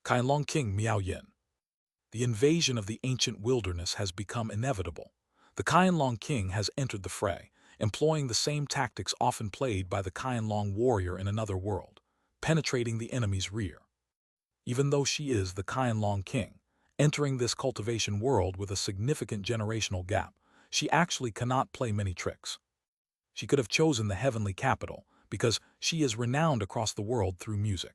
Qianlong King Miao Yin. The invasion of the ancient wilderness has become inevitable. The Qianlong King has entered the fray, employing the same tactics often played by the Qianlong warrior in another world, penetrating the enemy's rear. Even though she is the Qianlong King, entering this cultivation world with a significant generational gap, she actually cannot play many tricks. She could have chosen the heavenly capital because she is renowned across the world through music.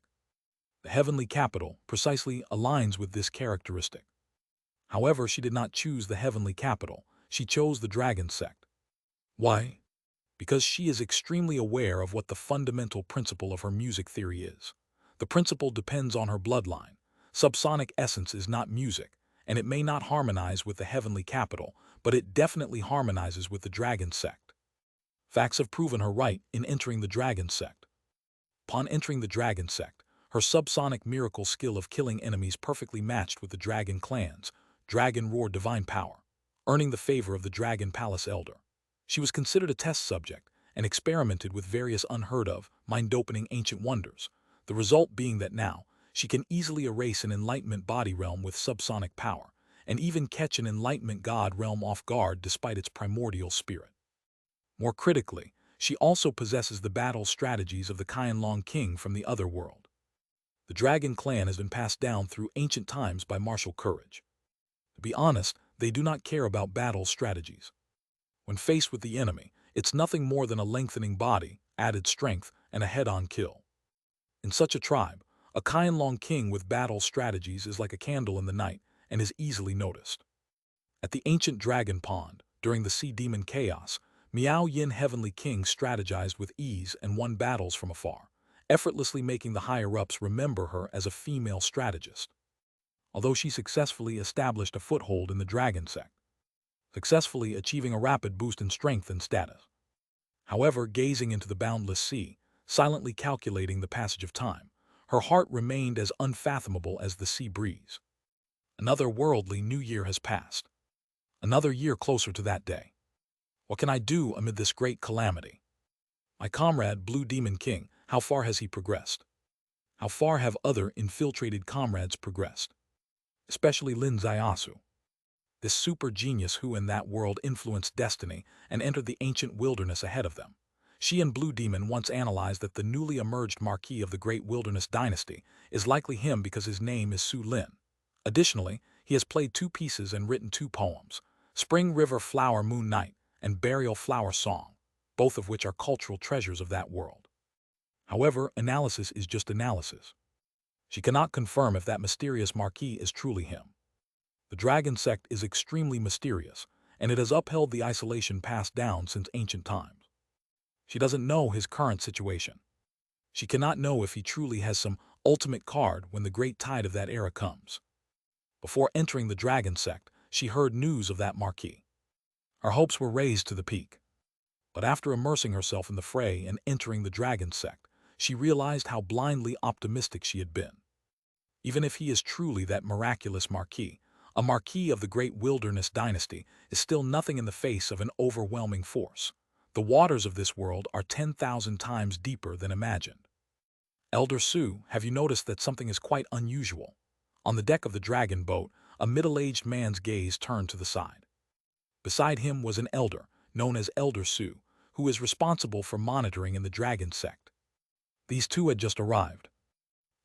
The heavenly capital precisely aligns with this characteristic. However, she did not choose the heavenly capital, she chose the dragon sect. Why? Because she is extremely aware of what the fundamental principle of her music theory is. The principle depends on her bloodline. Subsonic essence is not music, and it may not harmonize with the heavenly capital, but it definitely harmonizes with the dragon sect. Facts have proven her right in entering the dragon sect. Upon entering the dragon sect, her subsonic miracle skill of killing enemies perfectly matched with the dragon clan's dragon roar divine power, earning the favor of the dragon palace elder. She was considered a test subject and experimented with various unheard-of, mind-opening ancient wonders, the result being that now she can easily erase an enlightenment body realm with subsonic power and even catch an enlightenment god realm off guard despite its primordial spirit. More critically, she also possesses the battle strategies of the Qianlong King from the other world. The dragon clan has been passed down through ancient times by martial courage. To be honest, they do not care about battle strategies. When faced with the enemy, it's nothing more than a lengthening body, added strength, and a head-on kill. In such a tribe, a Qianlong King with battle strategies is like a candle in the night and is easily noticed. At the ancient dragon pond, during the sea demon chaos, Miao Yin Heavenly King strategized with ease and won battles from afar, effortlessly making the higher-ups remember her as a female strategist. Although she successfully established a foothold in the dragon sect, successfully achieving a rapid boost in strength and status. However, gazing into the boundless sea, silently calculating the passage of time, her heart remained as unfathomable as the sea breeze. Another worldly new year has passed. Another year closer to that day. What can I do amid this great calamity? My comrade, Blue Demon King, how far has he progressed? How far have other infiltrated comrades progressed? Especially Lin Zaiasu, this super genius who in that world influenced destiny and entered the ancient wilderness ahead of them. She and Blue Demon once analyzed that the newly emerged Marquis of the Great Wilderness Dynasty is likely him because his name is Su Lin. Additionally, he has played 2 pieces and written 2 poems, Spring River Flower Moon Night and Burial Flower Song, both of which are cultural treasures of that world. However, analysis is just analysis. She cannot confirm if that mysterious Marquis is truly him. The dragon sect is extremely mysterious, and it has upheld the isolation passed down since ancient times. She doesn't know his current situation. She cannot know if he truly has some ultimate card when the great tide of that era comes. Before entering the dragon sect, she heard news of that Marquis. Her hopes were raised to the peak. But after immersing herself in the fray and entering the dragon sect, she realized how blindly optimistic she had been. Even if he is truly that miraculous Marquis, a Marquis of the Great Wilderness Dynasty is still nothing in the face of an overwhelming force. The waters of this world are 10,000 times deeper than imagined. Elder Su, have you noticed that something is quite unusual? On the deck of the dragon boat, a middle-aged man's gaze turned to the side. Beside him was an elder, known as Elder Su, who is responsible for monitoring in the dragon sect. These 2 had just arrived.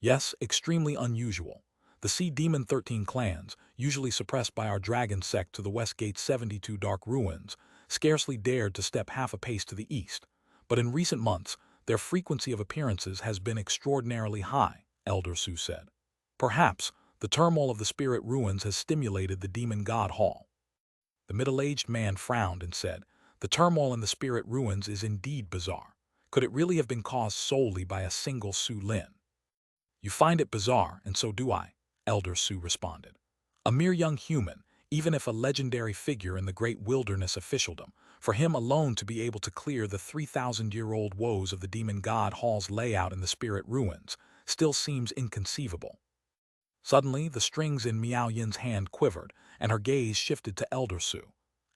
Yes, extremely unusual. The Sea Demon 13 clans, usually suppressed by our dragon sect to the West Gate 72 Dark Ruins, scarcely dared to step half a pace to the east, but in recent months, their frequency of appearances has been extraordinarily high, Elder Su said. Perhaps, the turmoil of the spirit ruins has stimulated the demon god hall. The middle-aged man frowned and said, the turmoil in the spirit ruins is indeed bizarre. Could it really have been caused solely by a single Su Lin? You find it bizarre, and so do I, Elder Su responded. A mere young human, even if a legendary figure in the great wilderness officialdom, for him alone to be able to clear the 3,000-year-old woes of the demon god hall's layout in the spirit ruins, still seems inconceivable. Suddenly, the strings in Miao Yin's hand quivered, and her gaze shifted to Elder Su.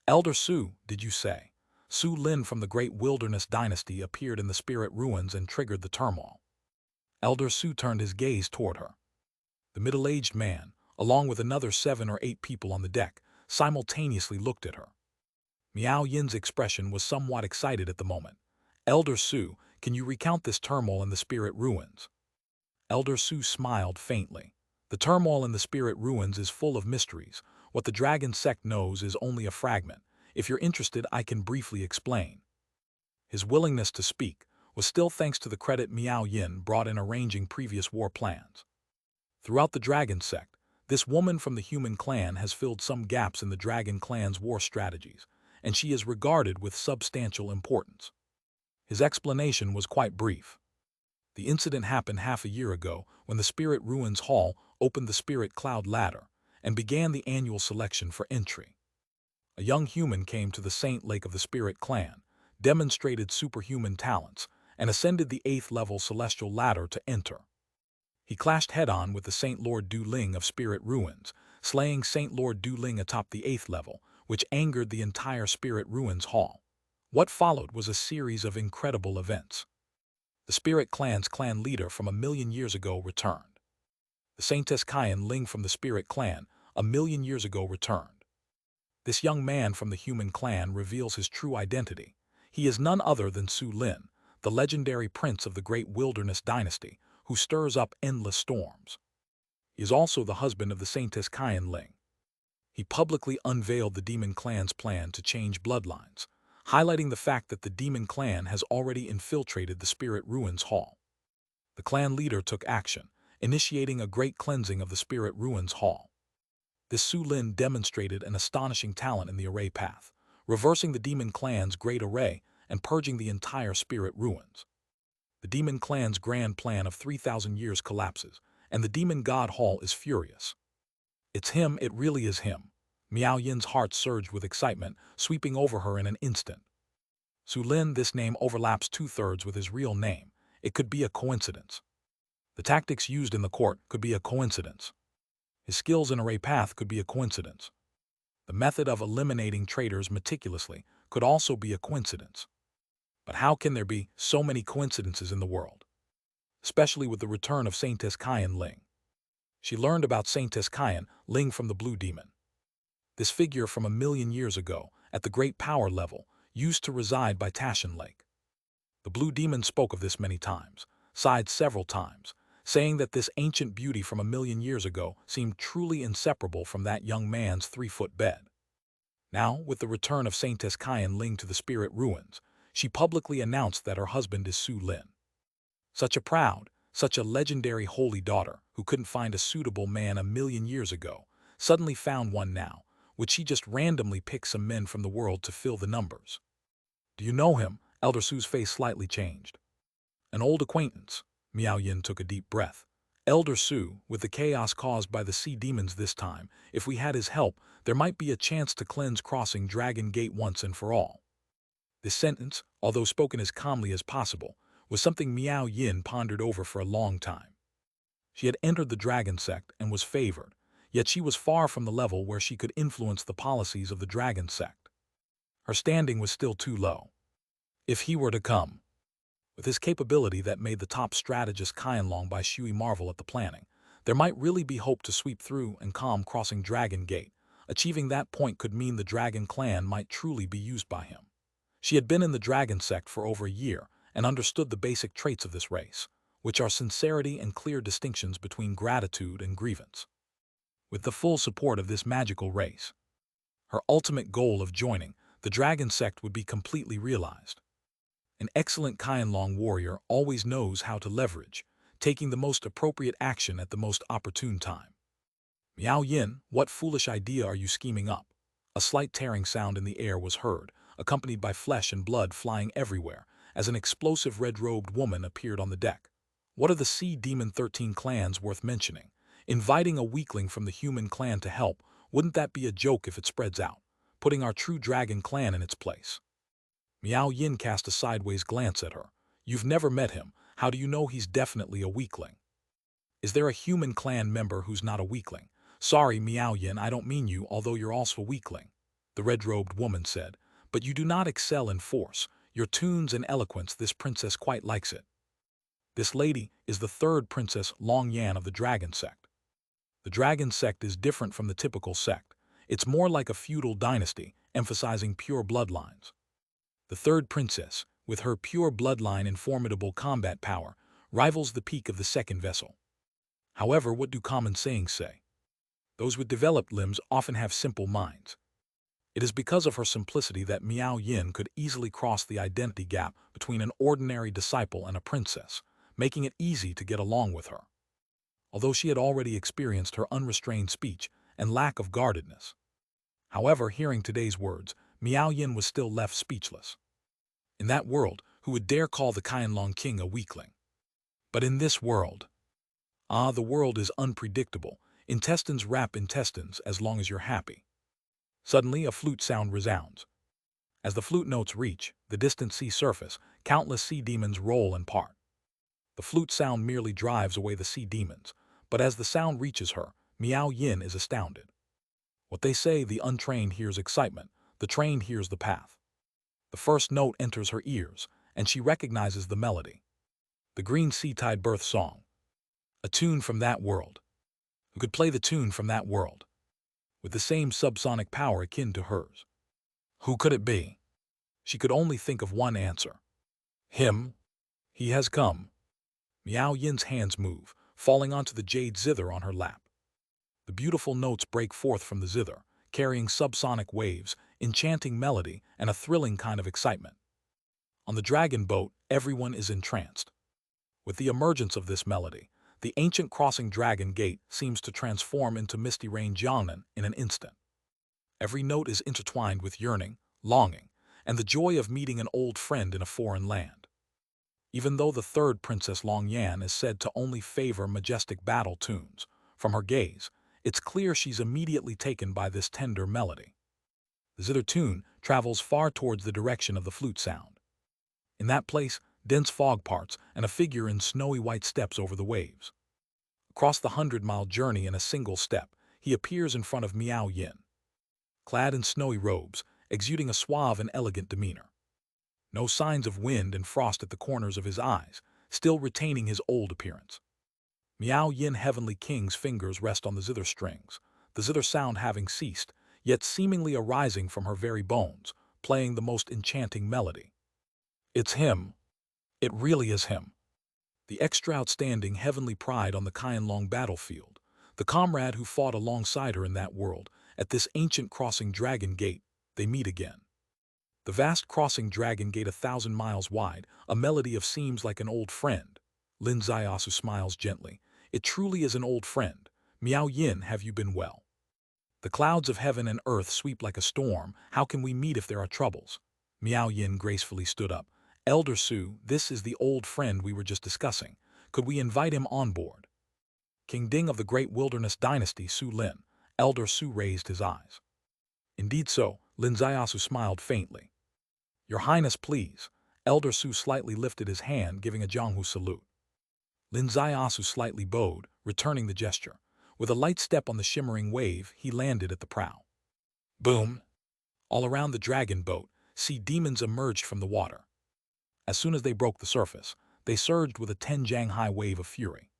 Elder Su, did you say? Su Lin from the Great Wilderness Dynasty appeared in the spirit ruins and triggered the turmoil. Elder Su turned his gaze toward her. The middle-aged man, along with another 7 or 8 people on the deck, simultaneously looked at her. Miao Yin's expression was somewhat excited at the moment. "Elder Su, can you recount this turmoil in the spirit ruins?" Elder Su smiled faintly. "The turmoil in the spirit ruins is full of mysteries. What the dragon sect knows is only a fragment. If you're interested, I can briefly explain." His willingness to speak was still thanks to the credit Miao Yin brought in arranging previous war plans. Throughout the dragon sect, this woman from the human clan has filled some gaps in the dragon clan's war strategies, and she is regarded with substantial importance. His explanation was quite brief. The incident happened half a year ago when the Spirit Ruins Hall opened the Spirit Cloud Ladder and began the annual selection for entry. A young human came to the Saint Lake of the Spirit Clan, demonstrated superhuman talents, and ascended the 8th level celestial ladder to enter. He clashed head-on with the Saint Lord Du Ling of Spirit Ruins, slaying Saint Lord Du Ling atop the 8th level, which angered the entire Spirit Ruins Hall. What followed was a series of incredible events. The Spirit Clan's clan leader from 1,000,000 years ago returned. The Saintess Kyan Ling from the Spirit Clan, 1,000,000 years ago returned. This young man from the human clan reveals his true identity. He is none other than Su Lin, the legendary prince of the Great Wilderness Dynasty, who stirs up endless storms. He is also the husband of the Saintess Kyan Ling. He publicly unveiled the Demon Clan's plan to change bloodlines, highlighting the fact that the Demon Clan has already infiltrated the Spirit Ruins Hall. The clan leader took action, initiating a great cleansing of the Spirit Ruins Hall. This Su Lin demonstrated an astonishing talent in the array path, reversing the Demon Clan's great array and purging the entire Spirit Ruins. The Demon Clan's grand plan of 3,000 years collapses, and the Demon God Hall is furious. "It's him, it really is him." Miao Yin's heart surged with excitement, sweeping over her in an instant. Su Lin, this name overlaps 2/3 with his real name. It could be a coincidence. The tactics used in the court could be a coincidence. His skills in array path could be a coincidence. The method of eliminating traitors meticulously could also be a coincidence. But how can there be so many coincidences in the world? Especially with the return of Saintess Kyan Ling. She learned about Saintess Kyan Ling from the Blue Demon. This figure from 1,000,000 years ago, at the great power level, used to reside by Tashan Lake. The Blue Demon spoke of this many times, sighed several times, saying that this ancient beauty from 1,000,000 years ago seemed truly inseparable from that young man's 3-foot bed. Now, with the return of Saintess Kyan Ling to the Spirit Ruins, she publicly announced that her husband is Su Lin. Such a proud, such a legendary holy daughter who couldn't find a suitable man 1,000,000 years ago, suddenly found one now. Would she just randomly pick some men from the world to fill the numbers? "Do you know him?" Elder Su's face slightly changed. "An old acquaintance." Miao Yin took a deep breath. "Elder Su, with the chaos caused by the sea demons this time, if we had his help, there might be a chance to cleanse crossing Dragon Gate once and for all." This sentence, although spoken as calmly as possible, was something Miao Yin pondered over for a long time. She had entered the dragon sect and was favored, yet she was far from the level where she could influence the policies of the dragon sect. Her standing was still too low. If he were to come, with his capability that made the top strategist Qianlong by Shui marvel at the planning, there might really be hope to sweep through and calm crossing Dragon Gate. Achieving that point could mean the Dragon clan might truly be used by him. She had been in the dragon sect for over a year and understood the basic traits of this race, which are sincerity and clear distinctions between gratitude and grievance. With the full support of this magical race, her ultimate goal of joining the dragon sect would be completely realized. An excellent Qianlong warrior always knows how to leverage, taking the most appropriate action at the most opportune time. "Miao Yin, what foolish idea are you scheming up?" A slight tearing sound in the air was heard, accompanied by flesh and blood flying everywhere, as an explosive red-robed woman appeared on the deck. "What are the Sea Demon 13 clans worth mentioning? Inviting a weakling from the human clan to help, wouldn't that be a joke if it spreads out, putting our true dragon clan in its place?" Miao Yin cast a sideways glance at her. "You've never met him. How do you know he's definitely a weakling?" "Is there a human clan member who's not a weakling?" "Sorry, Miao Yin, I don't mean you, although you're also a weakling," the red-robed woman said. "But you do not excel in force. Your tunes and eloquence, this princess quite likes it." This lady is the third Princess Long Yan of the Dragon Sect. The dragon sect is different from the typical sect. It's more like a feudal dynasty, emphasizing pure bloodlines. The third princess, with her pure bloodline and formidable combat power, rivals the peak of the second vessel. However, what do common sayings say? Those with developed limbs often have simple minds. It is because of her simplicity that Miao Yin could easily cross the identity gap between an ordinary disciple and a princess, making it easy to get along with her. Although she had already experienced her unrestrained speech and lack of guardedness. However, hearing today's words, Miao Yin was still left speechless. In that world, who would dare call the Qianlong king a weakling? But in this world, the world is unpredictable. Intestines wrap intestines as long as you're happy. Suddenly, a flute sound resounds. As the flute notes reach the distant sea surface, countless sea demons roll and part. The flute sound merely drives away the sea demons, but as the sound reaches her, Miao Yin is astounded. What they say, the untrained hears excitement, the trained hears the path. The first note enters her ears, and she recognizes the melody. The Green Sea Tide Birth Song. A tune from that world. Who could play the tune from that world? With the same subsonic power akin to hers. Who could it be? She could only think of one answer. Him. He has come. Miao Yin's hands move, falling onto the jade zither on her lap. The beautiful notes break forth from the zither, carrying subsonic waves, enchanting melody, and a thrilling kind of excitement. On the dragon boat, everyone is entranced. With the emergence of this melody, the ancient crossing dragon gate seems to transform into misty rain Jiangnan in an instant. Every note is intertwined with yearning, longing, and the joy of meeting an old friend in a foreign land. Even though the third Princess Long Yan is said to only favor majestic battle tunes, from her gaze, it's clear she's immediately taken by this tender melody. The zither tune travels far towards the direction of the flute sound. In that place, dense fog parts, and a figure in snowy white steps over the waves. Across the 100-mile journey in a single step, he appears in front of Miao Yin. Clad in snowy robes, exuding a suave and elegant demeanor. No signs of wind and frost at the corners of his eyes, still retaining his old appearance. Miao Yin Heavenly King's fingers rest on the zither strings, the zither sound having ceased, yet seemingly arising from her very bones, playing the most enchanting melody. It's him. It really is him. The extra outstanding heavenly pride on the Qianlong battlefield, the comrade who fought alongside her in that world, at this ancient crossing dragon gate, they meet again. The vast crossing dragon gate 1,000 miles wide, a melody of seems like an old friend. Lin Ziasu smiles gently. It truly is an old friend. Miao Yin, have you been well? The clouds of heaven and earth sweep like a storm. How can we meet if there are troubles? Miao Yin gracefully stood up. Elder Su, this is the old friend we were just discussing. Could we invite him on board? King Ding of the Great Wilderness Dynasty, Su Lin. Elder Su raised his eyes. Indeed so, Lin Ziasu smiled faintly. Your Highness, please. Elder Su slightly lifted his hand, giving a Jianghu salute. Lin Ziasu slightly bowed, returning the gesture. With a light step on the shimmering wave, he landed at the prow. Boom! All around the dragon boat, sea demons emerged from the water. As soon as they broke the surface, they surged with a 10-jang-high wave of fury.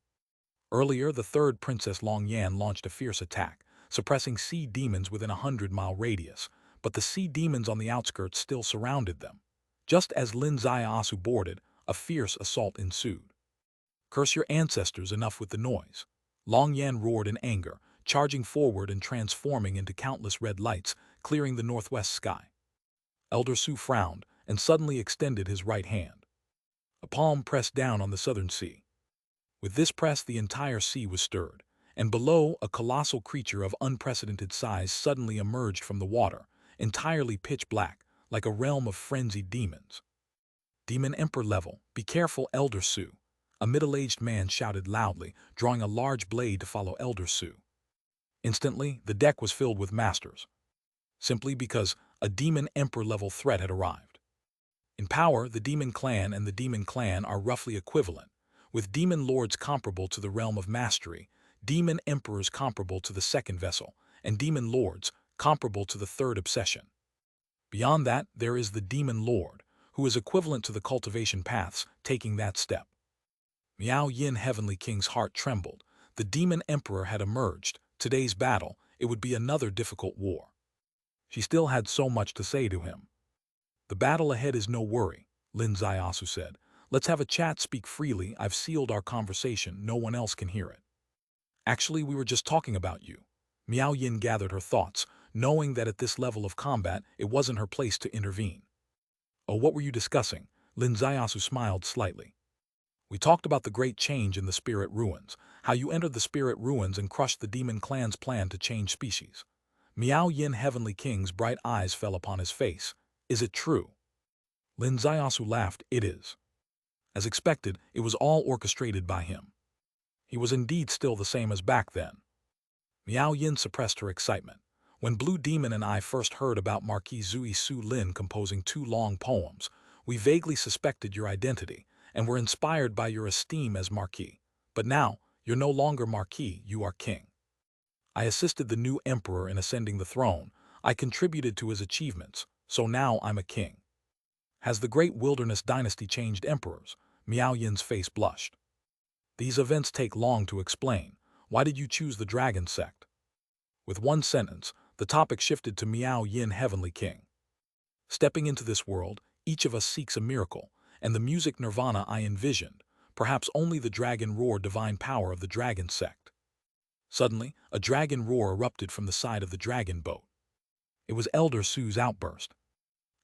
Earlier, the third Princess Long Yan launched a fierce attack, suppressing sea demons within a 100-mile radius, but the sea demons on the outskirts still surrounded them. Just as Lin Ziasu boarded, a fierce assault ensued. Curse your ancestors, enough with the noise. Long Yan roared in anger, charging forward and transforming into countless red lights, clearing the northwest sky. Elder Su frowned and suddenly extended his right hand. A palm pressed down on the southern sea. With this press, the entire sea was stirred, and below, a colossal creature of unprecedented size suddenly emerged from the water, entirely pitch black, like a realm of frenzied demons. Demon Emperor level, be careful, Elder Su. A middle-aged man shouted loudly, drawing a large blade to follow Elder Su. Instantly, the deck was filled with masters. Simply because a Demon Emperor-level threat had arrived. In power, the Demon Clan and the Demon Clan are roughly equivalent, with Demon Lords comparable to the realm of mastery, Demon Emperors comparable to the second vessel, and Demon Lords comparable to the third obsession. Beyond that, there is the Demon Lord, who is equivalent to the cultivation paths, taking that step. Miao Yin Heavenly King's heart trembled. The demon emperor had emerged. Today's battle, it would be another difficult war. She still had so much to say to him. The battle ahead is no worry, Lin Zaiasu said. Let's have a chat, speak freely. I've sealed our conversation. No one else can hear it. Actually, we were just talking about you. Miao Yin gathered her thoughts, knowing that at this level of combat, it wasn't her place to intervene. Oh, what were you discussing? Lin Zaiasu smiled slightly. We talked about the great change in the spirit ruins, how you entered the spirit ruins and crushed the demon clan's plan to change species. Miao Yin Heavenly King's bright eyes fell upon his face. Is it true? Lin Zaiasu laughed. It is. As expected, it was all orchestrated by him. He was indeed still the same as back then. Miao Yin suppressed her excitement. When Blue Demon and I first heard about Marquis Zui Su Lin composing 2 long poems, we vaguely suspected your identity and were inspired by your esteem as Marquis. But now, you're no longer Marquis, you are king. I assisted the new emperor in ascending the throne. I contributed to his achievements, so now I'm a king. Has the great wilderness dynasty changed emperors? Miao Yin's face blushed. These events take long to explain. Why did you choose the dragon sect? With one sentence, the topic shifted to Miao Yin Heavenly King. Stepping into this world, each of us seeks a miracle, and the music nirvana I envisioned, perhaps only the dragon roar divine power of the dragon sect. Suddenly, a dragon roar erupted from the side of the dragon boat. It was Elder Su's outburst.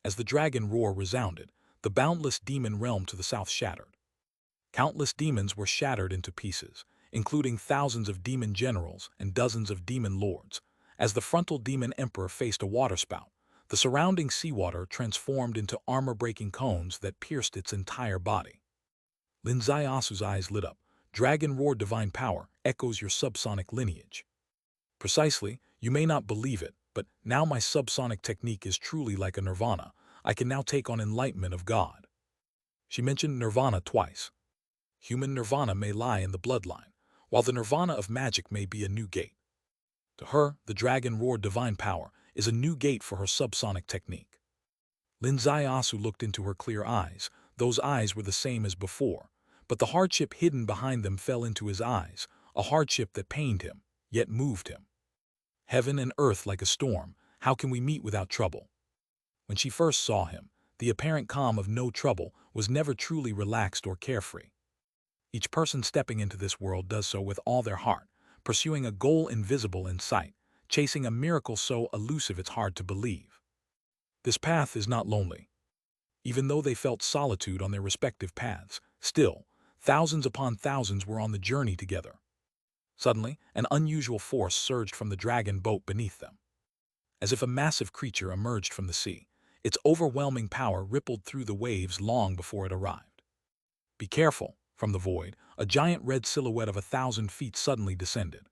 As the dragon roar resounded, the boundless demon realm to the south shattered. Countless demons were shattered into pieces, including thousands of demon generals and dozens of demon lords. As the frontal demon emperor faced a waterspout, the surrounding seawater transformed into armor-breaking cones that pierced its entire body. Lin Zaiasu's eyes lit up. Dragon roar divine power echoes your subsonic lineage. Precisely, you may not believe it, but now my subsonic technique is truly like a nirvana. I can now take on enlightenment of God. She mentioned nirvana twice. Human nirvana may lie in the bloodline, while the nirvana of magic may be a new gate. To her, the dragon roar divine power is a new gate for her subsonic technique. Lin Zaiasu looked into her clear eyes. Those eyes were the same as before, but the hardship hidden behind them fell into his eyes, a hardship that pained him, yet moved him. Heaven and earth like a storm, how can we meet without trouble? When she first saw him, the apparent calm of no trouble was never truly relaxed or carefree. Each person stepping into this world does so with all their heart, pursuing a goal invisible in sight, chasing a miracle so elusive it's hard to believe. This path is not lonely. Even though they felt solitude on their respective paths, still, thousands upon thousands were on the journey together. Suddenly, an unusual force surged from the dragon boat beneath them. As if a massive creature emerged from the sea, its overwhelming power rippled through the waves long before it arrived. Be careful, from the void, a giant red silhouette of 1,000 feet suddenly descended.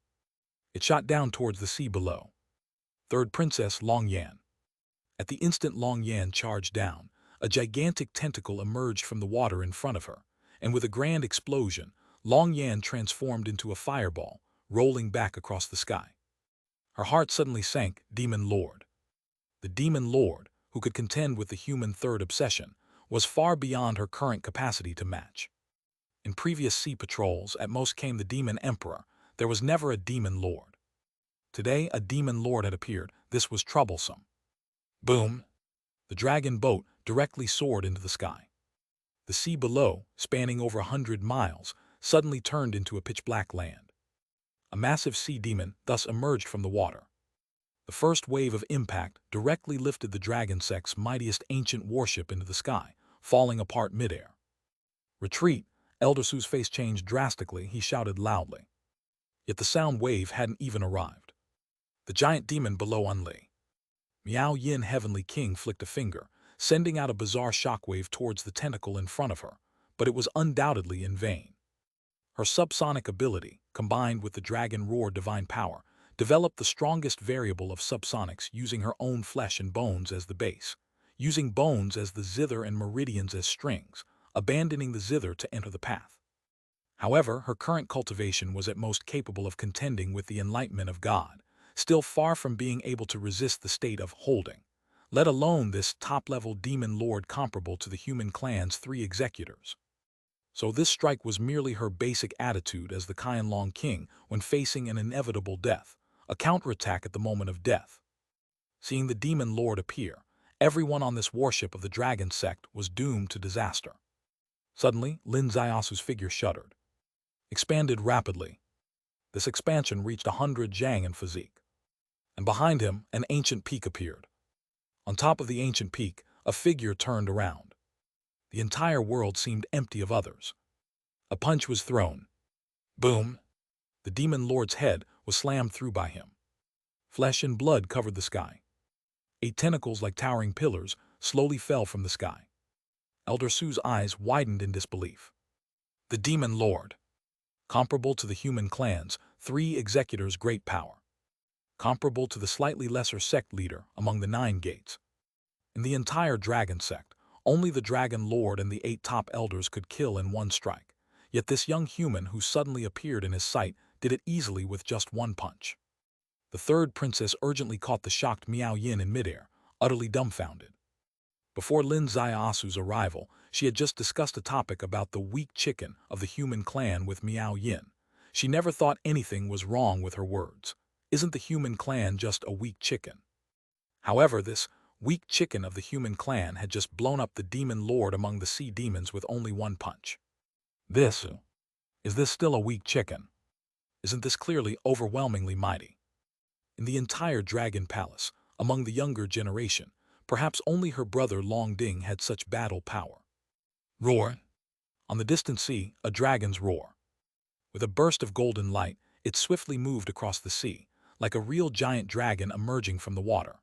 It shot down towards the sea below. Third Princess Long Yan. At the instant Long Yan charged down, a gigantic tentacle emerged from the water in front of her, and with a grand explosion, Long Yan transformed into a fireball, rolling back across the sky. Her heart suddenly sank. Demon Lord. The Demon Lord, who could contend with the human third obsession, was far beyond her current capacity to match. In previous sea patrols, at most came the Demon Emperor. There was never a Demon Lord. Today, a Demon Lord had appeared. This was troublesome. Boom! The dragon boat directly soared into the sky. The sea below, spanning over 100 miles, suddenly turned into a pitch-black land. A massive sea demon thus emerged from the water. The first wave of impact directly lifted the dragon sect's mightiest ancient warship into the sky, falling apart midair. Retreat! Elder Su's face changed drastically. He shouted loudly. Yet the sound wave hadn't even arrived. The giant demon below unlee. Miao Yin Heavenly King flicked a finger, sending out a bizarre shockwave towards the tentacle in front of her, but it was undoubtedly in vain. Her subsonic ability, combined with the dragon roar divine power, developed the strongest variable of subsonics using her own flesh and bones as the base, using bones as the zither and meridians as strings, abandoning the zither to enter the path. However, her current cultivation was at most capable of contending with the enlightenment of God, still far from being able to resist the state of holding, let alone this top-level demon lord comparable to the human clan's 3 executors. So this strike was merely her basic attitude as the Qianlong king when facing an inevitable death, a counterattack at the moment of death. Seeing the demon lord appear, everyone on this warship of the dragon sect was doomed to disaster. Suddenly, Lin Ziasu's figure shuddered, expanded rapidly. This expansion reached 100 jang in physique. And behind him, an ancient peak appeared. On top of the ancient peak, a figure turned around. The entire world seemed empty of others. A punch was thrown. Boom! The demon lord's head was slammed through by him. Flesh and blood covered the sky. 8 tentacles like towering pillars slowly fell from the sky. Elder Su's eyes widened in disbelief. The demon lord. Comparable to the human clan's 3 executors' great power. Comparable to the slightly lesser sect leader among the 9 gates. In the entire dragon sect, only the dragon lord and the 8 top elders could kill in one strike. Yet this young human who suddenly appeared in his sight did it easily with just 1 punch. The 3rd princess urgently caught the shocked Miao Yin in midair, utterly dumbfounded. Before Lin Ziasu's arrival, she had just discussed a topic about the weak chicken of the human clan with Miao Yin. She never thought anything was wrong with her words. Isn't the human clan just a weak chicken? However, this weak chicken of the human clan had just blown up the demon lord among the sea demons with only 1 punch. Is this still a weak chicken? Isn't this clearly overwhelmingly mighty? In the entire dragon palace, among the younger generation, perhaps only her brother Long Ding had such battle power. Roar! On the distant sea, a dragon's roar. With a burst of golden light, it swiftly moved across the sea, like a real giant dragon emerging from the water.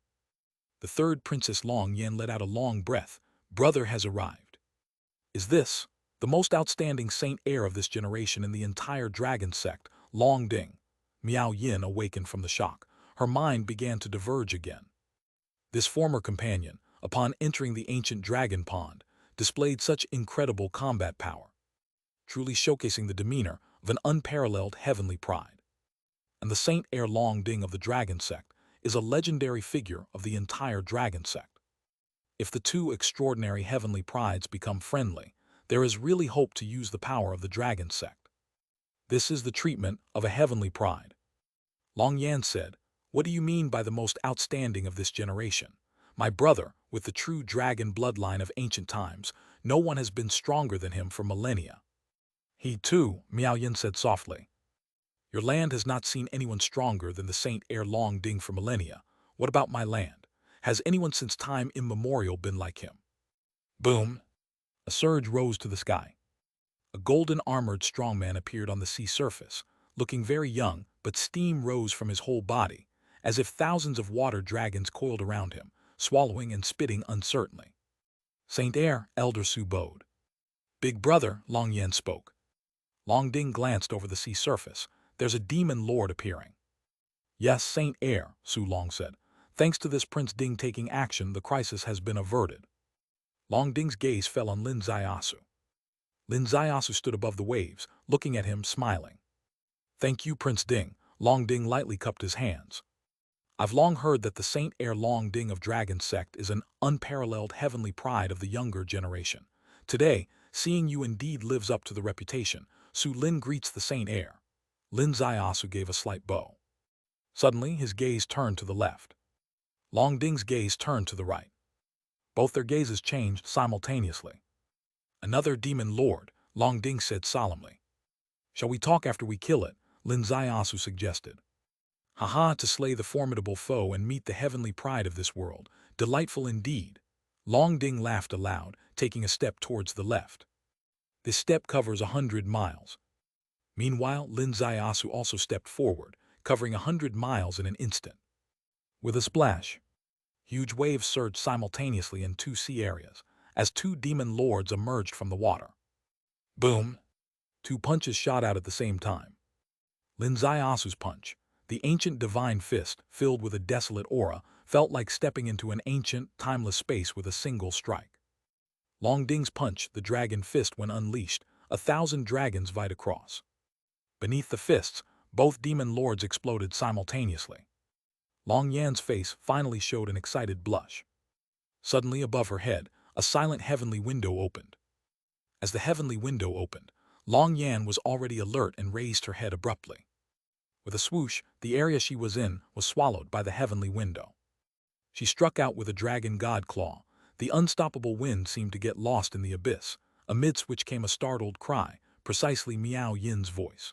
The 3rd Princess Long Yan let out a long breath. Brother has arrived. Is this the most outstanding saint heir of this generation in the entire dragon sect, Long Ding? Miao Yin awakened from the shock. Her mind began to diverge again. This former companion, upon entering the ancient dragon pond, displayed such incredible combat power, truly showcasing the demeanor of an unparalleled heavenly pride. And the Saint Heir Long Ding of the dragon sect is a legendary figure of the entire dragon sect. If the 2 extraordinary heavenly prides become friendly, there is really hope to use the power of the dragon sect. This is the treatment of a heavenly pride. Long Yan said, "What do you mean by the most outstanding of this generation? My brother, with the true dragon bloodline of ancient times, no one has been stronger than him for millennia." He too, Miao Yin said softly. Your land has not seen anyone stronger than the Saint Heir Long Ding for millennia. What about my land? Has anyone since time immemorial been like him? Boom! A surge rose to the sky. A golden armored strongman appeared on the sea surface, looking very young, but steam rose from his whole body, as if thousands of water dragons coiled around him, swallowing and spitting uncertainly. Saint Heir, Elder Su bowed. Big brother, Long Yan spoke. Long Ding glanced over the sea surface. There's a demon lord appearing. Yes, Saint Heir, Su Long said. Thanks to this Prince Ding taking action, the crisis has been averted. Long Ding's gaze fell on Lin Ziasu. Lin Ziasu stood above the waves, looking at him, smiling. Thank you, Prince Ding. Long Ding lightly cupped his hands. I've long heard that the Saint Heir Long Ding of Dragon Sect is an unparalleled heavenly pride of the younger generation. Today, seeing you indeed lives up to the reputation. Su Lin greets the Saint Heir. Lin Ziasu gave a slight bow. Suddenly, his gaze turned to the left. Long Ding's gaze turned to the right. Both their gazes changed simultaneously. Another demon lord, Long Ding said solemnly. Shall we talk after we kill it? Lin Ziasu suggested. Haha, to slay the formidable foe and meet the heavenly pride of this world. Delightful indeed. Long Ding laughed aloud, taking a step towards the left. This step covers 100 miles. Meanwhile, Lin Ziasu also stepped forward, covering 100 miles in an instant. With a splash, huge waves surged simultaneously in 2 sea areas, as 2 demon lords emerged from the water. Boom! 2 punches shot out at the same time. Lin Ziasu's punch, the ancient divine fist filled with a desolate aura, felt like stepping into an ancient, timeless space with a single strike. Long Ding's punch, the dragon fist, when unleashed, 1,000 dragons vied across. Beneath the fists, both demon lords exploded simultaneously. Long Yan's face finally showed an excited blush. Suddenly above her head, a silent heavenly window opened. As the heavenly window opened, Long Yan was already alert and raised her head abruptly. With a swoosh, the area she was in was swallowed by the heavenly window. She struck out with a dragon god claw. The unstoppable wind seemed to get lost in the abyss, amidst which came a startled cry, precisely Miao Yin's voice.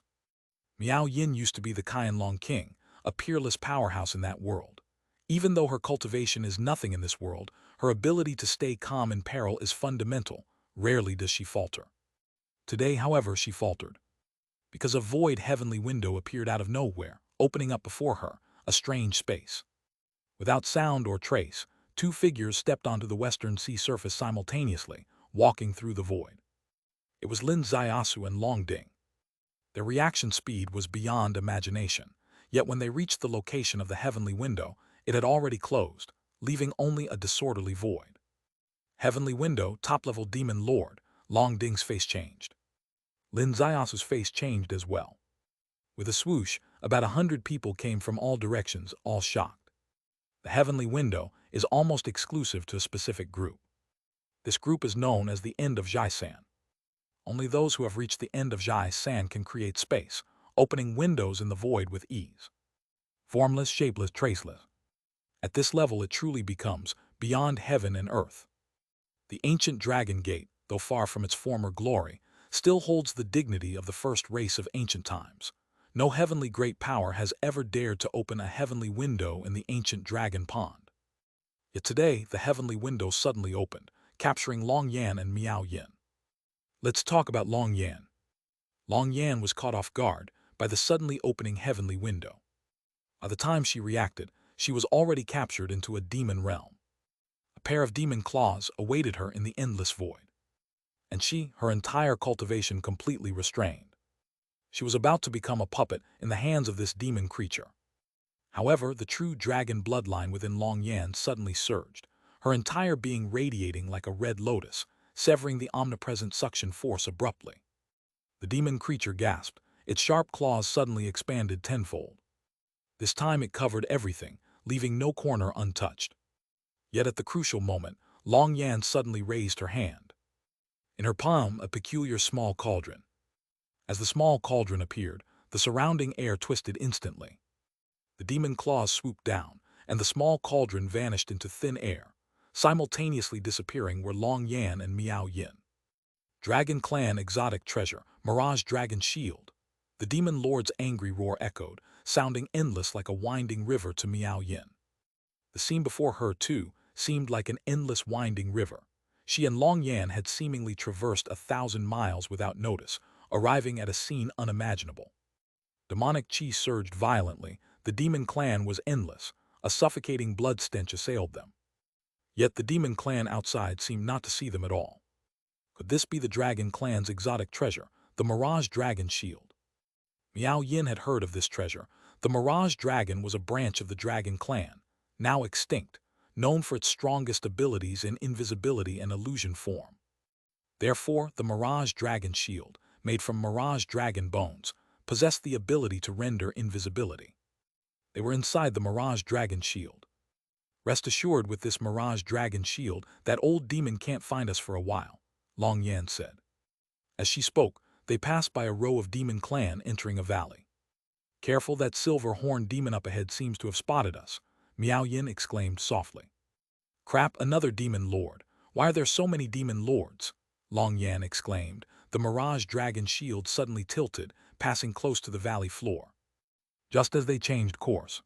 Miao Yin used to be the Qianlong king, a peerless powerhouse in that world. Even though her cultivation is nothing in this world, her ability to stay calm in peril is fundamental. Rarely does she falter. Today, however, she faltered, because a void heavenly window appeared out of nowhere, opening up before her, a strange space. Without sound or trace, two figures stepped onto the western sea surface simultaneously, walking through the void. It was Lin Ziasu and Long Ding. Their reaction speed was beyond imagination, yet when they reached the location of the heavenly window, it had already closed, leaving only a disorderly void. Heavenly window, top-level demon lord, Long Ding's face changed. Lin Ziasu's face changed as well. With a swoosh, about 100 people came from all directions, all shocked. The heavenly window is almost exclusive to a specific group. This group is known as the end of Jai-san. Only those who have reached the end of Jai-san can create space, opening windows in the void with ease. Formless, shapeless, traceless. At this level it truly becomes beyond heaven and earth. The ancient Dragon Gate, though far from its former glory, still holds the dignity of the first race of ancient times. No heavenly great power has ever dared to open a heavenly window in the ancient Dragon Pond. Yet today, the heavenly window suddenly opened, capturing Long Yan and Miao Yin. Let's talk about Long Yan. Long Yan was caught off guard by the suddenly opening heavenly window. By the time she reacted, she was already captured into a demon realm. A pair of demon claws awaited her in the endless void, and she, her entire cultivation completely restrained. She was about to become a puppet in the hands of this demon creature. However, the true dragon bloodline within Long Yan suddenly surged, her entire being radiating like a red lotus, severing the omnipresent suction force abruptly. The demon creature gasped, its sharp claws suddenly expanded tenfold. This time it covered everything, leaving no corner untouched. Yet at the crucial moment, Long Yan suddenly raised her hand. In her palm, a peculiar small cauldron. As the small cauldron appeared, the surrounding air twisted instantly. The demon claws swooped down, and the small cauldron vanished into thin air, simultaneously disappearing were Long Yan and Miao Yin. Dragon Clan exotic treasure, Mirage Dragon Shield. The demon lord's angry roar echoed, sounding endless like a winding river to Miao Yin. The scene before her, too, seemed like an endless winding river. She and Long Yan had seemingly traversed 1,000 miles without notice, arriving at a scene unimaginable. Demonic chi surged violently, the demon clan was endless, a suffocating blood stench assailed them. Yet the demon clan outside seemed not to see them at all. Could this be the dragon clan's exotic treasure, the Mirage Dragon Shield? Miao Yin had heard of this treasure. The Mirage Dragon was a branch of the Dragon Clan, now extinct, known for its strongest abilities in invisibility and illusion form. Therefore, the Mirage Dragon Shield, made from Mirage Dragon bones, possessed the ability to render invisibility. They were inside the Mirage Dragon Shield. Rest assured with this Mirage Dragon Shield, that old demon can't find us for a while, Long Yan said. As she spoke, they passed by a row of demon clan entering a valley. Careful, that silver-horned demon up ahead seems to have spotted us, Miao Yin exclaimed softly. Crap, another demon lord. Why are there so many demon lords? Long Yan exclaimed. The Mirage Dragon Shield suddenly tilted, passing close to the valley floor. Just as they changed course,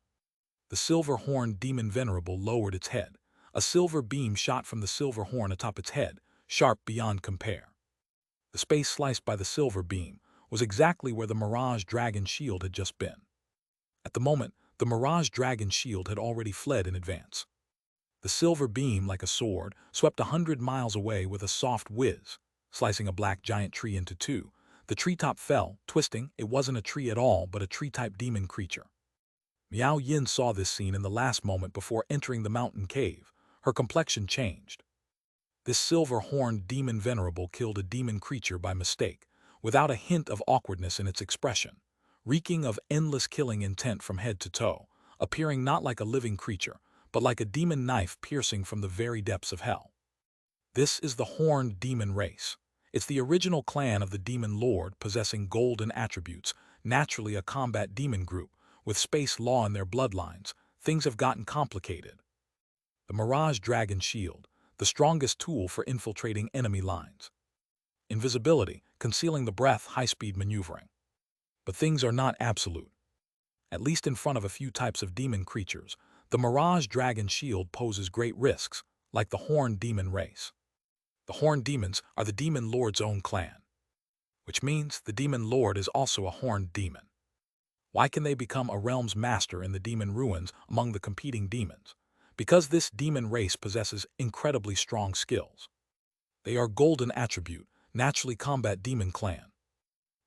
the silver-horned demon venerable lowered its head. A silver beam shot from the silver horn atop its head, sharp beyond compare. The space sliced by the silver beam was exactly where the Mirage Dragon Shield had just been. At the moment, the Mirage Dragon Shield had already fled in advance. The silver beam, like a sword, swept 100 miles away with a soft whiz, slicing a black giant tree into two. The treetop fell, twisting. It wasn't a tree at all, but a tree-type demon creature. Miao Yin saw this scene in the last moment before entering the mountain cave. Her complexion changed. This silver-horned demon venerable killed a demon creature by mistake, without a hint of awkwardness in its expression, reeking of endless killing intent from head to toe, appearing not like a living creature, but like a demon knife piercing from the very depths of hell. This is the horned demon race. It's the original clan of the Demon Lord possessing golden attributes, naturally a combat demon group, with space law in their bloodlines. Things have gotten complicated. The Mirage Dragon Shield, the strongest tool for infiltrating enemy lines. Invisibility, concealing the breath, high-speed maneuvering. But things are not absolute. At least in front of a few types of demon creatures, the Mirage Dragon Shield poses great risks, like the Horned Demon race. The Horned Demons are the Demon Lord's own clan, which means the Demon Lord is also a Horned Demon. Why can they become a realm's master in the demon ruins among the competing demons? Because this demon race possesses incredibly strong skills. They are golden attribute, naturally combat demon clan.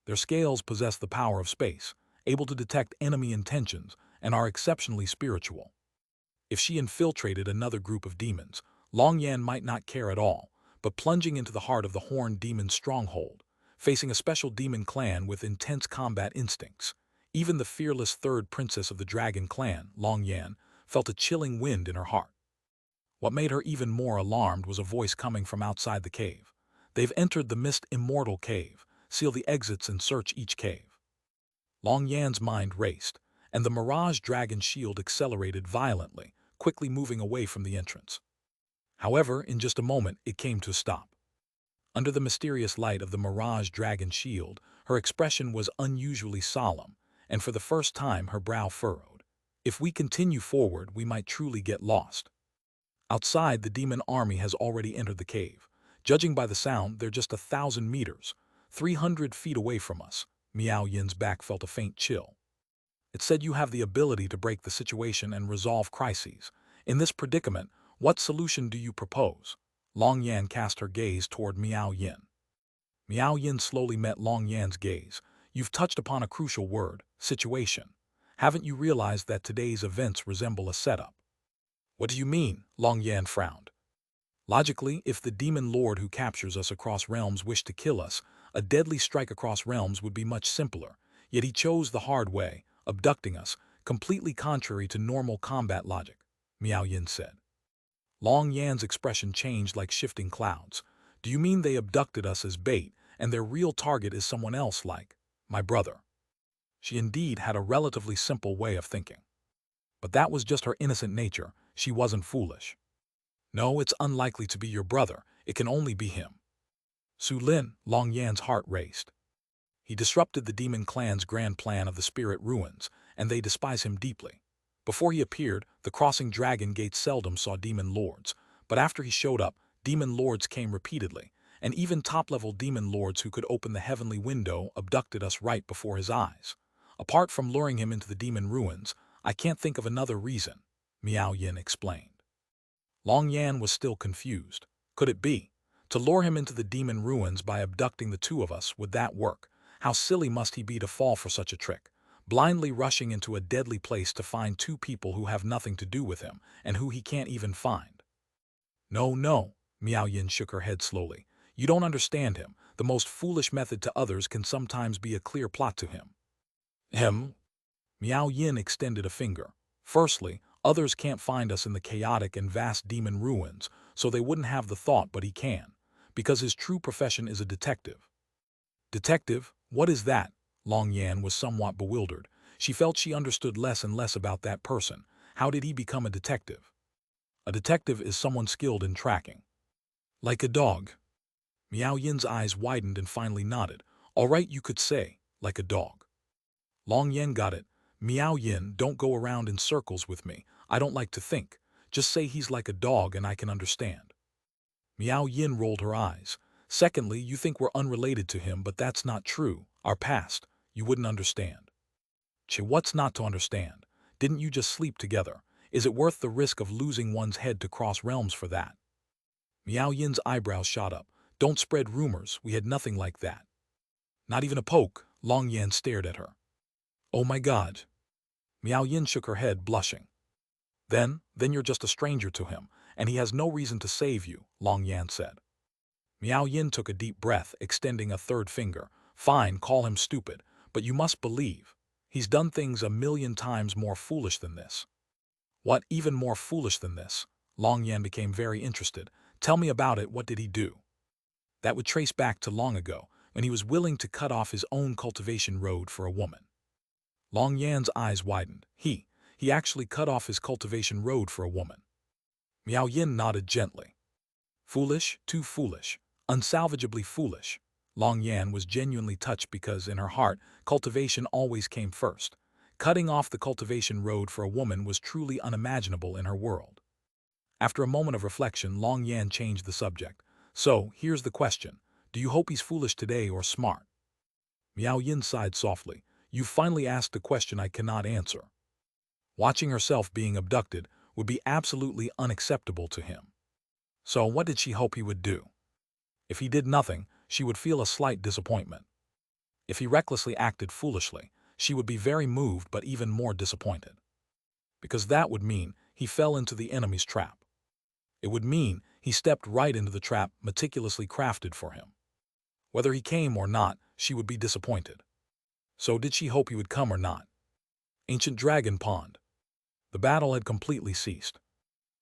Their scales possess the power of space, able to detect enemy intentions, and are exceptionally spiritual. If she infiltrated another group of demons, Long Yan might not care at all, but plunging into the heart of the Horned Demon's stronghold, facing a special demon clan with intense combat instincts, even the fearless third princess of the dragon clan, Long Yan, felt a chilling wind in her heart. What made her even more alarmed was a voice coming from outside the cave. They've entered the mist immortal cave. Seal the exits and search each cave. Long Yan's mind raced, and the Mirage Dragon Shield accelerated violently, quickly moving away from the entrance. However, in just a moment, it came to a stop. Under the mysterious light of the Mirage Dragon Shield, her expression was unusually solemn, and for the first time her brow furrowed. If we continue forward, we might truly get lost. Outside, the demon army has already entered the cave. Judging by the sound, they're just 1,000 meters, 300 feet away from us. Miao Yin's back felt a faint chill. It said you have the ability to break the situation and resolve crises. In this predicament, what solution do you propose? Long Yan cast her gaze toward Miao Yin. Miao Yin slowly met Long Yan's gaze. You've touched upon a crucial word, situation. Haven't you realized that today's events resemble a setup? What do you mean? Long Yan frowned. Logically, if the demon lord who captures us across realms wished to kill us, a deadly strike across realms would be much simpler. Yet he chose the hard way, abducting us, completely contrary to normal combat logic, Miao Yin said. Long Yan's expression changed like shifting clouds. Do you mean they abducted us as bait, and their real target is someone else like my brother? She indeed had a relatively simple way of thinking. But that was just her innocent nature. She wasn't foolish. No, it's unlikely to be your brother. It can only be him. Su Lin, Long Yan's heart raced. He disrupted the demon clan's grand plan of the spirit ruins, and they despise him deeply. Before he appeared, the crossing dragon gate seldom saw demon lords, but after he showed up, demon lords came repeatedly, and even top-level demon lords who could open the heavenly window abducted us right before his eyes. Apart from luring him into the demon ruins, I can't think of another reason, Miao Yin explained. Long Yan was still confused. Could it be? To lure him into the demon ruins by abducting the two of us, would that work? How silly must he be to fall for such a trick? Blindly rushing into a deadly place to find two people who have nothing to do with him, and who he can't even find. No, no, Miao Yin shook her head slowly. You don't understand him. The most foolish method to others can sometimes be a clear plot to him. Him? Miao Yin extended a finger. Firstly, others can't find us in the chaotic and vast demon ruins, so they wouldn't have the thought, but he can, because his true profession is a detective. Detective? What is that? Long Yan was somewhat bewildered. She felt she understood less and less about that person. How did he become a detective? A detective is someone skilled in tracking. Like a dog. Miao Yin's eyes widened and finally nodded. All right, you could say, like a dog. Long Yan got it. Miao Yin, don't go around in circles with me. I don't like to think. Just say he's like a dog and I can understand. Miao Yin rolled her eyes. Secondly, you think we're unrelated to him, but that's not true. Our past, you wouldn't understand. What's not to understand? Didn't you just sleep together? Is it worth the risk of losing one's head to cross realms for that? Miao Yin's eyebrows shot up. Don't spread rumors, we had nothing like that. Not even a poke. Long Yan stared at her. Oh my God. Miao Yin shook her head, blushing. Then you're just a stranger to him, and he has no reason to save you, Long Yan said. Miao Yin took a deep breath, extending a third finger. Fine, call him stupid, but you must believe. He's done things 1,000,000 times more foolish than this. What, even more foolish than this? Long Yan became very interested. Tell me about it, what did he do? That would trace back to long ago, when he was willing to cut off his own cultivation road for a woman. Long Yan's eyes widened. He actually cut off his cultivation road for a woman. Miao Yin nodded gently. Foolish, too foolish, unsalvageably foolish. Long Yan was genuinely touched because, in her heart, cultivation always came first. Cutting off the cultivation road for a woman was truly unimaginable in her world. After a moment of reflection, Long Yan changed the subject. So, here's the question. Do you hope he's foolish today or smart? Miao Yin sighed softly. You finally asked a question I cannot answer. Watching herself being abducted would be absolutely unacceptable to him. So what did she hope he would do? If he did nothing, she would feel a slight disappointment. If he recklessly acted foolishly, she would be very moved but even more disappointed. Because that would mean he fell into the enemy's trap. It would mean he stepped right into the trap meticulously crafted for him. Whether he came or not, she would be disappointed. So did she hope he would come or not? Ancient Dragon Pond. The battle had completely ceased.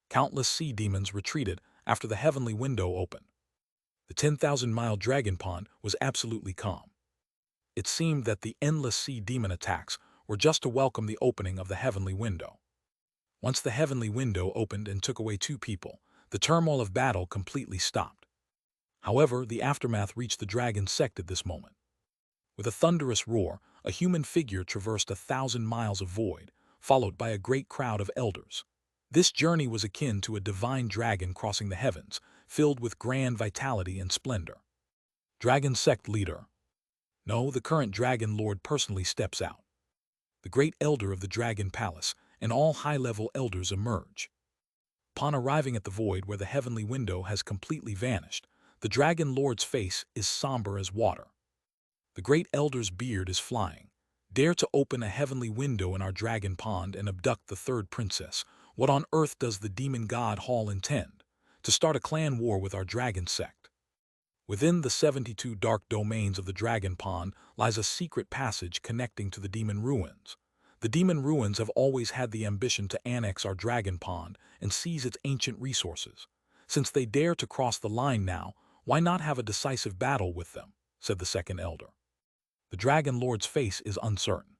Countless sea demons retreated after the heavenly window opened. The 10,000-mile Dragon Pond was absolutely calm. It seemed that the endless sea demon attacks were just to welcome the opening of the heavenly window. Once the heavenly window opened and took away two people, the turmoil of battle completely stopped. However, the aftermath reached the dragon sect at this moment. With a thunderous roar, a human figure traversed 1,000 miles of void, followed by a great crowd of elders. This journey was akin to a divine dragon crossing the heavens, filled with grand vitality and splendor. Dragon sect leader. No, the current dragon lord personally steps out. The great elder of the dragon palace and all high-level elders emerge. Upon arriving at the void where the heavenly window has completely vanished, the dragon lord's face is somber as water. The great elder's beard is flying. Dare to open a heavenly window in our dragon pond and abduct the third princess. What on earth does the demon god Hall intend? To start a clan war with our dragon sect. Within the 72 dark domains of the dragon pond lies a secret passage connecting to the demon ruins. The demon ruins have always had the ambition to annex our dragon pond and seize its ancient resources. Since they dare to cross the line now, why not have a decisive battle with them? Said the second elder. The dragon lord's face is uncertain.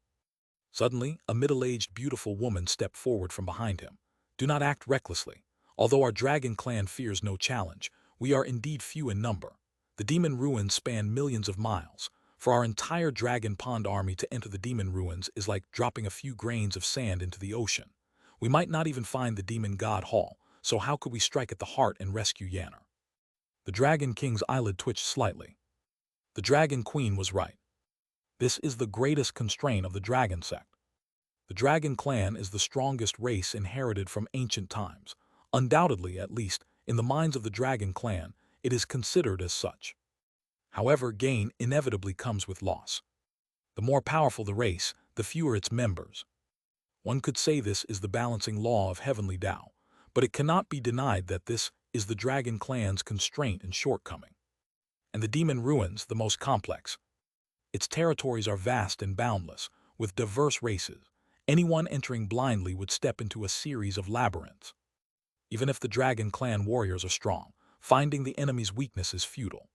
Suddenly, a middle-aged beautiful woman stepped forward from behind him. Do not act recklessly. Although our dragon clan fears no challenge, we are indeed few in number. The demon ruins span millions of miles. For our entire dragon pond army to enter the demon ruins is like dropping a few grains of sand into the ocean. We might not even find the demon god Hall, so how could we strike at the heart and rescue Yanner? The dragon king's eyelid twitched slightly. The dragon queen was right. This is the greatest constraint of the dragon sect. The dragon clan is the strongest race inherited from ancient times. Undoubtedly, at least, in the minds of the dragon clan, it is considered as such. However, gain inevitably comes with loss. The more powerful the race, the fewer its members. One could say this is the balancing law of heavenly Tao, but it cannot be denied that this is the dragon clan's constraint and shortcoming. And the demon ruins, the most complex. Its territories are vast and boundless, with diverse races. Anyone entering blindly would step into a series of labyrinths. Even if the dragon clan warriors are strong, finding the enemy's weakness is futile.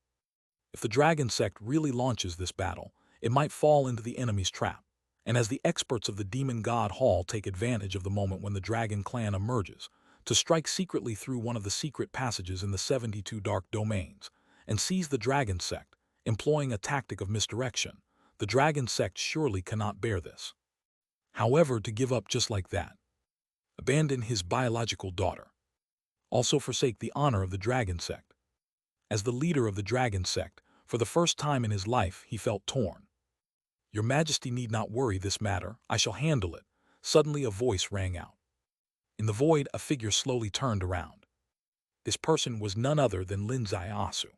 If the dragon sect really launches this battle, it might fall into the enemy's trap. And as the experts of the demon god Hall take advantage of the moment when the dragon clan emerges, to strike secretly through one of the secret passages in the 72 dark domains, and seize the dragon sect, employing a tactic of misdirection, the dragon sect surely cannot bear this. However, to give up just like that, abandon his biological daughter, also forsake the honor of the dragon sect. As the leader of the dragon sect, for the first time in his life, he felt torn. Your Majesty need not worry this matter, I shall handle it. Suddenly a voice rang out. In the void, a figure slowly turned around. This person was none other than Linzai Asu.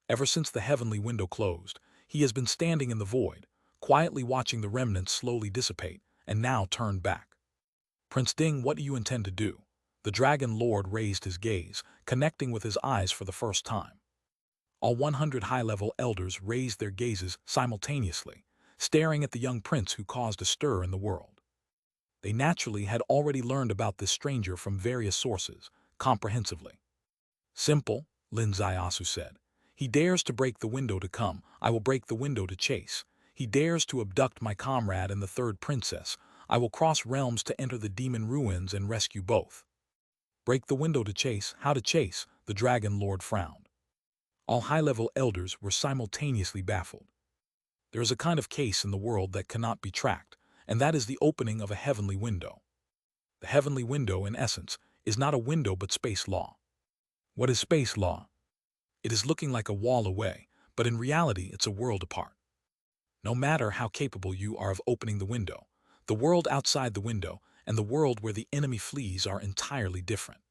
Ever since the heavenly window closed, he has been standing in the void, quietly watching the remnants slowly dissipate, and now turned back. Prince Ding, what do you intend to do? The dragon lord raised his gaze, connecting with his eyes for the first time. All 100 high-level elders raised their gazes simultaneously, staring at the young prince who caused a stir in the world. They naturally had already learned about this stranger from various sources, comprehensively. Simple, Linzai Asu said. He dares to break the window to come, I will break the window to chase. He dares to abduct my comrade and the third princess, I will cross realms to enter the demon ruins and rescue both. Break the window to chase, how to chase? The dragon lord frowned. All high-level elders were simultaneously baffled. There is a kind of case in the world that cannot be tracked, and that is the opening of a heavenly window. The heavenly window, in essence, is not a window but space law. What is space law? It is looking like a wall away, but in reality it's a world apart. No matter how capable you are of opening the window, the world outside the window and the world where the enemy flees are entirely different.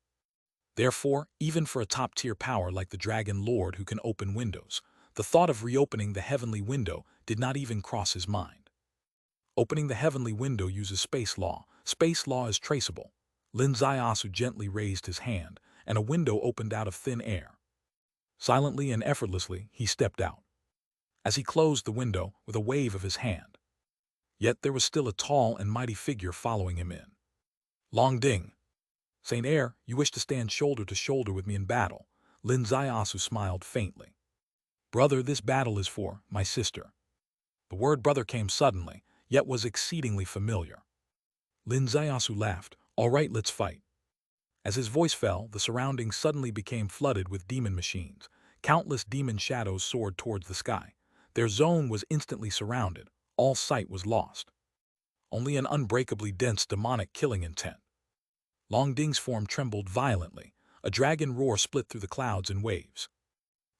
Therefore, even for a top-tier power like the Dragon Lord who can open windows, the thought of reopening the heavenly window did not even cross his mind. Opening the heavenly window uses space law. Space law is traceable. Lin Zaiasu gently raised his hand, and a window opened out of thin air. Silently and effortlessly, he stepped out. As he closed the window with a wave of his hand, yet there was still a tall and mighty figure following him in. Long Ding. Saint Air, you wish to stand shoulder to shoulder with me in battle. Lin Zaiasu smiled faintly. Brother, this battle is for my sister. The word brother came suddenly, yet was exceedingly familiar. Lin Zaiasu laughed. All right, let's fight. As his voice fell, the surroundings suddenly became flooded with demon machines. Countless demon shadows soared towards the sky. Their zone was instantly surrounded. All sight was lost. Only an unbreakably dense demonic killing intent. Long Ding's form trembled violently. A dragon roar split through the clouds in waves.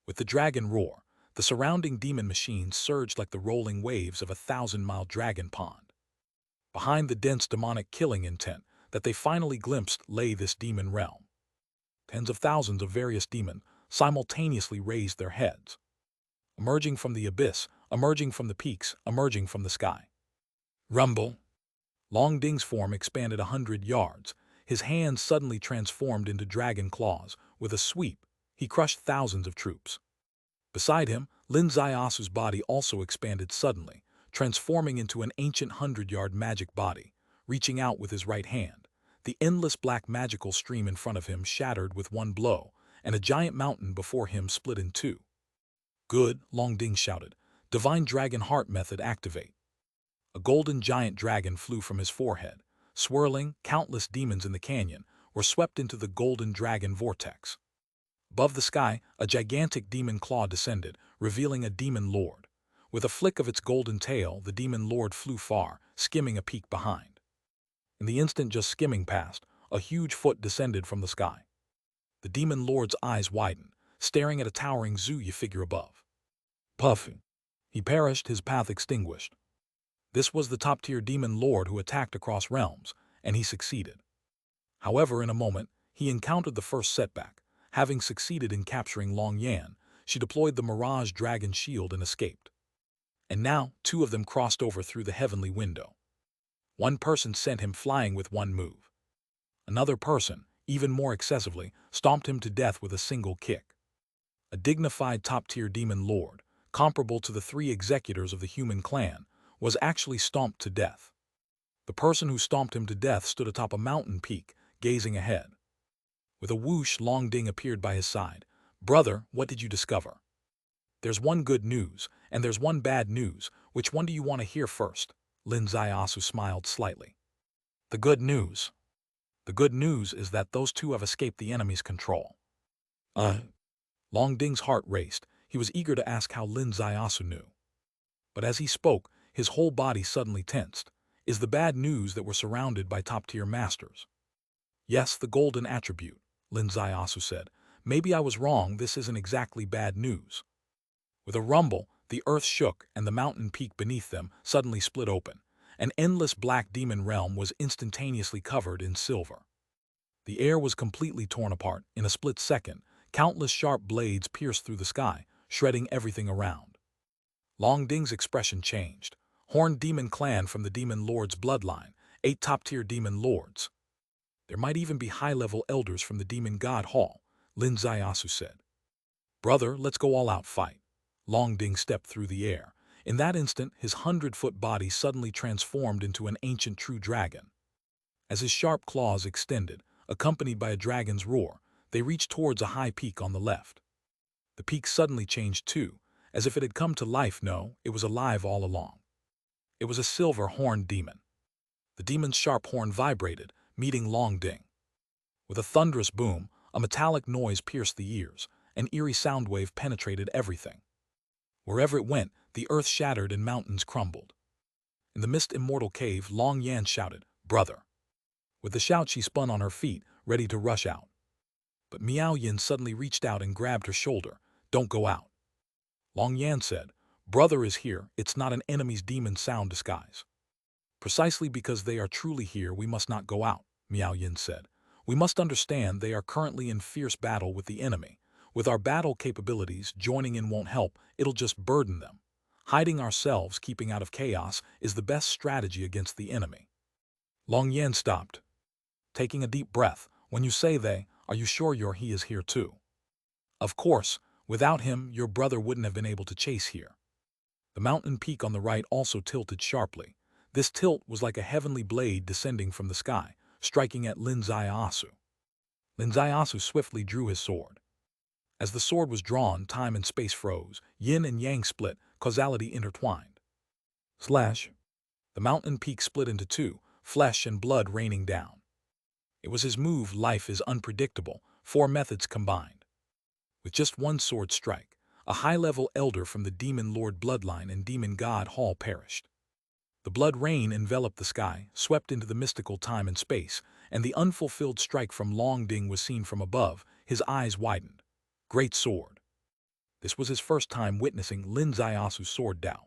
With the dragon roar, the surrounding demon machines surged like the rolling waves of a 1,000-mile dragon pond. Behind the dense demonic killing intent that they finally glimpsed lay this demon realm. Tens of thousands of various demons simultaneously raised their heads. Emerging from the abyss, emerging from the peaks, emerging from the sky. Rumble! Long Ding's form expanded 100 yards. His hands suddenly transformed into dragon claws. With a sweep, he crushed thousands of troops. Beside him, Lin Zaiasu's body also expanded suddenly, transforming into an ancient 100-yard magic body. Reaching out with his right hand, the endless black magical stream in front of him shattered with one blow, and a giant mountain before him split in two. Good, Long Ding shouted. Divine Dragon Heart Method activate. A golden giant dragon flew from his forehead. Swirling, countless demons in the canyon were swept into the golden dragon vortex. Above the sky, a gigantic demon claw descended, revealing a demon lord. With a flick of its golden tail, the demon lord flew far, skimming a peak behind. In the instant just skimming past, a huge foot descended from the sky. The demon lord's eyes widened, staring at a towering Zuya figure above. Puff! He perished, his path extinguished. This was the top-tier demon lord who attacked across realms, and he succeeded. However, in a moment, he encountered the first setback. Having succeeded in capturing Long Yan, she deployed the Mirage Dragon Shield and escaped. And now, two of them crossed over through the heavenly window. One person sent him flying with one move. Another person, even more excessively, stomped him to death with a single kick. A dignified top-tier demon lord, comparable to the 3 executors of the human clan, was actually stomped to death. The person who stomped him to death stood atop a mountain peak, gazing ahead. With a whoosh, Long Ding appeared by his side. Brother, what did you discover? There's one good news, and there's one bad news. Which one do you want to hear first? Lin Zaiasu smiled slightly. The good news. The good news is that those two have escaped the enemy's control. Long Ding's heart raced. He was eager to ask how Lin Zaiasu knew. But as he spoke, his whole body suddenly tensed. Is the bad news that we're surrounded by top-tier masters? Yes, the golden attribute, Lin Zaiasu said. Maybe I was wrong, this isn't exactly bad news. With a rumble, the earth shook and the mountain peak beneath them suddenly split open. An endless black demon realm was instantaneously covered in silver. The air was completely torn apart. In a split second, countless sharp blades pierced through the sky, shredding everything around. Long Ding's expression changed. Horned demon clan from the demon lord's bloodline, 8 top-tier demon lords. There might even be high-level elders from the demon god hall, Lin Zaiasu said. Brother, let's go all out fight. Long Ding stepped through the air. In that instant, his 100-foot body suddenly transformed into an ancient true dragon. As his sharp claws extended, accompanied by a dragon's roar, they reached towards a high peak on the left. The peak suddenly changed too, as if it had come to life. No, it was alive all along. It was a silver-horned demon. The demon's sharp horn vibrated, meeting Long Ding. With a thunderous boom, a metallic noise pierced the ears, an eerie sound wave penetrated everything. Wherever it went, the earth shattered and mountains crumbled. In the immortal cave, Long Yan shouted, "Brother!" With the shout, she spun on her feet, ready to rush out. But Miao Yin suddenly reached out and grabbed her shoulder. "Don't go out." Long Yan said, "Brother is here. It's not an enemy's demon sound disguise." "Precisely because they are truly here, we must not go out," Miao Yin said. "We must understand they are currently in fierce battle with the enemy. With our battle capabilities, joining in won't help, it'll just burden them. Hiding ourselves, keeping out of chaos, is the best strategy against the enemy." Long Yan stopped, taking a deep breath. "When you say they, are you sure he is here too?" "Of course. Without him, your brother wouldn't have been able to chase here." The mountain peak on the right also tilted sharply. This tilt was like a heavenly blade descending from the sky, striking at Lin Zaiasu. Lin Zaiasu swiftly drew his sword. As the sword was drawn, time and space froze, yin and yang split, causality intertwined. Slash! The mountain peak split into two, flesh and blood raining down. It was his move. Life is unpredictable, 4 methods combined. With just one sword strike, a high-level elder from the Demon Lord bloodline and Demon God Hall perished. The blood rain enveloped the sky, swept into the mystical time and space, and the unfulfilled strike from Long Ding was seen from above. His eyes widened. Great sword. This was his first time witnessing Lin Zaiasu's sword Dao.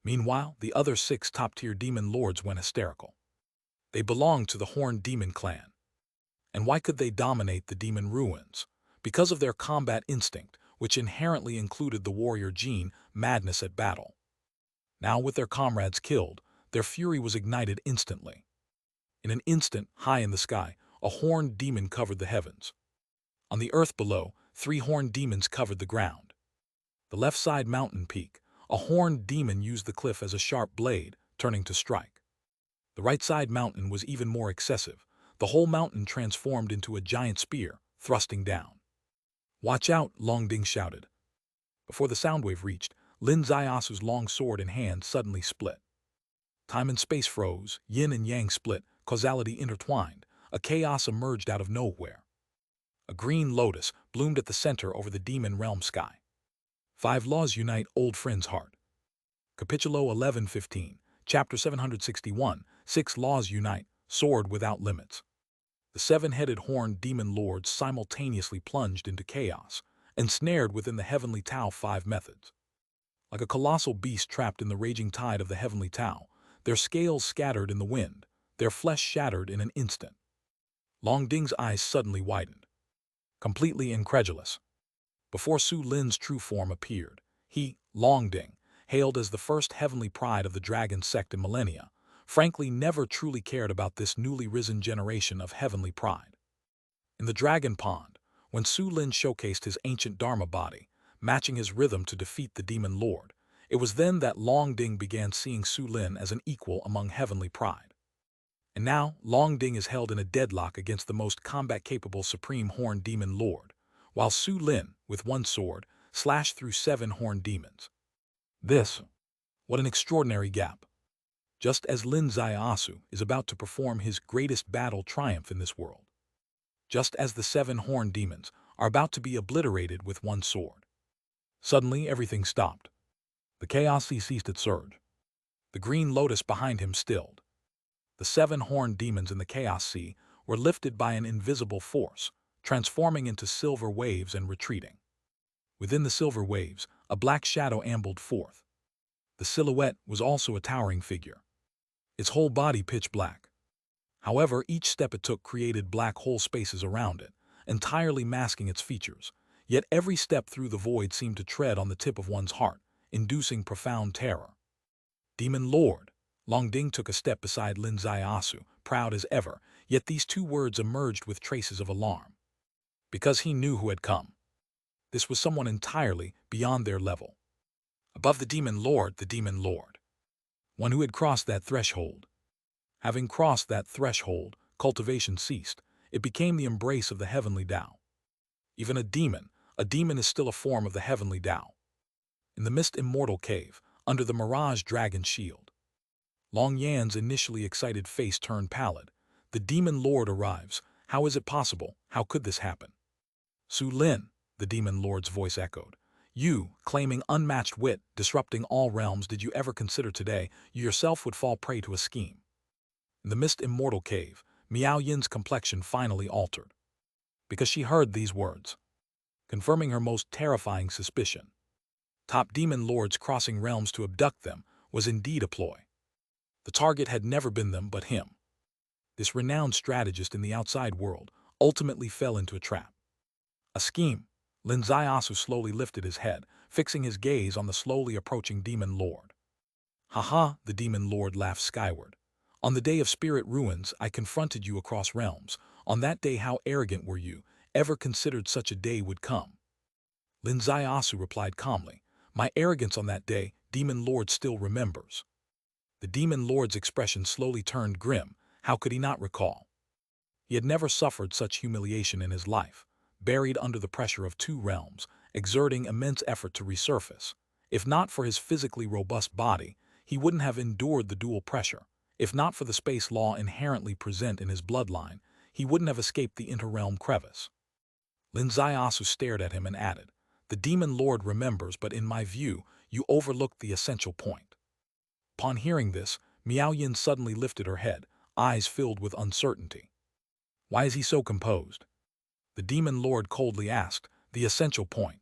Meanwhile, the other 6 top-tier demon lords went hysterical. They belonged to the Horned Demon clan. And why could they dominate the demon ruins? Because of their combat instinct, which inherently included the warrior gene, madness at battle. Now, with their comrades killed, their fury was ignited instantly. In an instant, high in the sky, a horned demon covered the heavens. On the earth below, 3 horned demons covered the ground. The left side mountain peak, a horned demon used the cliff as a sharp blade, turning to strike. The right side mountain was even more excessive. The whole mountain transformed into a giant spear, thrusting down. "Watch out!" Long Ding shouted. Before the sound wave reached, Lin Zaiasu's long sword in hand suddenly split. Time and space froze, yin and yang split, causality intertwined. A chaos emerged out of nowhere. A green lotus bloomed at the center over the demon realm sky. 5 laws unite, old friend's heart. Capitulo 11:15, Chapter 761, 6 laws unite, sword without limits. The 7-headed horned demon lords simultaneously plunged into chaos, ensnared within the heavenly Tao 5 methods. Like a colossal beast trapped in the raging tide of the heavenly Tao, their scales scattered in the wind, their flesh shattered in an instant. Long Ding's eyes suddenly widened. Completely incredulous. Before Su Lin's true form appeared, he, Long Ding, hailed as the first heavenly pride of the dragon sect in millennia, frankly never truly cared about this newly risen generation of heavenly pride. In the Dragon Pond, when Su Lin showcased his ancient Dharma body, matching his rhythm to defeat the Demon Lord, it was then that Long Ding began seeing Su Lin as an equal among heavenly pride. And now, Long Ding is held in a deadlock against the most combat-capable Supreme Horned Demon Lord, while Su Lin, with one sword, slashed through 7 horned demons. What an extraordinary gap. Just as Lin Zaiasu is about to perform his greatest battle triumph in this world. Just as the 7 horned demons are about to be obliterated with one sword. Suddenly, everything stopped. The chaos ceased its surge. The green lotus behind him stilled. The 7 horned demons in the chaos sea were lifted by an invisible force, transforming into silver waves and retreating. Within the silver waves, a black shadow ambled forth. The silhouette was also a towering figure. Its whole body pitch black. However, each step it took created black hole spaces around it, entirely masking its features. Yet every step through the void seemed to tread on the tip of one's heart, inducing profound terror. Demon Lord. Long Ding took a step beside Lin Zaiasu, proud as ever, yet these 2 words emerged with traces of alarm. Because he knew who had come. This was someone entirely beyond their level. Above the Demon Lord, one who had crossed that threshold. Having crossed that threshold, cultivation ceased. It became the embrace of the heavenly Tao. Even a demon, A demon is still a form of the heavenly Tao. In the mist immortal cave, under the mirage dragon shield. Long Yan's initially excited face turned pallid. The demon lord arrives. How is it possible? How could this happen? Su Lin, the demon lord's voice echoed. You, claiming unmatched wit, disrupting all realms, did you ever consider today you yourself would fall prey to a scheme? In the mist immortal cave, Miao Yin's complexion finally altered. Because she heard these words, confirming her most terrifying suspicion. Top demon lords crossing realms to abduct them was indeed a ploy. The target had never been them but him. This renowned strategist in the outside world ultimately fell into a trap. A scheme. Lin Ziasu slowly lifted his head, fixing his gaze on the slowly approaching demon lord. Haha, the demon lord laughed skyward. On the day of spirit ruins, I confronted you across realms. On that day, how arrogant were you, ever considered such a day would come? Lin Ziasu replied calmly. My arrogance on that day, demon lord still remembers. The demon lord's expression slowly turned grim. How could he not recall? He had never suffered such humiliation in his life, buried under the pressure of two realms, exerting immense effort to resurface. If not for his physically robust body, he wouldn't have endured the dual pressure. If not for the space law inherently present in his bloodline, he wouldn't have escaped the interrealm crevice. Lin Ziasu stared at him and added, the demon lord remembers, but in my view, you overlooked the essential point. Upon hearing this, Miao Yin suddenly lifted her head, eyes filled with uncertainty. Why is he so composed? The demon lord coldly asked, the essential point.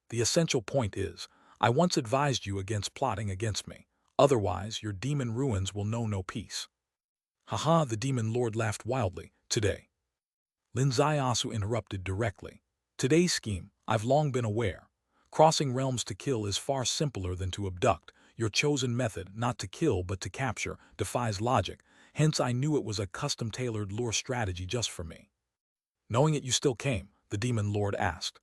The essential point is, I once advised you against plotting against me. Otherwise, your demon ruins will know no peace. Haha, the demon lord laughed wildly. Today. Lin Ziasu interrupted directly. Today's scheme, I've long been aware. Crossing realms to kill is far simpler than to abduct. Your chosen method, not to kill but to capture, defies logic. Hence I knew it was a custom-tailored lure strategy just for me. Knowing it you still came, the demon lord asked.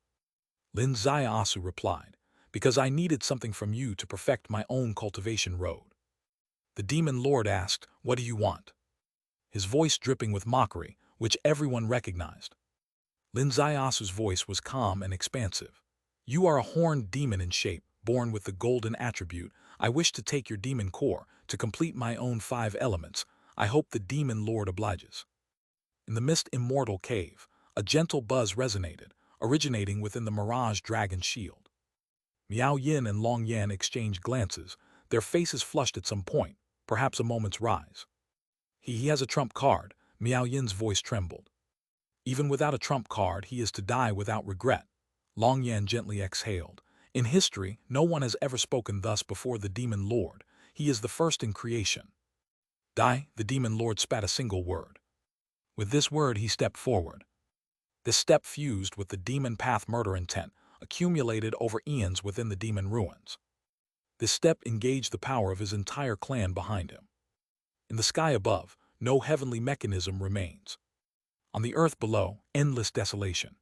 Lin Ziasu replied, because I needed something from you to perfect my own cultivation road. The demon lord asked, what do you want? His voice dripping with mockery, which everyone recognized. Lin Ziasu's voice was calm and expansive. You are a horned demon in shape, born with the golden attribute. I wish to take your demon core to complete my own 5 elements. I hope the demon lord obliges. In the mist immortal cave, a gentle buzz resonated, originating within the mirage dragon shield. Miao Yin and Long Yan exchanged glances, their faces flushed at some point, perhaps a moment's rise. He has a trump card, Miao Yin's voice trembled. Even without a trump card, he is to die without regret. Long Yan gently exhaled. In history, no one has ever spoken thus before the demon lord. He is the first in creation. Die, the demon lord spat a single word. With this word, he stepped forward. This step fused with the demon path murder intent, accumulated over eons within the demon ruins. This step engaged the power of his entire clan behind him. In the sky above, no heavenly mechanism remains. On the earth below, endless desolation.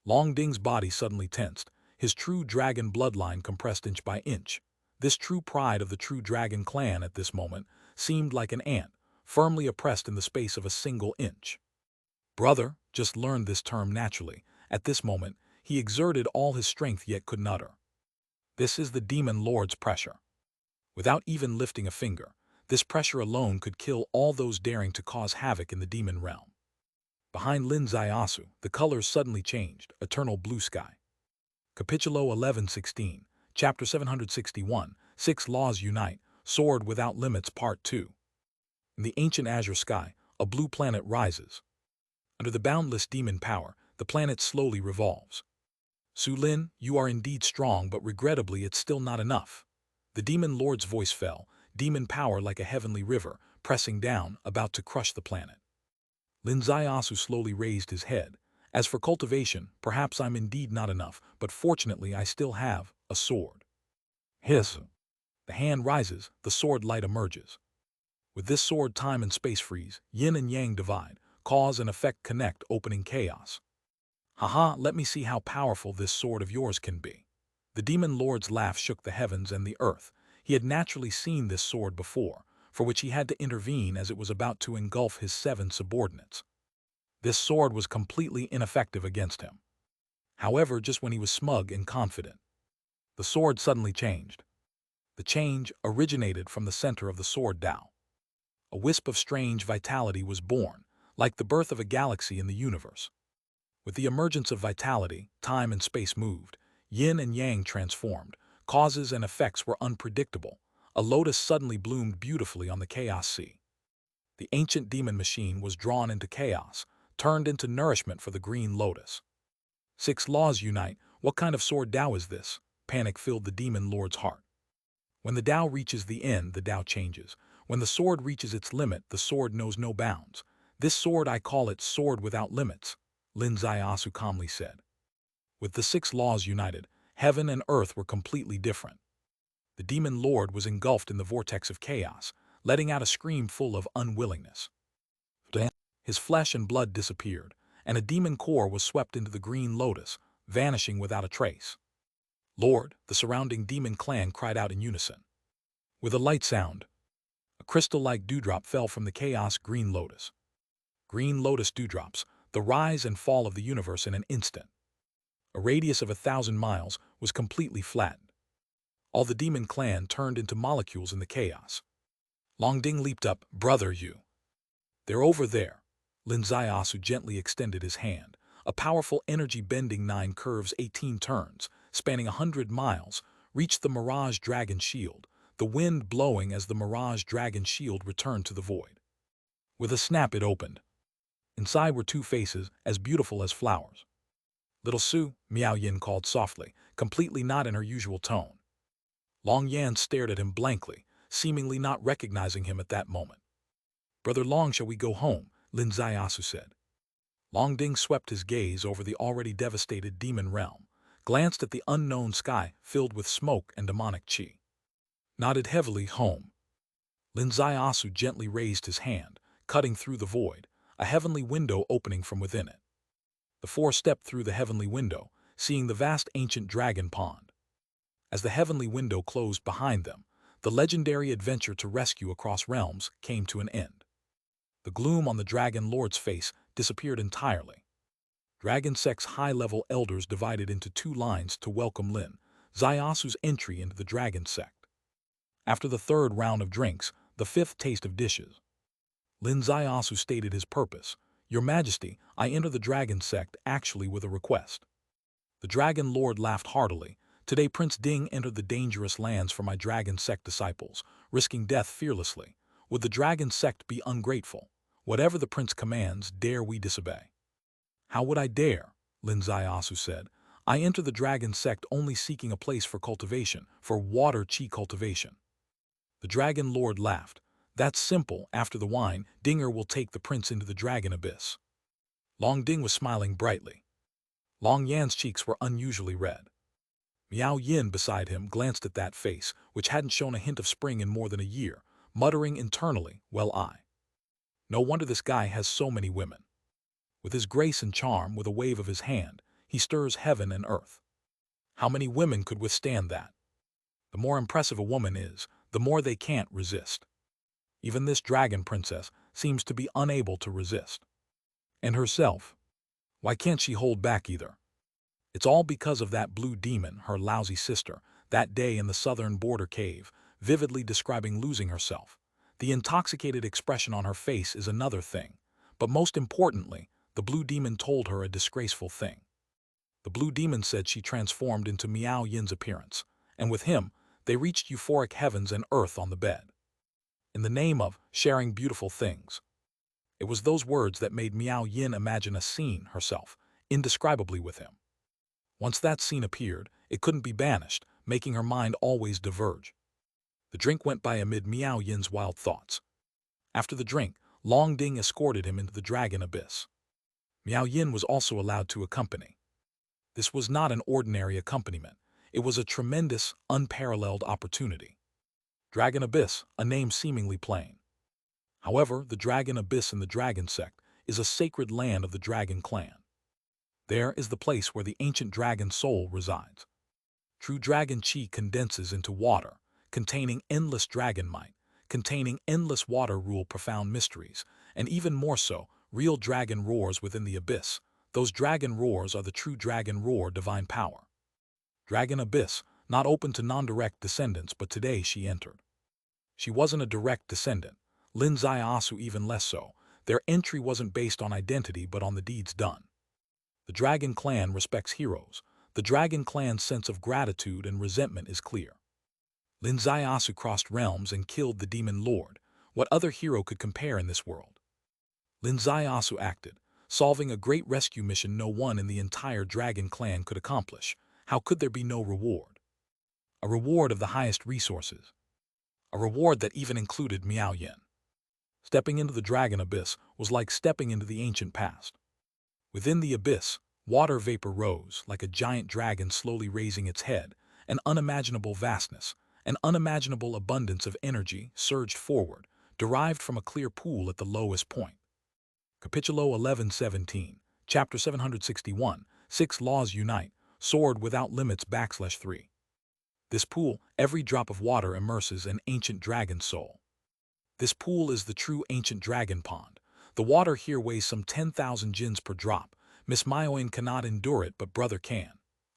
Long Ding's body suddenly tensed, his true dragon bloodline compressed inch by inch. This true pride of the true dragon clan at this moment seemed like an ant, firmly oppressed in the space of a single inch. Brother just learned this term naturally. At this moment, he exerted all his strength yet couldn't utter. This is the demon lord's pressure. Without even lifting a finger, this pressure alone could kill all those daring to cause havoc in the demon realm. Behind Lin Ziasu, the colors suddenly changed, eternal blue sky. Capitulo 11:16, Chapter 761, 6 Laws Unite, Sword Without Limits Part 2. In the ancient azure sky, a blue planet rises. Under the boundless demon power, the planet slowly revolves. Su Lin, you are indeed strong, but regrettably it's still not enough. The demon lord's voice fell, demon power like a heavenly river, pressing down, about to crush the planet. Lin Ziasu slowly raised his head. As for cultivation, perhaps I'm indeed not enough, but fortunately I still have a sword. Hiss. The hand rises, the sword light emerges. With this sword, time and space freeze, yin and yang divide, cause and effect connect, opening chaos. Haha, let me see how powerful this sword of yours can be. The demon lord's laugh shook the heavens and the earth. He had naturally seen this sword before, for which he had to intervene as it was about to engulf his 7 subordinates. This sword was completely ineffective against him. However, just when he was smug and confident, the sword suddenly changed. The change originated from the center of the sword Tao. A wisp of strange vitality was born, like the birth of a galaxy in the universe. With the emergence of vitality, time and space moved, yin and yang transformed, causes and effects were unpredictable. A lotus suddenly bloomed beautifully on the chaos sea. The ancient demon machine was drawn into chaos, turned into nourishment for the green lotus. Six laws unite. What kind of sword Tao is this? Panic filled the demon lord's heart. When the Tao reaches the end, the Tao changes. When the sword reaches its limit, the sword knows no bounds. This sword, I call it sword without limits, Lin Zaiasu calmly said. With the six laws united, heaven and earth were completely different. The demon lord was engulfed in the vortex of chaos, letting out a scream full of unwillingness. His flesh and blood disappeared, and a demon core was swept into the green lotus, vanishing without a trace. Lord, the surrounding demon clan cried out in unison. With a light sound, a crystal-like dewdrop fell from the chaos green lotus. Green lotus dewdrops, the rise and fall of the universe in an instant. A radius of 1,000 miles was completely flattened. All the demon clan turned into molecules in the chaos. Longding leaped up. Brother, you. They're over there. Lin Zaiasu gently extended his hand. A powerful energy bending 9 curves 18 turns, spanning 100 miles, reached the Mirage Dragon Shield, the wind blowing as the Mirage Dragon Shield returned to the void. With a snap it opened. Inside were 2 faces, as beautiful as flowers. Little Su, Miao Yin called softly, completely not in her usual tone. Long Yan stared at him blankly, seemingly not recognizing him at that moment. Brother Long, shall we go home? Lin Zaiasu said. Long Ding swept his gaze over the already devastated demon realm, glanced at the unknown sky filled with smoke and demonic qi. Nodded heavily. Home. Lin Zaiasu gently raised his hand, cutting through the void, a heavenly window opening from within it. The 4 stepped through the heavenly window, seeing the vast ancient dragon pond. As the heavenly window closed behind them, the legendary adventure to rescue across realms came to an end. The gloom on the Dragon Lord's face disappeared entirely. Dragon Sect's high-level elders divided into 2 lines to welcome Lin Zaiasu's entry into the Dragon Sect. After the 3rd round of drinks, the 5th taste of dishes, Lin Zaiasu stated his purpose. Your Majesty, I enter the Dragon Sect actually with a request. The Dragon Lord laughed heartily. Today Prince Ding entered the dangerous lands for my Dragon Sect disciples, risking death fearlessly. Would the Dragon Sect be ungrateful? Whatever the prince commands, dare we disobey? How would I dare? Lin Zaiasu said. I enter the Dragon Sect only seeking a place for cultivation, for water qi cultivation. The Dragon Lord laughed. That's simple. After the wine, Dinger will take the prince into the Dragon Abyss. Long Ding was smiling brightly. Long Yan's cheeks were unusually red. Miao Yin beside him glanced at that face, which hadn't shown a hint of spring in more than a year, muttering internally, well, no wonder this guy has so many women. With his grace and charm, with a wave of his hand, he stirs heaven and earth. How many women could withstand that? The more impressive a woman is, the more they can't resist. Even this dragon princess seems to be unable to resist. And herself, why can't she hold back either? It's all because of that blue demon, her lousy sister, that day in the southern border cave, vividly describing losing herself. The intoxicated expression on her face is another thing, but most importantly, the blue demon told her a disgraceful thing. The blue demon said she transformed into Miao Yin's appearance, and with him, they reached euphoric heavens and earth on the bed. In the name of sharing beautiful things. It was those words that made Miao Yin imagine a scene herself, indescribably with him. Once that scene appeared, it couldn't be banished, making her mind always diverge. The drink went by amid Miao Yin's wild thoughts. After the drink, Long Ding escorted him into the Dragon Abyss. Miao Yin was also allowed to accompany. This was not an ordinary accompaniment. It was a tremendous, unparalleled opportunity. Dragon Abyss, a name seemingly plain. However, the Dragon Abyss in the Dragon Sect is a sacred land of the Dragon Clan. There is the place where the ancient dragon soul resides. True dragon qi condenses into water, containing endless dragon might, containing endless water rule profound mysteries, and even more so, real dragon roars within the abyss, Those dragon roars are the true dragon roar divine power. Dragon abyss, not open to non-direct descendants, but today she entered. She wasn't a direct descendant, Lin Zaiasu even less so. Their entry wasn't based on identity but on the deeds done. The dragon clan respects heroes. The dragon clan's sense of gratitude and resentment is clear. Lin Zaiasu crossed realms and killed the demon lord. What other hero could compare in this world? Lin Zaiasu acted, solving a great rescue mission no one in the entire dragon clan could accomplish. How could there be no reward? A reward of the highest resources. A reward that even included Miao Yin. Stepping into the dragon abyss was like stepping into the ancient past. Within the abyss, water vapor rose like a giant dragon slowly raising its head. An unimaginable vastness, an unimaginable abundance of energy surged forward, derived from a clear pool at the lowest point. Capitulo 1117, Chapter 761, 6 Laws Unite, Sword Without Limits /3. This pool, every drop of water immerses an ancient dragon soul. This pool is the true ancient dragon pond. The water here weighs some 10,000 jins per drop. Miss Myoin cannot endure it, but brother can.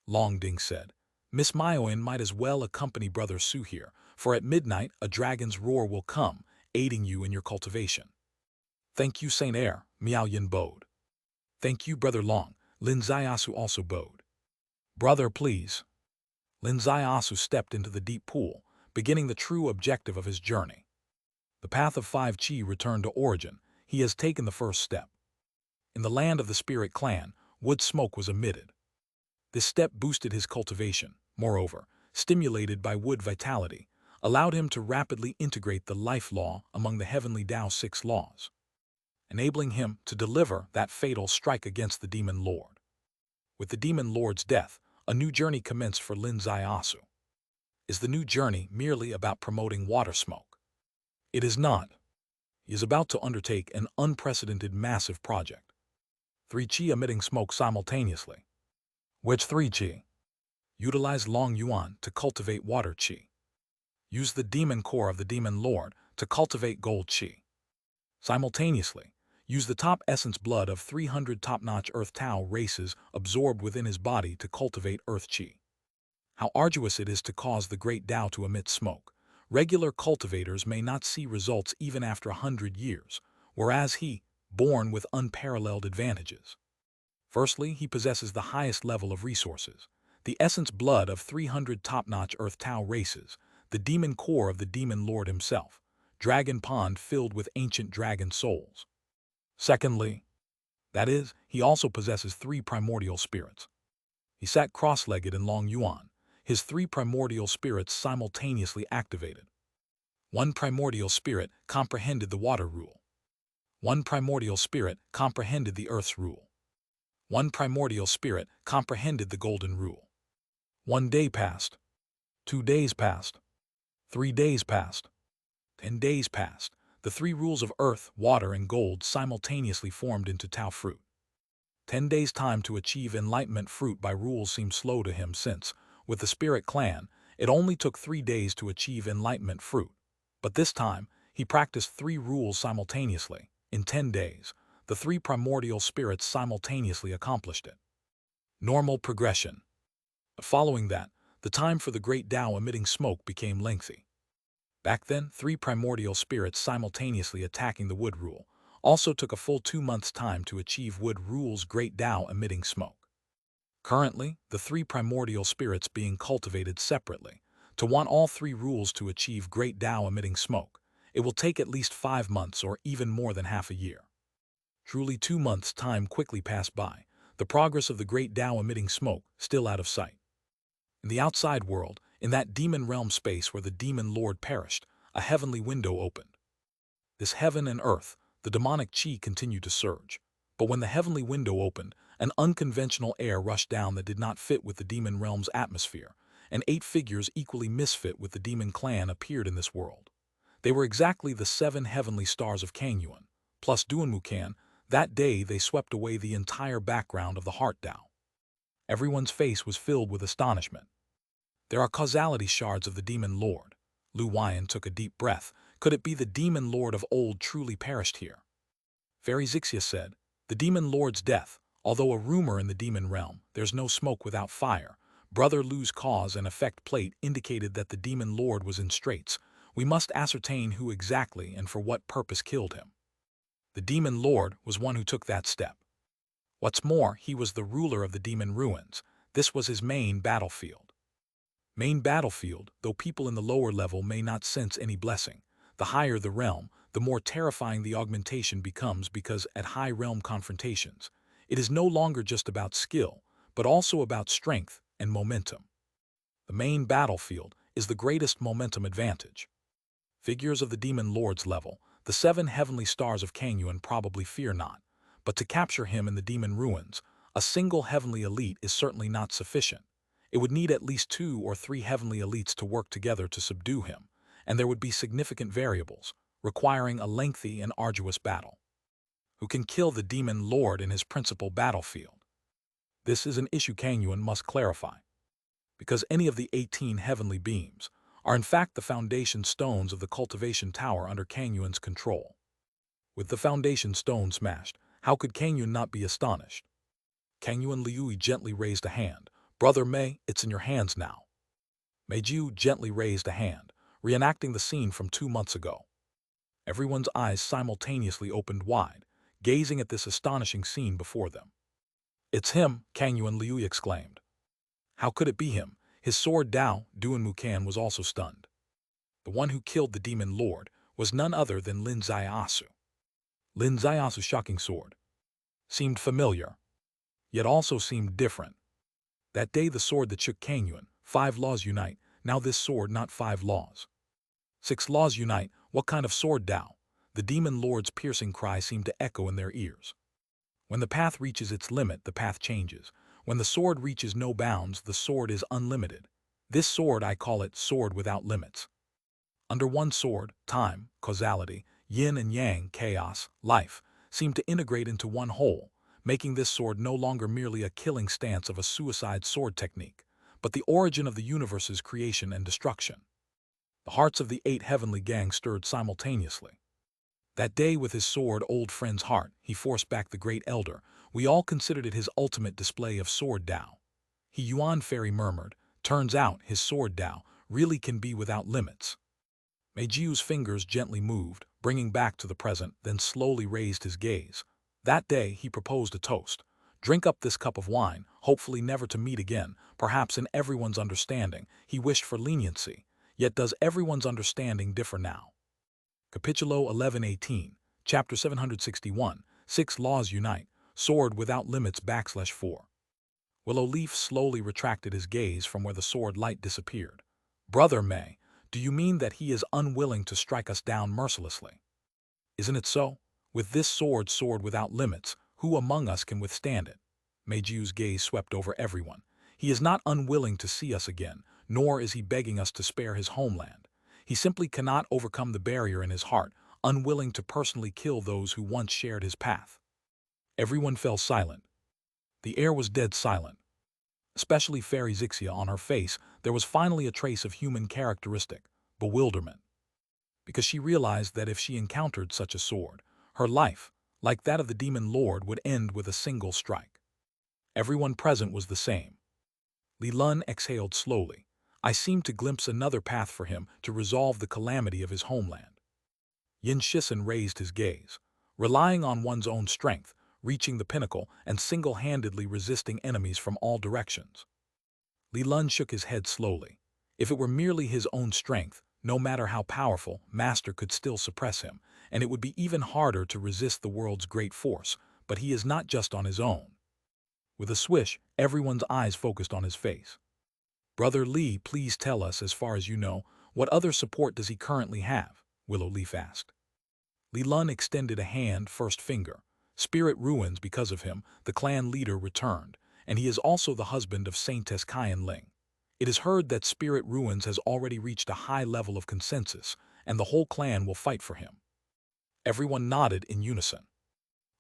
Long Ding said. Miss Myoin might as well accompany brother Su here, for at midnight a dragon's roar will come, aiding you in your cultivation. Thank you, Saint Air, Miao Yin bowed. Thank you, brother Long, Lin Zaiasu also bowed. Brother, please. Lin Zaiasu stepped into the deep pool, beginning the true objective of his journey. The path of 5 Qi returned to origin. He has taken the first step. In the land of the spirit clan, wood smoke was emitted. This step boosted his cultivation, moreover, stimulated by wood vitality, allowed him to rapidly integrate the life law among the heavenly Tao 6 laws, enabling him to deliver that fatal strike against the demon lord. With the demon lord's death, a new journey commenced for Lin Zaiasu. Is the new journey merely about promoting water smoke? It is not. He is about to undertake an unprecedented massive project. 3 Qi emitting smoke simultaneously. Which 3 Qi? Utilize Long Yuan to cultivate water Qi. Use the demon core of the demon lord to cultivate gold Qi. Simultaneously, use the top essence blood of 300 top-notch Earth Tao races absorbed within his body to cultivate Earth Qi. How arduous it is to cause the great Tao to emit smoke. Regular cultivators may not see results even after 100 years, whereas he, born with unparalleled advantages. Firstly, he possesses the highest level of resources, the essence blood of 300 top-notch Earth Tao races, the demon core of the demon lord himself, dragon pond filled with ancient dragon souls. Secondly, that is, he also possesses 3 primordial spirits. He sat cross-legged in Long Yuan, his 3 primordial spirits simultaneously activated. 1 primordial spirit comprehended the water rule. 1 primordial spirit comprehended the earth's rule. 1 primordial spirit comprehended the golden rule. 1 day passed. 2 days passed. 3 days passed. 10 days passed. The 3 rules of earth, water, and gold simultaneously formed into Tao fruit. 10 days' time to achieve enlightenment fruit by rules seemed slow to him since, with the spirit clan, it only took 3 days to achieve enlightenment fruit. But this time, he practiced 3 rules simultaneously. In 10 days, the 3 primordial spirits simultaneously accomplished it. Normal progression. Following that, the time for the great Tao emitting smoke became lengthy. Back then, 3 primordial spirits simultaneously attacking the wood rule also took a full 2 months' time to achieve wood rule's great Tao emitting smoke. Currently, the 3 primordial spirits being cultivated separately. To want all 3 rules to achieve great Tao emitting smoke, it will take at least 5 months or even more than half a year. Truly 2 months' time quickly passed by, the progress of the great Tao emitting smoke still out of sight. In the outside world, in that demon realm space where the demon lord perished, a heavenly window opened. This heaven and earth, the demonic chi continued to surge. But when the heavenly window opened, an unconventional air rushed down that did not fit with the demon realm's atmosphere, and 8 figures equally misfit with the demon clan appeared in this world. They were exactly the 7 heavenly stars of Kangyuan, plus Duanmukan. That day they swept away the entire background of the Heart Tao. Everyone's face was filled with astonishment. There are causality shards of the demon lord. Lu Huayan took a deep breath. Could it be the demon lord of old truly perished here? Fairy Zixia said, the demon lord's death, Although a rumor in the demon realm, there's no smoke without fire. Brother Lu's cause and effect plate indicated that the demon lord was in straits. We must ascertain who exactly and for what purpose killed him. The demon lord was one who took that step. What's more, he was the ruler of the demon ruins. This was his main battlefield. Main battlefield, though people in the lower level may not sense any blessing. The higher the realm, the more terrifying the augmentation becomes because at high realm confrontations, it is no longer just about skill, but also about strength and momentum. The main battlefield is the greatest momentum advantage. Figures of the demon lord's level, the 7 heavenly stars of Kanyuan probably fear not, but to capture him in the demon ruins, a single heavenly elite is certainly not sufficient. It would need at least 2 or 3 heavenly elites to work together to subdue him, and there would be significant variables, requiring a lengthy and arduous battle. Who can kill the demon lord in his principal battlefield? This is an issue Kanyuan must clarify, because any of the 18 heavenly beams are in fact the foundation stones of the cultivation tower under Kanyuan's control. With the foundation stone smashed, how could Kanyuan not be astonished? Kanyuan Liui gently raised a hand. Brother Mei, it's in your hands now. Meijiu gently raised a hand, reenacting the scene from 2 months ago. Everyone's eyes simultaneously opened wide, gazing at this astonishing scene before them. It's him, Kanyuan Liui exclaimed. How could it be him? His sword Dao, Duan Mukan, was also stunned. The one who killed the demon lord was none other than Lin Zaiasu. Lin Zaiasu's shocking sword seemed familiar, yet also seemed different. That day the sword that shook Kanyuan, 5 laws unite, now this sword not 5 laws. 6 laws unite, what kind of sword Dao? The demon lord's piercing cry seemed to echo in their ears. When the path reaches its limit, the path changes. When the sword reaches no bounds, the sword is unlimited. This sword, I call it sword without limits. Under one sword, time, causality, yin and yang, chaos, life, seem to integrate into one whole, making this sword no longer merely a killing stance of a suicide sword technique, but the origin of the universe's creation and destruction. The hearts of the 8 heavenly gang stirred simultaneously. That day with his sword, old friend's heart, he forced back the great elder. We all considered it his ultimate display of sword Dao. He Yuan Fairy murmured, turns out his sword Dao really can be without limits. Meijiu's fingers gently moved, bringing back to the present, then slowly raised his gaze. That day he proposed a toast. Drink up this cup of wine, hopefully never to meet again, perhaps in everyone's understanding. He wished for leniency. Yet does everyone's understanding differ now? Capitulo 11:18, Chapter 761, 6 Laws Unite, Sword Without Limits /4. Willow Leaf slowly retracted his gaze from where the sword light disappeared. Brother Mei, do you mean that he is unwilling to strike us down mercilessly? Isn't it so? With this sword without limits, who among us can withstand it? Meijiu's gaze swept over everyone. He is not unwilling to see us again, nor is he begging us to spare his homeland. He simply cannot overcome the barrier in his heart, unwilling to personally kill those who once shared his path. Everyone fell silent. The air was dead silent. Especially Fairy Zixia. On her face, there was finally a trace of human characteristic, bewilderment. Because she realized that if she encountered such a sword, her life, like that of the demon lord, would end with a single strike. Everyone present was the same. Li Lun exhaled slowly. I seemed to glimpse another path for him to resolve the calamity of his homeland. Yin Shisen raised his gaze. Relying on one's own strength, reaching the pinnacle and single-handedly resisting enemies from all directions. Li Lun shook his head slowly. If it were merely his own strength, no matter how powerful, Master could still suppress him, and it would be even harder to resist the world's great force, but he is not just on his own. With a swish, everyone's eyes focused on his face. Brother Li, please tell us, as far as you know, what other support does he currently have? Willow Leaf asked. Li Lun extended a hand, first finger. Spirit ruins because of him, the clan leader returned, and he is also the husband of Saintess Kyan Ling. It is heard that Spirit Ruins has already reached a high level of consensus, and the whole clan will fight for him. Everyone nodded in unison.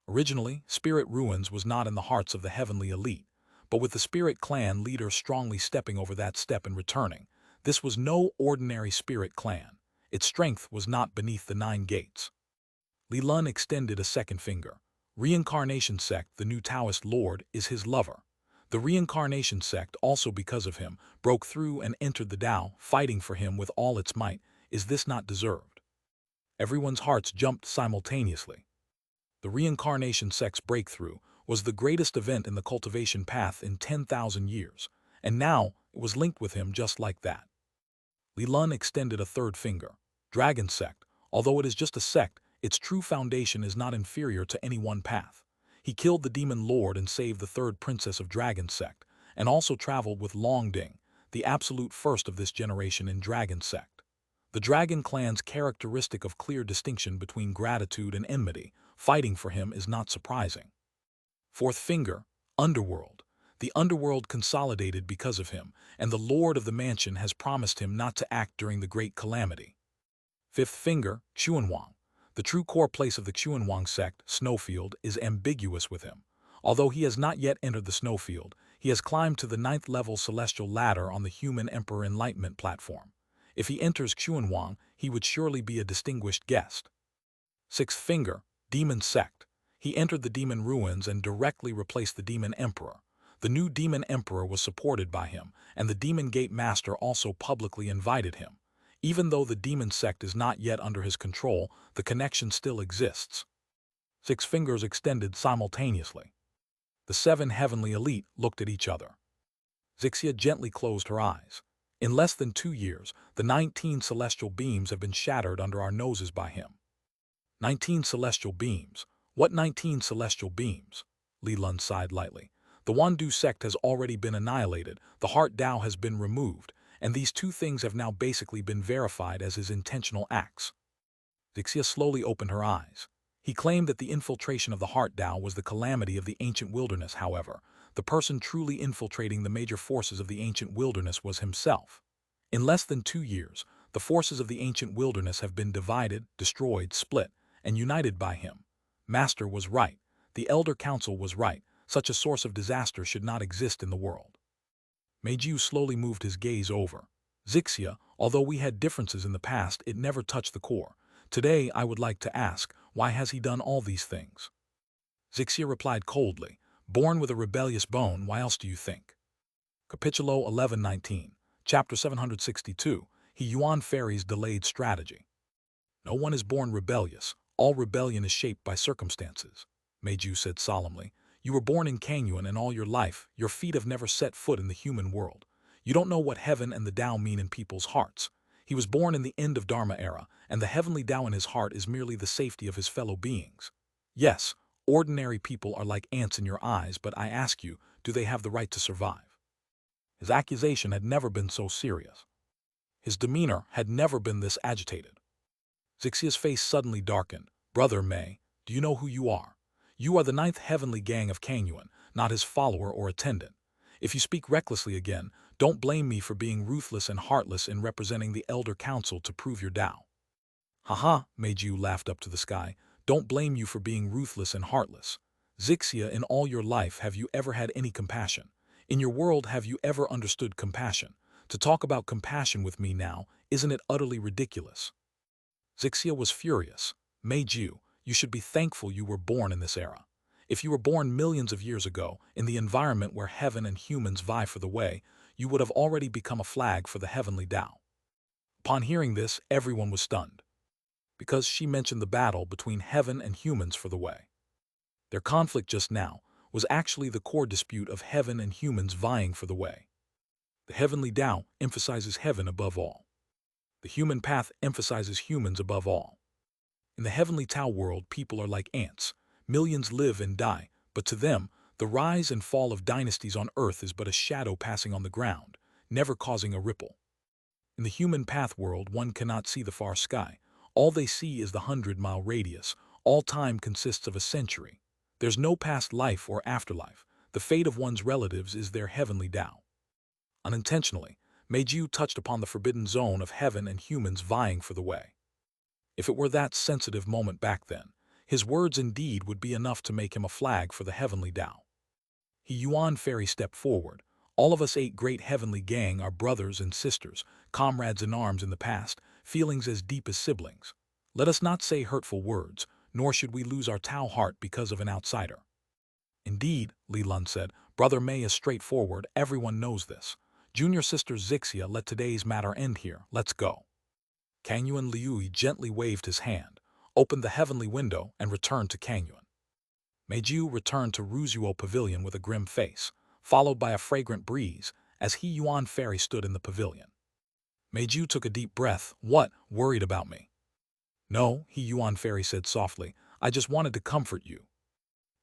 Originally, Spirit Ruins was not in the hearts of the heavenly elite, but with the Spirit clan leader strongly stepping over that step and returning, this was no ordinary Spirit clan. Its strength was not beneath the 9 gates. Li Lun extended a second finger. Reincarnation sect, the new Taoist lord, is his lover. The reincarnation sect, also because of him, broke through and entered the Tao, fighting for him with all its might. Is this not deserved? Everyone's hearts jumped simultaneously. The reincarnation sect's breakthrough was the greatest event in the cultivation path in 10,000 years, and now it was linked with him just like that. Li Lun extended a third finger. Dragon sect, although it is just a sect, its true foundation is not inferior to any one path. He killed the demon lord and saved the third princess of Dragon sect, and also traveled with Long Ding, the absolute first of this generation in Dragon sect. The Dragon clan's characteristic of clear distinction between gratitude and enmity, fighting for him, is not surprising. Fourth finger, Underworld. The Underworld consolidated because of him, and the Lord of the Mansion has promised him not to act during the Great Calamity. Fifth finger, Xuanwang. The true core place of the Xuanwang sect, Snowfield, is ambiguous with him. Although he has not yet entered the Snowfield, he has climbed to the 9th level celestial ladder on the Human Emperor Enlightenment platform. If he enters Xuanwang, he would surely be a distinguished guest. Sixth finger, Demon sect. He entered the demon ruins and directly replaced the demon emperor. The new demon emperor was supported by him, and the demon gate master also publicly invited him. Even though the demon sect is not yet under his control, the connection still exists. 6 fingers extended simultaneously. The 7 heavenly elite looked at each other. Zixia gently closed her eyes. In less than 2 years, the 19 celestial beams have been shattered under our noses by him. 19 celestial beams. What 19 celestial beams? Li Lun sighed lightly. The Wandu sect has already been annihilated, the Heart Tao has been removed, and these 2 things have now basically been verified as his intentional acts. Zixia slowly opened her eyes. He claimed that the infiltration of the Heart Tao was the calamity of the ancient wilderness. However, the person truly infiltrating the major forces of the ancient wilderness was himself. In less than 2 years, the forces of the ancient wilderness have been divided, destroyed, split, and united by him. Master was right. The Elder Council was right. Such a source of disaster should not exist in the world. Meiju slowly moved his gaze over. Zixia, although we had differences in the past, it never touched the core. Today I would like to ask, why has he done all these things? Zixia replied coldly, born with a rebellious bone, why else do you think? Capitulo 1119, Chapter 762, He Yuan Fairy's Delayed Strategy. No one is born rebellious. All rebellion is shaped by circumstances, Meiju said solemnly. You were born in Kangyuan, and all your life, your feet have never set foot in the human world. You don't know what heaven and the Tao mean in people's hearts. He was born in the end of Dharma era, and the heavenly Tao in his heart is merely the safety of his fellow beings. Yes, ordinary people are like ants in your eyes, but I ask you, do they have the right to survive? His accusation had never been so serious. His demeanor had never been this agitated. Zixia's face suddenly darkened. Brother Mei, do you know who you are? You are the 9th heavenly gang of Kangyuan, not his follower or attendant. If you speak recklessly again, don't blame me for being ruthless and heartless in representing the Elder Council to prove your Tao. Haha, Meiju laughed up to the sky. Don't blame you for being ruthless and heartless. Zixia, in all your life have you ever had any compassion? In your world have you ever understood compassion? To talk about compassion with me now, isn't it utterly ridiculous? Zixia was furious. Meiju, you should be thankful you were born in this era. If you were born millions of years ago, in the environment where heaven and humans vie for the way, you would have already become a flag for the heavenly Tao. Upon hearing this, everyone was stunned, because she mentioned the battle between heaven and humans for the way. Their conflict just now was actually the core dispute of heaven and humans vying for the way. The heavenly Tao emphasizes heaven above all. The human path emphasizes humans above all. In the heavenly Tao world, people are like ants. Millions live and die, but to them, the rise and fall of dynasties on earth is but a shadow passing on the ground, never causing a ripple. In the human path world, one cannot see the far sky. All they see is the 100-mile radius. All time consists of a century. There's no past life or afterlife. The fate of one's relatives is their heavenly Tao. Unintentionally, Meiju touched upon the forbidden zone of heaven and humans vying for the way. If it were that sensitive moment back then, his words indeed would be enough to make him a flag for the heavenly Tao. He Yuan Fairy stepped forward. All of us 8 great heavenly gang are brothers and sisters, comrades in arms in the past, feelings as deep as siblings. Let us not say hurtful words, nor should we lose our Tao heart because of an outsider. Indeed, Li Lun said, Brother Mei is straightforward, everyone knows this. Junior sister Zixia, let today's matter end here, let's go. Kang Yuan Liui gently waved his hand, opened the heavenly window, and returned to Kang Yuan. Meiju returned to Ruzuo Pavilion with a grim face, followed by a fragrant breeze, as He Yuan Fairy stood in the pavilion. Meiju took a deep breath. What, worried about me? No, He Yuan Fairy said softly, I just wanted to comfort you.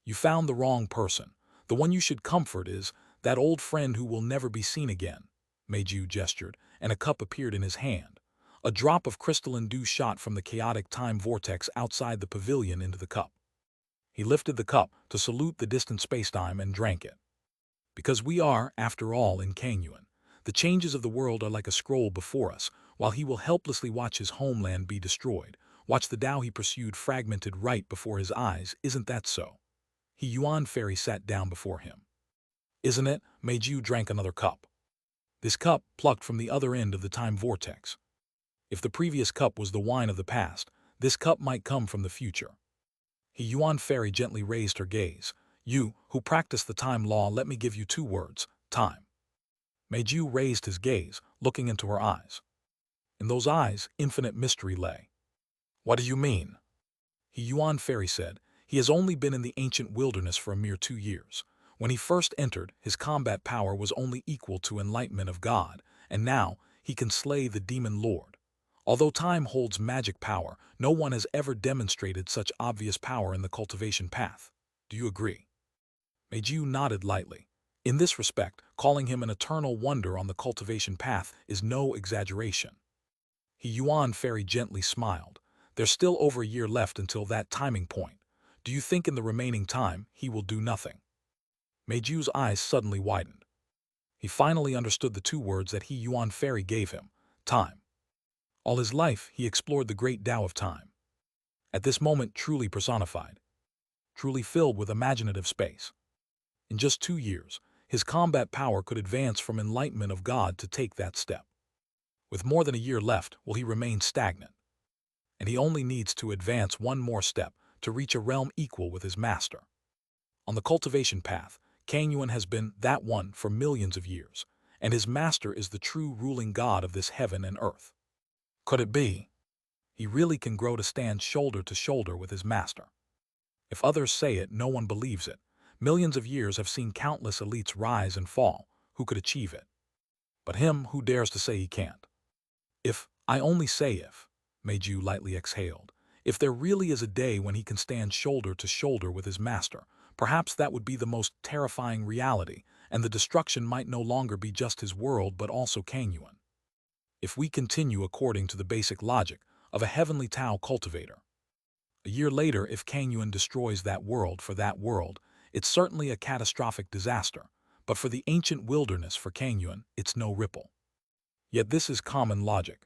You found the wrong person. The one you should comfort is that old friend who will never be seen again. Meiju gestured, and a cup appeared in his hand. A drop of crystalline dew shot from the chaotic time vortex outside the pavilion into the cup. He lifted the cup to salute the distant spacetime and drank it. Because we are, after all, in Kang Yuan. The changes of the world are like a scroll before us, while he will helplessly watch his homeland be destroyed, watch the Tao he pursued fragmented right before his eyes. Isn't that so? He Yuan Fairy sat down before him. Isn't it? Meiju drank another cup. This cup plucked from the other end of the time vortex. If the previous cup was the wine of the past, this cup might come from the future. He Yuan Fairy gently raised her gaze. You, who practice the time law, let me give you 2 words, time. Meiju raised his gaze, looking into her eyes. In those eyes, infinite mystery lay. What do you mean? He Yuan Fairy said, he has only been in the ancient wilderness for a mere 2 years. When he first entered, his combat power was only equal to enlightenment of God, and now he can slay the demon lord. Although time holds magic power, no one has ever demonstrated such obvious power in the cultivation path. Do you agree? Meiju nodded lightly. In this respect, calling him an eternal wonder on the cultivation path is no exaggeration. He Yuan Fairy gently smiled. There's still over a year left until that timing point. Do you think in the remaining time he will do nothing? Meiju's eyes suddenly widened. He finally understood the 2 words that He Yuan Fairy gave him, time. All his life he explored the great Tao of time. At this moment truly personified, truly filled with imaginative space. In just 2 years, his combat power could advance from enlightenment of God to take that step. With more than a year left, will he remain stagnant? And he only needs to advance 1 more step to reach a realm equal with his master. On the cultivation path, Kang Yuan has been that one for millions of years, and his master is the true ruling God of this heaven and earth. Could it be? He really can grow to stand shoulder to shoulder with his master. If others say it, no one believes it. Millions of years have seen countless elites rise and fall. Who could achieve it? But him who dares to say he can't. If, I only say if, Meiju lightly exhaled, if there really is a day when he can stand shoulder to shoulder with his master, perhaps that would be the most terrifying reality, and the destruction might no longer be just his world but also Kang Yuan. If we continue according to the basic logic of a heavenly Tao cultivator. A year later, if Kang Yuan destroys that world for that world, it's certainly a catastrophic disaster, but for the ancient wilderness for Kang Yuan, it's no ripple. Yet this is common logic.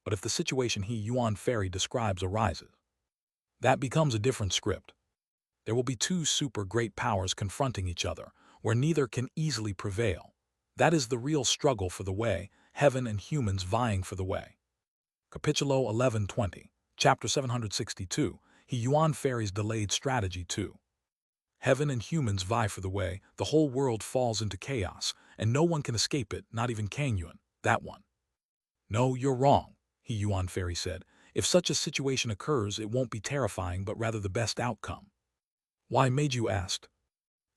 But if the situation He Yuan Fairy describes arises, that becomes a different script. There will be 2 super great powers confronting each other, where neither can easily prevail. That is the real struggle for the way, heaven and humans vying for the way. Capitulo 1120, Chapter 762, He Yuan Fairy's Delayed Strategy 2. Heaven and humans vie for the way, the whole world falls into chaos, and no one can escape it, not even Kang Yuan, that one. No, you're wrong, He Yuan Fairy said. If such a situation occurs, it won't be terrifying but rather the best outcome. Why, Meiju asked.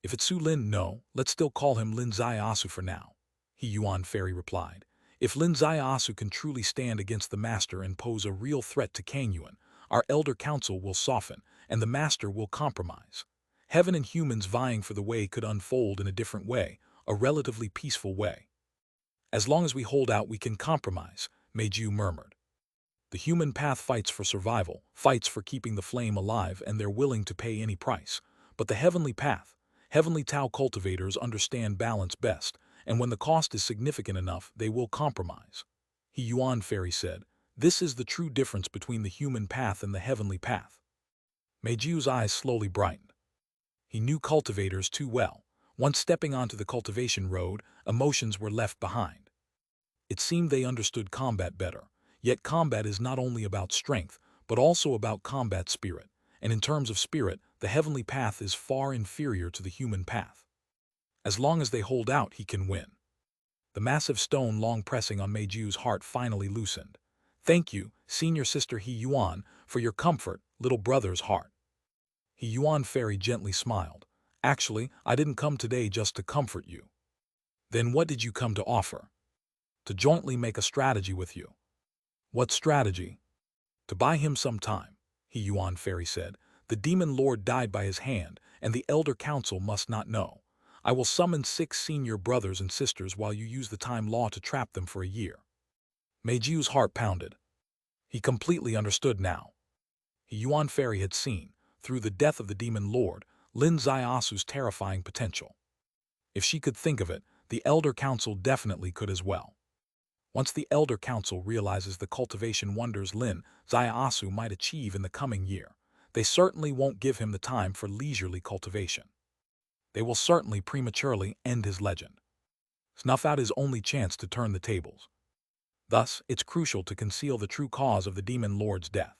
If it's Su Lin, no, let's still call him Lin Zaiasu for now, He Yuan Fairy replied. If Lin Zaiasu can truly stand against the master and pose a real threat to Kang Yuan, our elder council will soften, and the master will compromise. Heaven and humans vying for the way could unfold in a different way, a relatively peaceful way. As long as we hold out, we can compromise, Meiju murmured. The human path fights for survival, fights for keeping the flame alive, and they're willing to pay any price. But the heavenly path, heavenly Tao cultivators understand balance best, and when the cost is significant enough, they will compromise. He Yuan Fairy said, this is the true difference between the human path and the heavenly path. Meiju's eyes slowly brightened. He knew cultivators too well. Once stepping onto the cultivation road, emotions were left behind. It seemed they understood combat better. Yet combat is not only about strength, but also about combat spirit, and in terms of spirit, the heavenly path is far inferior to the human path. As long as they hold out, he can win. The massive stone long pressing on Meiju's heart finally loosened. Thank you, senior sister He Yuan, for your comfort, little brother's heart. He Yuan fairy gently smiled. Actually, I didn't come today just to comfort you. Then what did you come to offer? To jointly make a strategy with you. What strategy? To buy him some time, He Yuan fairy said. The demon lord died by his hand, and the elder council must not know. I will summon 6 senior brothers and sisters while you use the time law to trap them for a year. Meiju's heart pounded. He completely understood now. He Yuan fairy had seen, through the death of the demon lord, Lin Ziasu's terrifying potential. If she could think of it, the elder council definitely could as well. Once the elder council realizes the cultivation wonders Lin Ziasu might achieve in the coming year, they certainly won't give him the time for leisurely cultivation. They will certainly prematurely end his legend. Snuff out his only chance to turn the tables. Thus, it's crucial to conceal the true cause of the demon lord's death.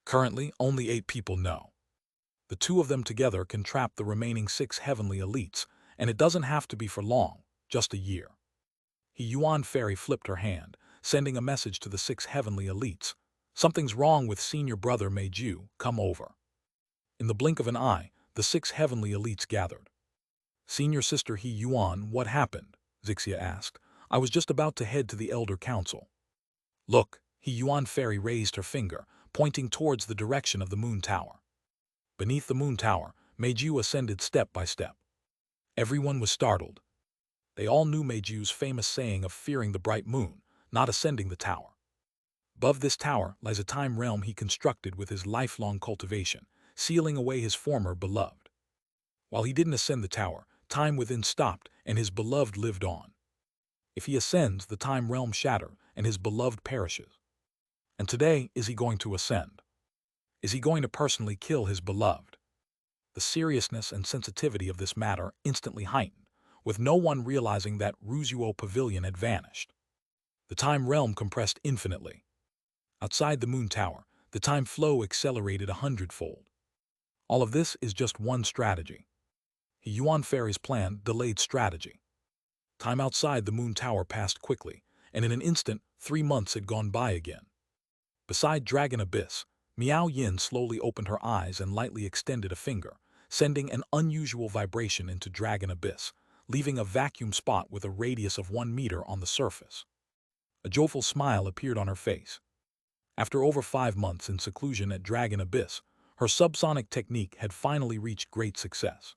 Currently, only 8 people know. The 2 of them together can trap the remaining 6 heavenly elites, and it doesn't have to be for long, just a year. He Yuan fairy flipped her hand, sending a message to the 6 heavenly elites. Something's wrong with senior brother Meiju, come over. In the blink of an eye, the 6 heavenly elites gathered. Senior sister He Yuan, what happened? Zixia asked. I was just about to head to the elder council. Look, He Yuan fairy raised her finger, pointing towards the direction of the moon tower. Beneath the moon tower, Meiju ascended step by step. Everyone was startled. They all knew Meiju's famous saying of fearing the bright moon, not ascending the tower. Above this tower lies a time realm he constructed with his lifelong cultivation, sealing away his former beloved. While he didn't ascend the tower, time within stopped and his beloved lived on. If he ascends, the time realm shatters and his beloved perishes. And today, is he going to ascend? Is he going to personally kill his beloved? The seriousness and sensitivity of this matter instantly heightened, with no one realizing that Ruzuo Pavilion had vanished. The time realm compressed infinitely. Outside the moon tower, the time flow accelerated 100-fold. All of this is just one strategy. He Yuan fairy's plan delayed strategy. Time outside the moon tower passed quickly, and in an instant, 3 months had gone by again. Beside Dragon Abyss, Miao Yin slowly opened her eyes and lightly extended a finger, sending an unusual vibration into Dragon Abyss, leaving a vacuum spot with a radius of 1 meter on the surface. A joyful smile appeared on her face. After over 5 months in seclusion at Dragon Abyss, her subsonic technique had finally reached great success.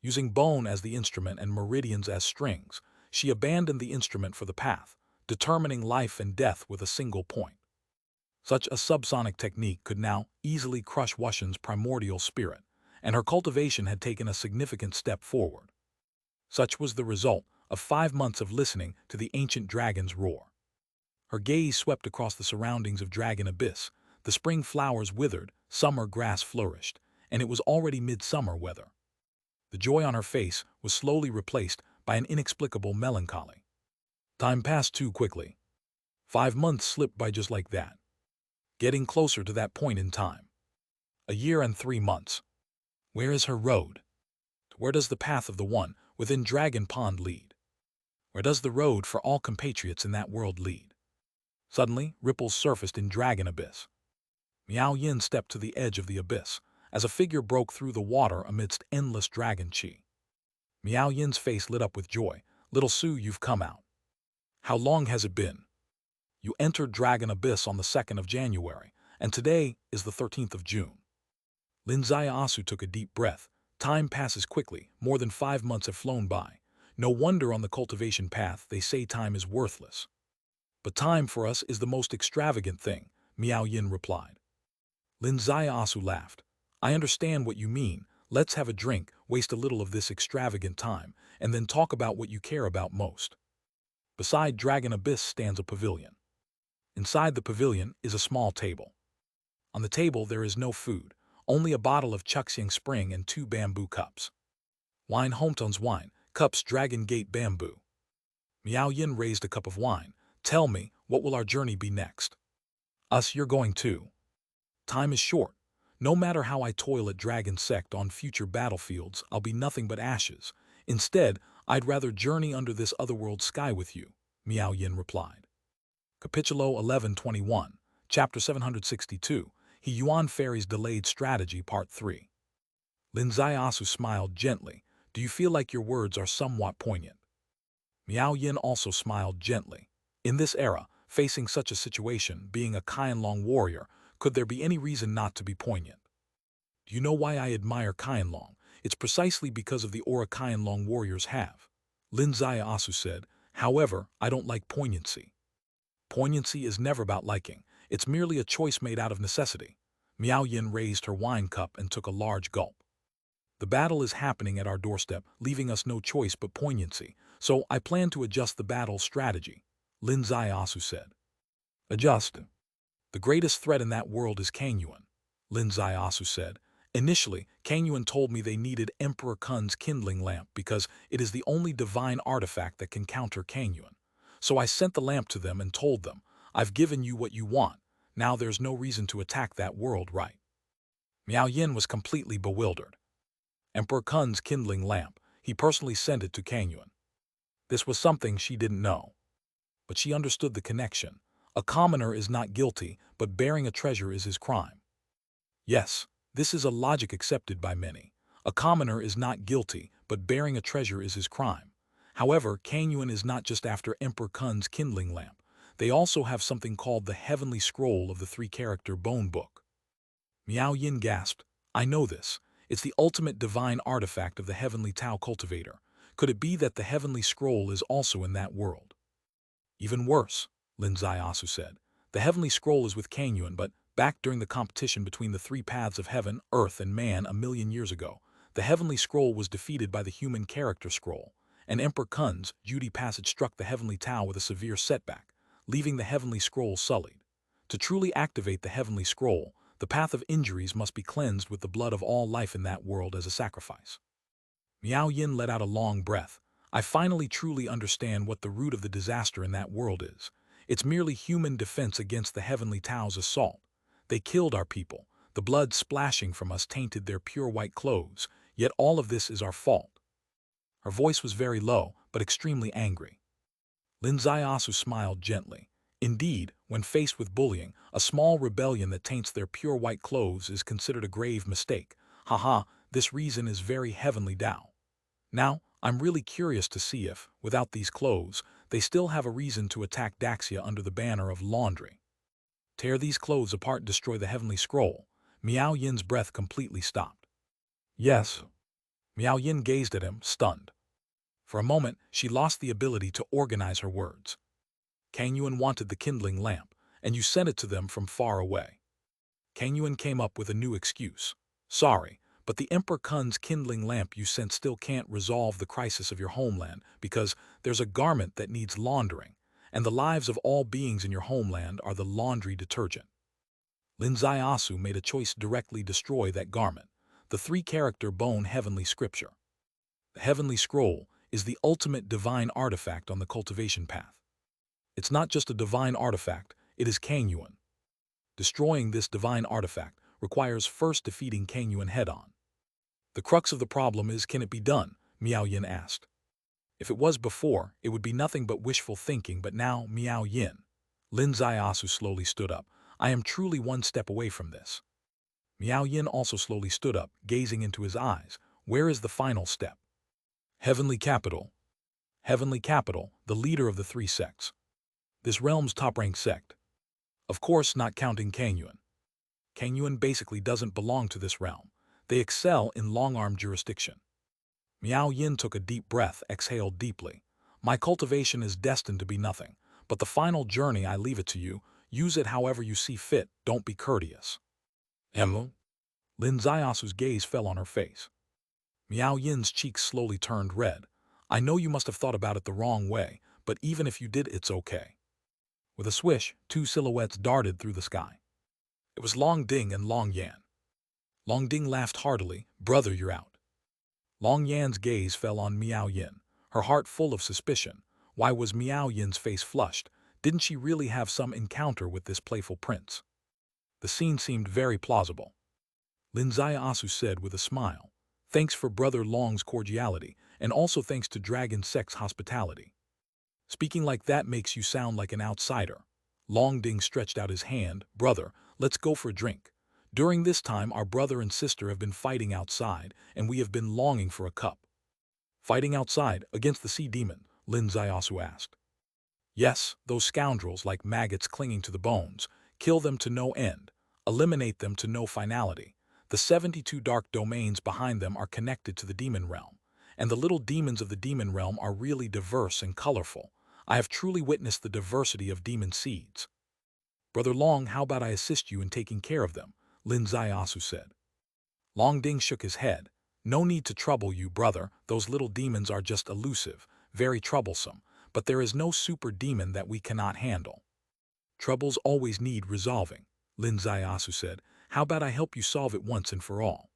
Using bone as the instrument and meridians as strings, she abandoned the instrument for the path, determining life and death with a single point. Such a subsonic technique could now easily crush Wuxian's primordial spirit, and her cultivation had taken a significant step forward. Such was the result of 5 months of listening to the ancient dragon's roar. Her gaze swept across the surroundings of Dragon Abyss. The spring flowers withered, summer grass flourished, and it was already midsummer weather. The joy on her face was slowly replaced by an inexplicable melancholy. Time passed too quickly. 5 months slipped by just like that. Getting closer to that point in time. A year and 3 months. Where is her road? Where does the path of the one within Dragon Pond lead? Where does the road for all compatriots in that world lead? Suddenly, ripples surfaced in Dragon Abyss. Miao Yin stepped to the edge of the abyss, as a figure broke through the water amidst endless dragon chi. Miao Yin's face lit up with joy. Little Su, you've come out. How long has it been? You entered Dragon Abyss on the 2nd of January, and today is the 13th of June. Lin Ziasu took a deep breath. Time passes quickly, more than 5 months have flown by. No wonder on the cultivation path they say time is worthless. But time for us is the most extravagant thing, Miao Yin replied. Lin Ziasu laughed. I understand what you mean. Let's have a drink, waste a little of this extravagant time, and then talk about what you care about most. Beside Dragon Abyss stands a pavilion. Inside the pavilion is a small table. On the table there is no food, only a bottle of Chuxiang Spring and 2 bamboo cups. Wine Hometon's wine, cups Dragon Gate bamboo. Miao Yin raised a cup of wine. Tell me, what will our journey be next? Us, you're going too. Time is short. No matter how I toil at Dragon Sect on future battlefields, I'll be nothing but ashes. Instead, I'd rather journey under this otherworld sky with you, Miao Yin replied. Capitulo 1121, Chapter 762, He Yuan Fairy's Delayed Strategy, Part 3. Lin Ziasu smiled gently. Do you feel like your words are somewhat poignant? Miao Yin also smiled gently. In this era, facing such a situation, being a Qianlong warrior, could there be any reason not to be poignant? Do you know why I admire Qianlong? It's precisely because of the aura Qianlong warriors have. Lin Ziasu said, however, I don't like poignancy. Poignancy is never about liking. It's merely a choice made out of necessity. Miao Yin raised her wine cup and took a large gulp. The battle is happening at our doorstep, leaving us no choice but poignancy, so I plan to adjust the battle strategy, Lin Ziasu said. Adjust? The greatest threat in that world is Kangyuan, Lin Ziasu said. Initially, Kangyuan told me they needed Emperor Kun's kindling lamp because it is the only divine artifact that can counter Kangyuan. So I sent the lamp to them and told them, I've given you what you want, now there's no reason to attack that world, right? Miao Yin was completely bewildered. Emperor Kun's kindling lamp, he personally sent it to Kangyuan. This was something she didn't know. But she understood the connection. A commoner is not guilty, but bearing a treasure is his crime. Yes, this is a logic accepted by many. A commoner is not guilty, but bearing a treasure is his crime. However, Kangyuan is not just after Emperor Kun's kindling lamp. They also have something called the Heavenly Scroll of the three-character Bone Book. Miao Yin gasped, I know this. It's the ultimate divine artifact of the Heavenly Tao Cultivator. Could it be that the Heavenly Scroll is also in that world? Even worse, Lin Ziasu said. The Heavenly Scroll is with Kangyuan, but back during the competition between the three paths of heaven, earth, and man 1,000,000 years ago, the Heavenly Scroll was defeated by the Human Character Scroll, and Emperor Kun's Judy passage struck the Heavenly Tao with a severe setback, leaving the Heavenly Scroll sullied. To truly activate the Heavenly Scroll, the path of injuries must be cleansed with the blood of all life in that world as a sacrifice. Miao Yin let out a long breath. I finally truly understand what the root of the disaster in that world is. It's merely human defense against the Heavenly Tao's assault. They killed our people. The blood splashing from us tainted their pure white clothes, yet all of this is our fault. Her voice was very low, but extremely angry. Lin Ziasu smiled gently. Indeed, when faced with bullying, a small rebellion that taints their pure white clothes is considered a grave mistake. Haha, this reason is very Heavenly Tao. Now, I'm really curious to see if, without these clothes, they still have a reason to attack Daxia under the banner of laundry. Tear these clothes apart, destroy the Heavenly Scroll. Miao Yin's breath completely stopped. Yes. Miao Yin gazed at him, stunned. For a moment, she lost the ability to organize her words. Kangyuan wanted the kindling lamp, and you sent it to them from far away. Kangyuan came up with a new excuse. Sorry, but the Emperor Kun's kindling lamp you sent still can't resolve the crisis of your homeland because there's a garment that needs laundering, and the lives of all beings in your homeland are the laundry detergent. Lin Ziasu made a choice to directly destroy that garment, the three-character bone heavenly scripture. The Heavenly Scroll is the ultimate divine artifact on the cultivation path. It's not just a divine artifact, it is Kangyuan. Destroying this divine artifact requires first defeating Kangyuan head-on. The crux of the problem is, can it be done? Miao Yin asked. If it was before, it would be nothing but wishful thinking, but now, Miao Yin. Lin Ziasu slowly stood up. I am truly one step away from this. Miao Yin also slowly stood up, gazing into his eyes. Where is the final step? Heavenly Capital. Heavenly Capital, the leader of the three sects. This realm's top-ranked sect. Of course, not counting Kangyuan. Kangyuan basically doesn't belong to this realm. They excel in long-arm jurisdiction. Miao Yin took a deep breath, exhaled deeply. My cultivation is destined to be nothing, but the final journey, I leave it to you. Use it however you see fit, don't be courteous. Emu? Lin Ziasu's gaze fell on her face. Miao Yin's cheeks slowly turned red. I know you must have thought about it the wrong way, but even if you did, it's okay. With a swish, two silhouettes darted through the sky. It was Long Ding and Long Yan. Long Ding laughed heartily. Brother, you're out. Long Yan's gaze fell on Miao Yin, her heart full of suspicion. Why was Miao Yin's face flushed? Didn't she really have some encounter with this playful prince? The scene seemed very plausible. Lin Asu said with a smile. Thanks for Brother Long's cordiality, and also thanks to Dragon Sec's hospitality. Speaking like that makes you sound like an outsider. Long Ding stretched out his hand. Brother, let's go for a drink. During this time our brother and sister have been fighting outside, and we have been longing for a cup. Fighting outside, against the sea demon? Lin Asu asked. Yes, those scoundrels like maggots clinging to the bones. Kill them to no end. Eliminate them to no finality. The 72 dark domains behind them are connected to the demon realm, and the little demons of the demon realm are really diverse and colorful. I have truly witnessed the diversity of demon seeds. Brother Long, how about I assist you in taking care of them? Lin Asu said. Long Ding shook his head. No need to trouble you, brother. Those little demons are just elusive, very troublesome, but there is no super demon that we cannot handle. Troubles always need resolving, Lin Asu said. How about I help you solve it once and for all?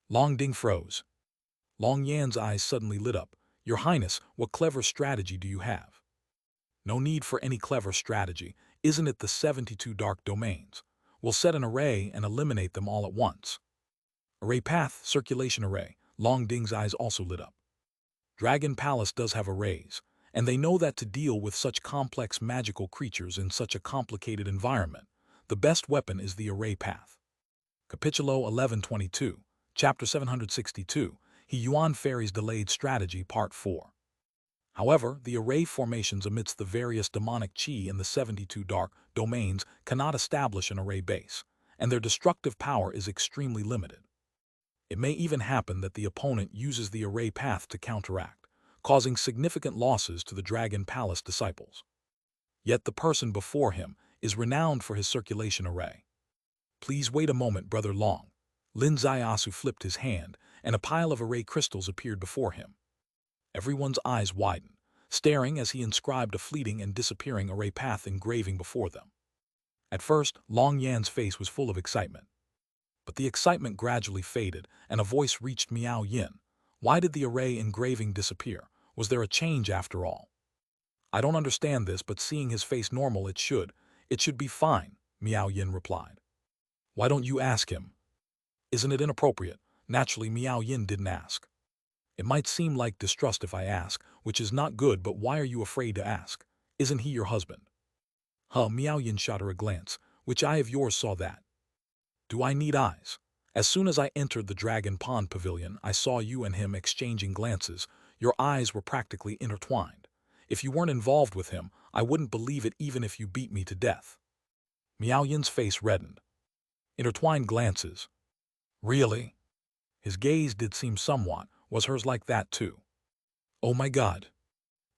Long Ding froze. Long Yan's eyes suddenly lit up. Your Highness, what clever strategy do you have? No need for any clever strategy. Isn't it the 72 dark domains? We'll set an array and eliminate them all at once. Array path, circulation array. Long Ding's eyes also lit up. Dragon Palace does have arrays, and they know that to deal with such complex magical creatures in such a complicated environment, the best weapon is the array path. Capitulo 1122, Chapter 762, He Yuan Fairy's Delayed Strategy, Part 4. However, the array formations amidst the various demonic chi in the 72 dark domains cannot establish an array base, and their destructive power is extremely limited. It may even happen that the opponent uses the array path to counteract, causing significant losses to the Dragon Palace disciples. Yet the person before him is renowned for his circulation array. Please wait a moment, Brother Long. Lin Asu flipped his hand, and a pile of array crystals appeared before him. Everyone's eyes widened, staring as he inscribed a fleeting and disappearing array path engraving before them. At first, Long Yan's face was full of excitement. But the excitement gradually faded, and a voice reached Miao Yin. Why did the array engraving disappear? Was there a change after all? I don't understand this, but seeing his face normal, it should be fine, Miao Yin replied. Why don't you ask him? Isn't it inappropriate? Naturally, Miao Yin didn't ask. It might seem like distrust if I ask, which is not good, but why are you afraid to ask? Isn't he your husband? Miao Yin shot her a glance. Which eye of yours saw that? Do I need eyes? As soon as I entered the Dragon Pond Pavilion, I saw you and him exchanging glances. Your eyes were practically intertwined. If you weren't involved with him, I wouldn't believe it even if you beat me to death. Miao Yin's face reddened. Intertwined glances. Really? His gaze did seem somewhat. Was hers like that too? Oh my God.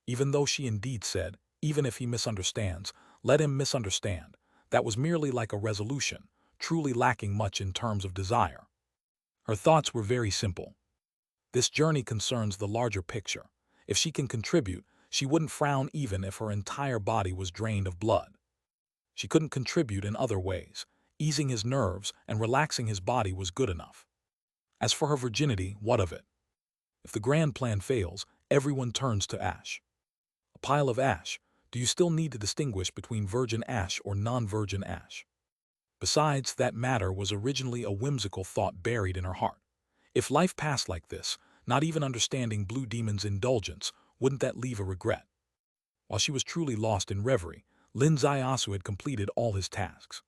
Even though she indeed said, even if he misunderstands, let him misunderstand, that was merely like a resolution, truly lacking much in terms of desire. Her thoughts were very simple. This journey concerns the larger picture. If she can contribute, she wouldn't frown even if her entire body was drained of blood. She couldn't contribute in other ways. Easing his nerves and relaxing his body was good enough. As for her virginity, what of it? If the grand plan fails, everyone turns to ash. A pile of ash. Do you still need to distinguish between virgin ash or non-virgin ash? Besides, that matter was originally a whimsical thought buried in her heart. If life passed like this, not even understanding Blue Demon's indulgence, wouldn't that leave a regret? While she was truly lost in reverie, Lin Asu had completed all his tasks.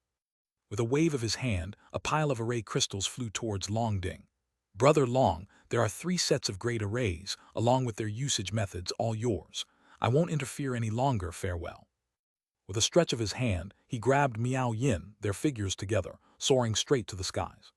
With a wave of his hand, a pile of array crystals flew towards Long Ding. Brother Long, there are 3 sets of great arrays, along with their usage methods, all yours. I won't interfere any longer, farewell. With a stretch of his hand, he grabbed Miao Yin, their figures together, soaring straight to the skies.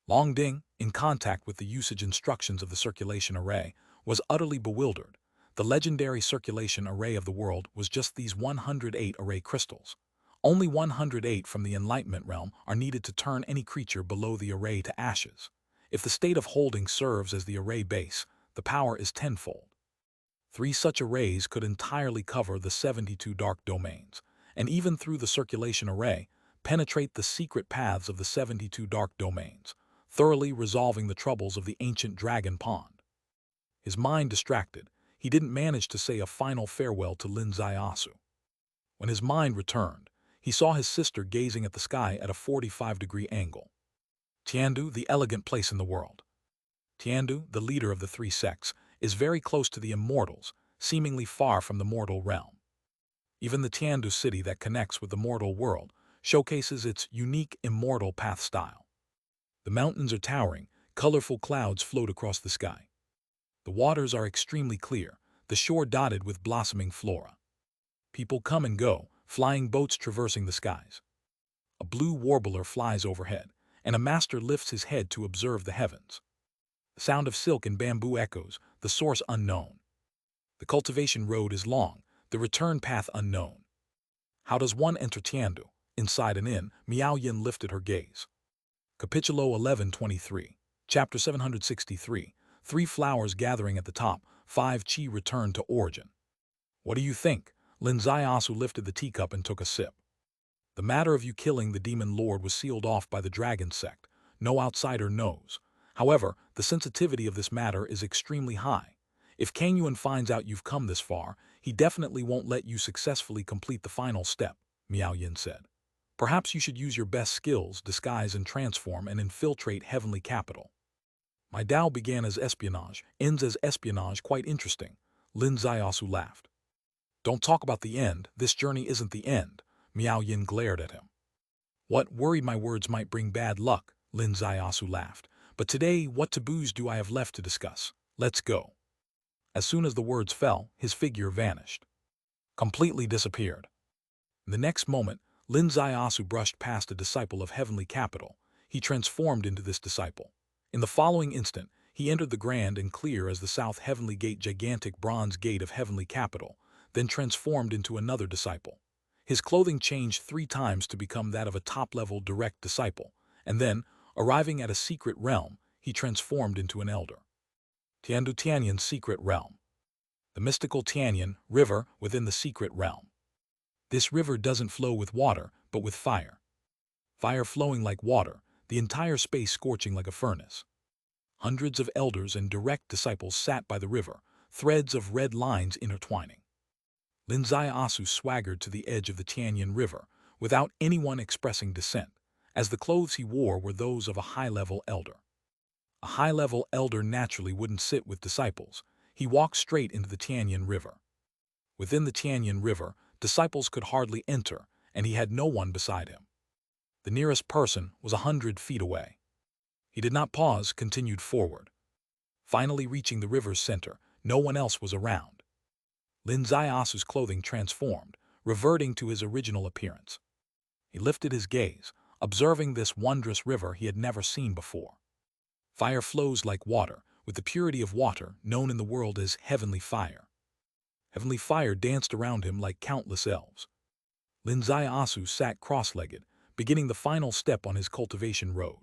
Long Ding, in contact with the usage instructions of the circulation array, was utterly bewildered. The legendary circulation array of the world was just these 108 array crystals. Only 108 from the Enlightenment realm are needed to turn any creature below the array to ashes. If the state of holding serves as the array base, the power is tenfold. 3 such arrays could entirely cover the 72 dark domains, and even through the circulation array, penetrate the secret paths of the 72 dark domains, thoroughly resolving the troubles of the ancient Dragon Pond. His mind distracted, he didn't manage to say a final farewell to Lin Asu. When his mind returned, he saw his sister gazing at the sky at a 45-degree angle. Tiandu, the elegant place in the world. Tiandu, the leader of the three sects, is very close to the immortals, seemingly far from the mortal realm. Even the Tiandu city that connects with the mortal world showcases its unique immortal path style. The mountains are towering, colorful clouds float across the sky. The waters are extremely clear, the shore dotted with blossoming flora. People come and go, flying boats traversing the skies. A blue warbler flies overhead, and a master lifts his head to observe the heavens. The sound of silk and bamboo echoes, the source unknown. The cultivation road is long, the return path unknown. How does one enter Tiandu? Inside an inn, Miao Yin lifted her gaze. Capitulo 1123, Chapter 763, Three flowers gathering at the top, 5 Qi return to origin. What do you think? Lin Zaiasu lifted the teacup and took a sip. The matter of you killing the demon lord was sealed off by the dragon sect. No outsider knows. However, the sensitivity of this matter is extremely high. If Kang Yuan finds out you've come this far, he definitely won't let you successfully complete the final step, Miao Yin said. Perhaps you should use your best skills, disguise and transform, and infiltrate heavenly capital. My Tao began as espionage, ends as espionage. Quite interesting. Lin Zaiasu laughed. Don't talk about the end, this journey isn't the end. Miao Yin glared at him. What, worried my words might bring bad luck, Lin Zaiasu laughed. But today, what taboos do I have left to discuss? Let's go. As soon as the words fell, his figure vanished. Completely disappeared. In the next moment, Lin Zaiasu brushed past a disciple of heavenly capital. He transformed into this disciple. In the following instant, he entered the grand and clear as the south heavenly gate, gigantic bronze gate of heavenly capital, then transformed into another disciple. His clothing changed 3 times to become that of a top-level direct disciple, and then, arriving at a secret realm, he transformed into an elder. Tiandu Tianyan's secret realm. The mystical Tianyan river within the secret realm. This river doesn't flow with water, but with fire. Fire flowing like water, the entire space scorching like a furnace. Hundreds of elders and direct disciples sat by the river, threads of red lines intertwining. Lin Zaiasu swaggered to the edge of the Tianyan River, without anyone expressing dissent, as the clothes he wore were those of a high-level elder. A high-level elder naturally wouldn't sit with disciples. He walked straight into the Tianyan River. Within the Tianyan River, disciples could hardly enter, and he had no one beside him. The nearest person was 100 feet away. He did not pause, continued forward. Finally reaching the river's center, no one else was around. Lin Zaiasu's clothing transformed, reverting to his original appearance. He lifted his gaze, observing this wondrous river he had never seen before. Fire flows like water, with the purity of water known in the world as heavenly fire. Heavenly fire danced around him like countless elves. Lin Zaiasu sat cross-legged, beginning the final step on his cultivation road.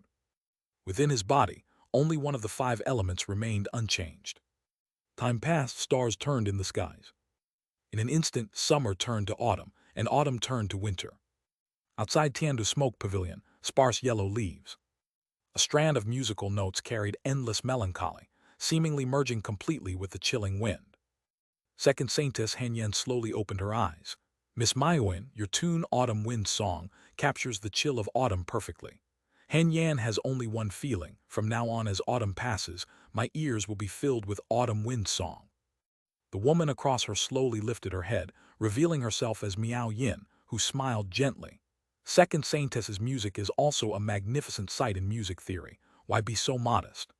Within his body, only one of the 5 elements remained unchanged. Time passed, stars turned in the skies. In an instant, summer turned to autumn, and autumn turned to winter. Outside Tiandu smoke pavilion, sparse yellow leaves. A strand of musical notes carried endless melancholy, seemingly merging completely with the chilling wind. Second Saintess Hanyan slowly opened her eyes. Miss Myoin, your tune Autumn Wind Song captures the chill of autumn perfectly. Hanyan has only one feeling. From now on, as autumn passes, my ears will be filled with autumn wind song. The woman across her slowly lifted her head, revealing herself as Miao Yin, who smiled gently. Second Saintess's music is also a magnificent sight in music theory. Why be so modest?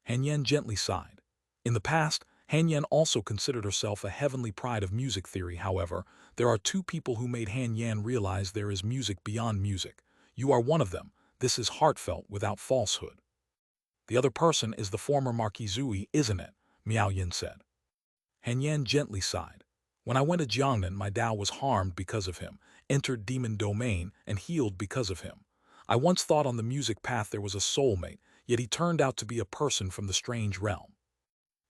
Hanyan gently sighed. In the past, Hanyan also considered herself a heavenly pride of music theory. However, there are 2 people who made Hanyan realize there is music beyond music. You are one of them. This is heartfelt without falsehood. The other person is the former Marquis Zui, isn't it? Miao Yin said. Hanyan gently sighed. When I went to Jiangnan, my Tao was harmed because of him, entered demon domain, and healed because of him. I once thought on the music path there was a soulmate, yet he turned out to be a person from the strange realm.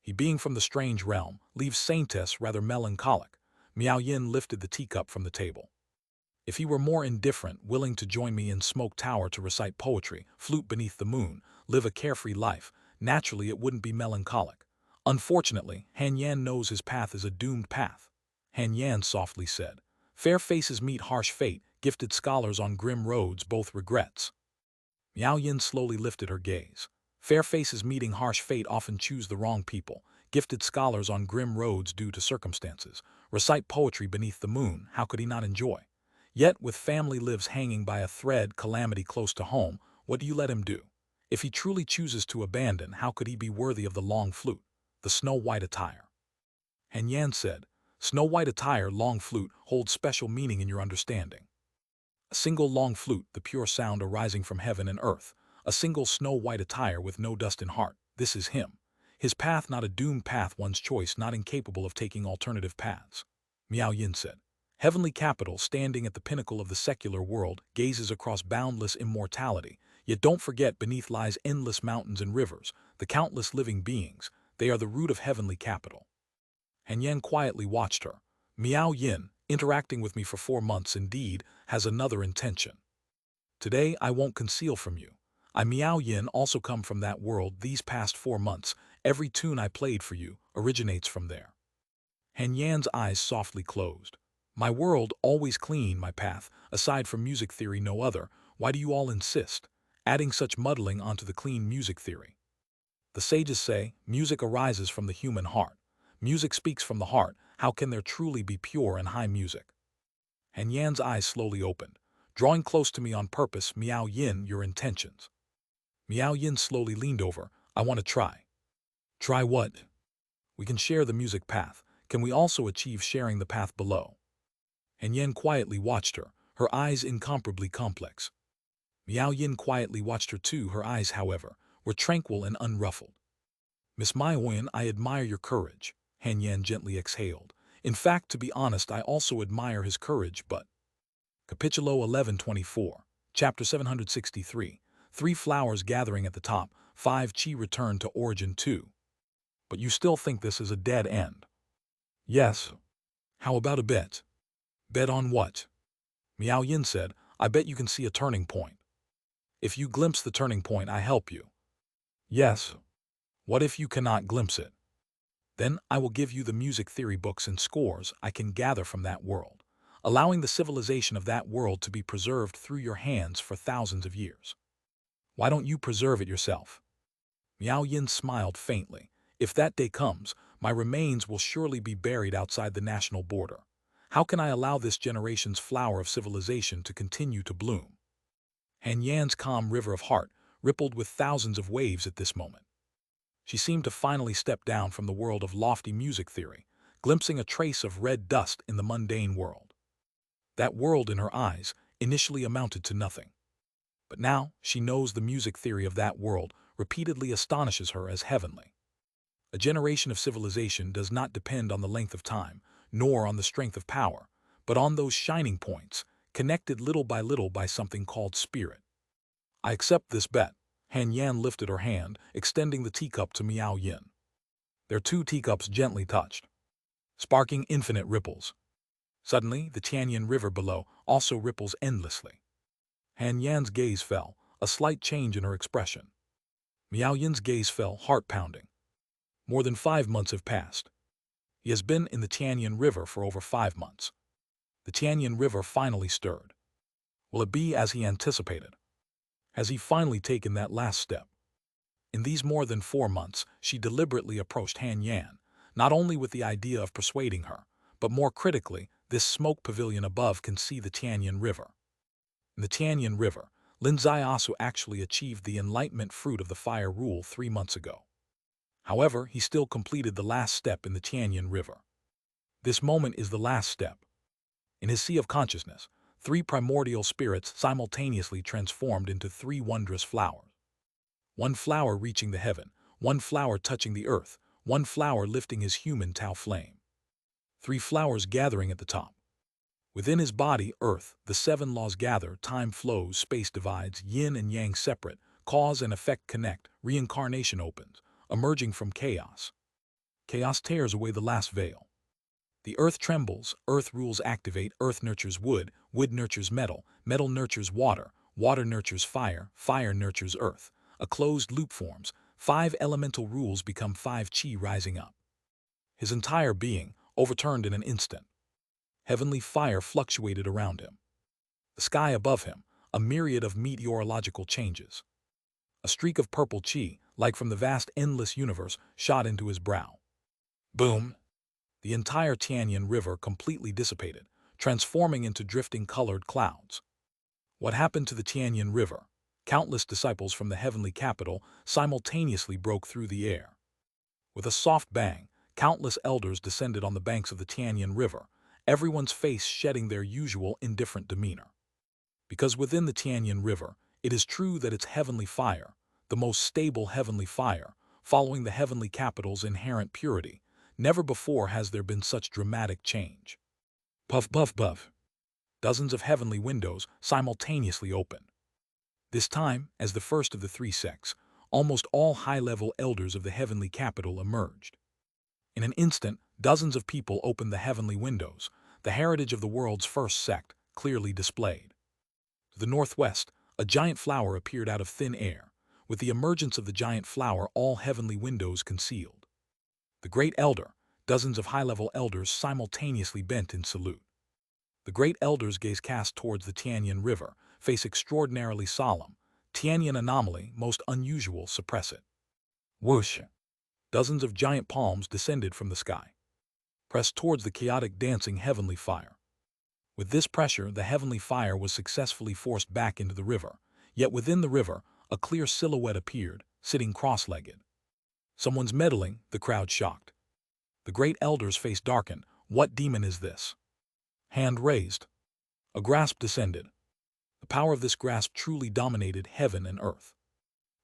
He being from the strange realm leaves Saintess rather melancholic. Miao Yin lifted the teacup from the table. If he were more indifferent, willing to join me in Smoke Tower to recite poetry, flute beneath the moon, live a carefree life, naturally it wouldn't be melancholic. Unfortunately, Hanyan knows his path is a doomed path. Hanyan softly said, fair faces meet harsh fate, gifted scholars on grim roads both regrets. Miao Yin slowly lifted her gaze. Fair faces meeting harsh fate often choose the wrong people. Gifted scholars on grim roads due to circumstances. Recite poetry beneath the moon, how could he not enjoy? Yet, with family lives hanging by a thread, calamity close to home, what do you let him do? If he truly chooses to abandon, how could he be worthy of the long flute, the snow-white attire? Han Yan said, Snow-white attire, long flute, holds special meaning in your understanding. A single long flute, the pure sound arising from heaven and earth. A single snow-white attire with no dust in heart. This is him. His path not a doomed path, one's choice not incapable of taking alternative paths. Miao Yin said. Heavenly capital, standing at the pinnacle of the secular world, gazes across boundless immortality. Yet don't forget, beneath lies endless mountains and rivers, the countless living beings. They are the root of heavenly capital. Han Yan quietly watched her. Miao Yin, interacting with me for 4 months indeed, has another intention. Today I won't conceal from you. I Miao Yin also come from that world. These past 4 months, every tune I played for you originates from there. Han Yan's eyes softly closed. My world, always clean, my path, aside from music theory no other. Why do you all insist? Adding such muddling onto the clean music theory. The sages say, music arises from the human heart. Music speaks from the heart. How can there truly be pure and high music? Han Yan's eyes slowly opened. Drawing close to me on purpose, Miao Yin, your intentions. Miao Yin slowly leaned over. I want to try. Try what? We can share the music path. Can we also achieve sharing the path below? Han Yan quietly watched her, her eyes incomparably complex. Miao Yin quietly watched her too. Her eyes, however, were tranquil and unruffled. Miss Miao Yin, I admire your courage. Han Yan gently exhaled. In fact, to be honest, I also admire his courage, but... Capitulo 1124, Chapter 763, 3 flowers gathering at the top, 5 chi return to origin 2. But you still think this is a dead end? Yes. How about a bet? Bet on what? Miao Yin said, I bet you can see a turning point. If you glimpse the turning point, I help you. Yes. What if you cannot glimpse it? Then I will give you the music theory books and scores I can gather from that world, allowing the civilization of that world to be preserved through your hands for thousands of years. Why don't you preserve it yourself? Miao Yin smiled faintly. If that day comes, my remains will surely be buried outside the national border. How can I allow this generation's flower of civilization to continue to bloom? Han Yan's calm river of heart rippled with thousands of waves at this moment. She seemed to finally step down from the world of lofty music theory, glimpsing a trace of red dust in the mundane world. That world in her eyes initially amounted to nothing. But now she knows the music theory of that world repeatedly astonishes her as heavenly. A generation of civilization does not depend on the length of time, nor on the strength of power, but on those shining points, connected little by something called spirit. I accept this bet. Han Yan lifted her hand, extending the teacup to Miao Yin. Their 2 teacups gently touched, sparking infinite ripples. Suddenly, the Tianyan River below also ripples endlessly. Han Yan's gaze fell, a slight change in her expression. Miao Yin's gaze fell, heart-pounding. More than 5 months have passed. He has been in the Tianyan River for over 5 months. The Tianyan River finally stirred. Will it be as he anticipated? Has he finally taken that last step? In these more than 4 months, she deliberately approached Han Yan, not only with the idea of persuading her, but more critically, this smoke pavilion above can see the Tianyan River. In the Tianyan River, Lin Ziasu actually achieved the enlightenment fruit of the fire rule 3 months ago. However, he still completed the last step in the Tianyan River. This moment is the last step. In his sea of consciousness, 3 primordial spirits simultaneously transformed into 3 wondrous flowers. 1 flower reaching the heaven, 1 flower touching the earth, 1 flower lifting his human Tao flame. 3 flowers gathering at the top. Within his body, earth, the 7 laws gather, time flows, space divides, yin and yang separate, cause and effect connect, reincarnation opens, emerging from chaos. Chaos tears away the last veil. The earth trembles, earth rules activate, earth nurtures wood, wood nurtures metal, metal nurtures water, water nurtures fire, fire nurtures earth. A closed loop forms, 5 elemental rules become 5 chi rising up. His entire being overturned in an instant. Heavenly fire fluctuated around him. The sky above him, a myriad of meteorological changes. A streak of purple chi, like from the vast endless universe, shot into his brow. Boom! The entire Tianyan River completely dissipated, transforming into drifting colored clouds. What happened to the Tianyan River? Countless disciples from the heavenly capital simultaneously broke through the air. With a soft bang, countless elders descended on the banks of the Tianyan River, everyone's face shedding their usual indifferent demeanor. Because within the Tianyan River, it is true that it's heavenly fire, the most stable heavenly fire, following the heavenly capital's inherent purity. Never before has there been such dramatic change. Puff, puff, puff. Dozens of heavenly windows simultaneously opened. This time, as the first of the three sects, almost all high-level elders of the heavenly capital emerged. In an instant, dozens of people opened the heavenly windows, the heritage of the world's first sect clearly displayed. To the northwest, a giant flower appeared out of thin air. With the emergence of the giant flower, all heavenly windows concealed. The great elder, dozens of high-level elders simultaneously bent in salute. The great elders gaze cast towards the Tianyan River, face extraordinarily solemn. Tianyan anomaly, most unusual, suppress it. Whoosh! Dozens of giant palms descended from the sky, pressed towards the chaotic dancing heavenly fire. With this pressure, the heavenly fire was successfully forced back into the river, yet within the river, a clear silhouette appeared, sitting cross-legged. Someone's meddling, the crowd shocked. The great elder's face darkened. What demon is this? Hand raised. A grasp descended. The power of this grasp truly dominated heaven and earth.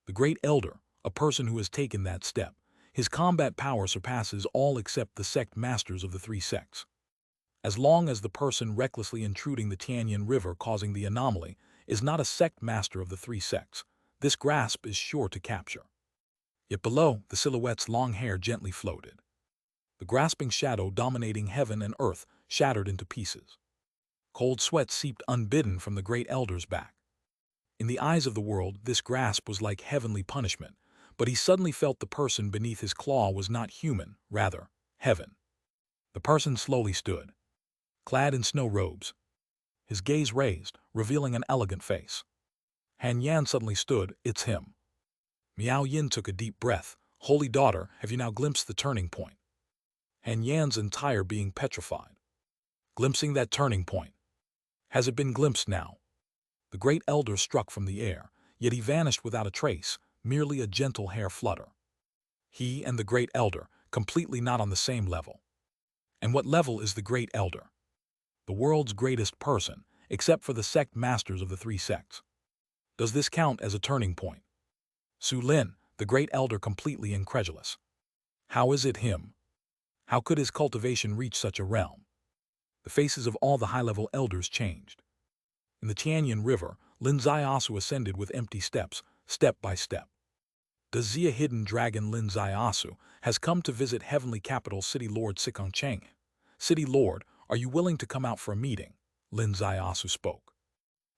The great elder, a person who has taken that step, his combat power surpasses all except the sect masters of the three sects. As long as the person recklessly intruding the Tianyan River causing the anomaly is not a sect master of the three sects, this grasp is sure to capture. Yet below, the silhouette's long hair gently floated. The grasping shadow dominating heaven and earth shattered into pieces. Cold sweat seeped unbidden from the great elder's back. In the eyes of the world, this grasp was like heavenly punishment, but he suddenly felt the person beneath his claw was not human, rather, heaven. The person slowly stood, clad in snow robes, his gaze raised, revealing an elegant face. Han Yan suddenly stood. It's him. Miao Yin took a deep breath. Holy daughter, have you now glimpsed the turning point? Han Yan's entire being petrified. Glimpsing that turning point. Has it been glimpsed now? The great elder struck from the air, yet he vanished without a trace, merely a gentle hair flutter. He and the great elder, completely not on the same level. And what level is the great elder? The world's greatest person, except for the sect masters of the three sects. Does this count as a turning point? Su Lin, the great elder, completely incredulous. How is it him? How could his cultivation reach such a realm? The faces of all the high-level elders changed. In the Tianyan River, Lin Ziasu ascended with empty steps, step by step. The Zia hidden dragon Lin Ziasu has come to visit heavenly capital City Lord Sikong Cheng. City Lord, are you willing to come out for a meeting? Lin Ziasu spoke.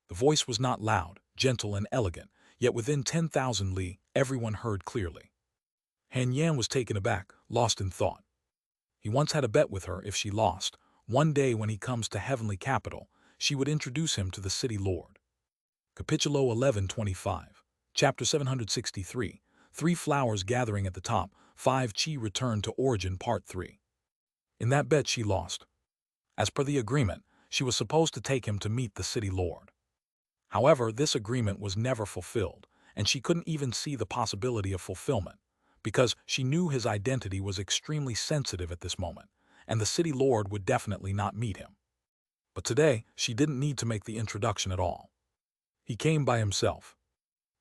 The voice was not loud, gentle and elegant, yet within 10,000 li, everyone heard clearly. Han Yan was taken aback, lost in thought. He once had a bet with her. If she lost, one day when he comes to heavenly capital, she would introduce him to the City Lord. Capitulo 1125, Chapter 763, Three Flowers Gathering at the Top, 5 Chi Return to Origin Part 3. In that bet she lost. As per the agreement, she was supposed to take him to meet the City Lord. However, this agreement was never fulfilled, and she couldn't even see the possibility of fulfillment, because she knew his identity was extremely sensitive at this moment, and the City Lord would definitely not meet him. But today, she didn't need to make the introduction at all. He came by himself.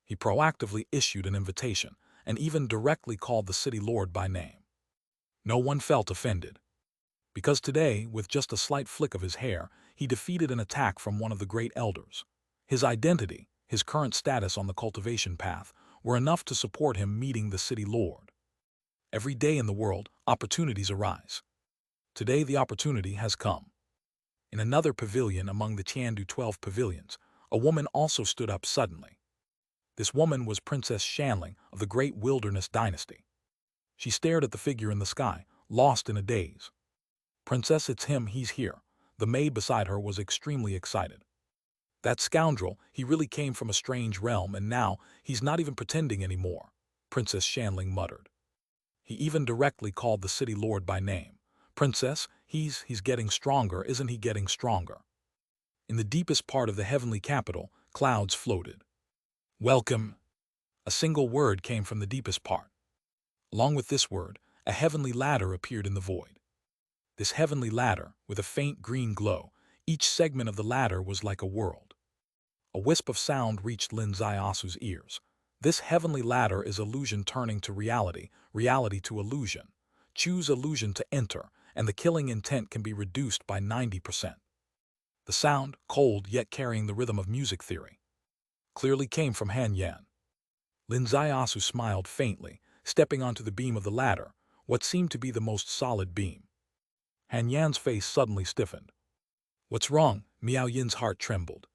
He proactively issued an invitation, and even directly called the City Lord by name. No one felt offended. Because today, with just a slight flick of his hair, he defeated an attack from one of the great elders. His identity, his current status on the cultivation path, were enough to support him meeting the City Lord. Every day in the world, opportunities arise. Today the opportunity has come. In another pavilion among the Tiandu 12 pavilions, a woman also stood up suddenly. This woman was Princess Shanling of the Great Wilderness Dynasty. She stared at the figure in the sky, lost in a daze. Princess, it's him, he's here. The maid beside her was extremely excited. That scoundrel, he really came from a strange realm, and now he's not even pretending anymore, Princess Shanling muttered. He even directly called the city lord by name. Princess, he's getting stronger, isn't he getting stronger? In the deepest part of the heavenly capital, clouds floated. Welcome. A single word came from the deepest part. Along with this word, a heavenly ladder appeared in the void. This heavenly ladder, with a faint green glow, each segment of the ladder was like a world. A wisp of sound reached Lin Zaiasu's ears. This heavenly ladder is illusion turning to reality, reality to illusion. Choose illusion to enter, and the killing intent can be reduced by 90%. The sound, cold yet carrying the rhythm of music theory, clearly came from Han Yan. Lin Zaiasu smiled faintly, stepping onto the beam of the ladder, what seemed to be the most solid beam. Han Yan's face suddenly stiffened. What's wrong? Miao Yin's heart trembled.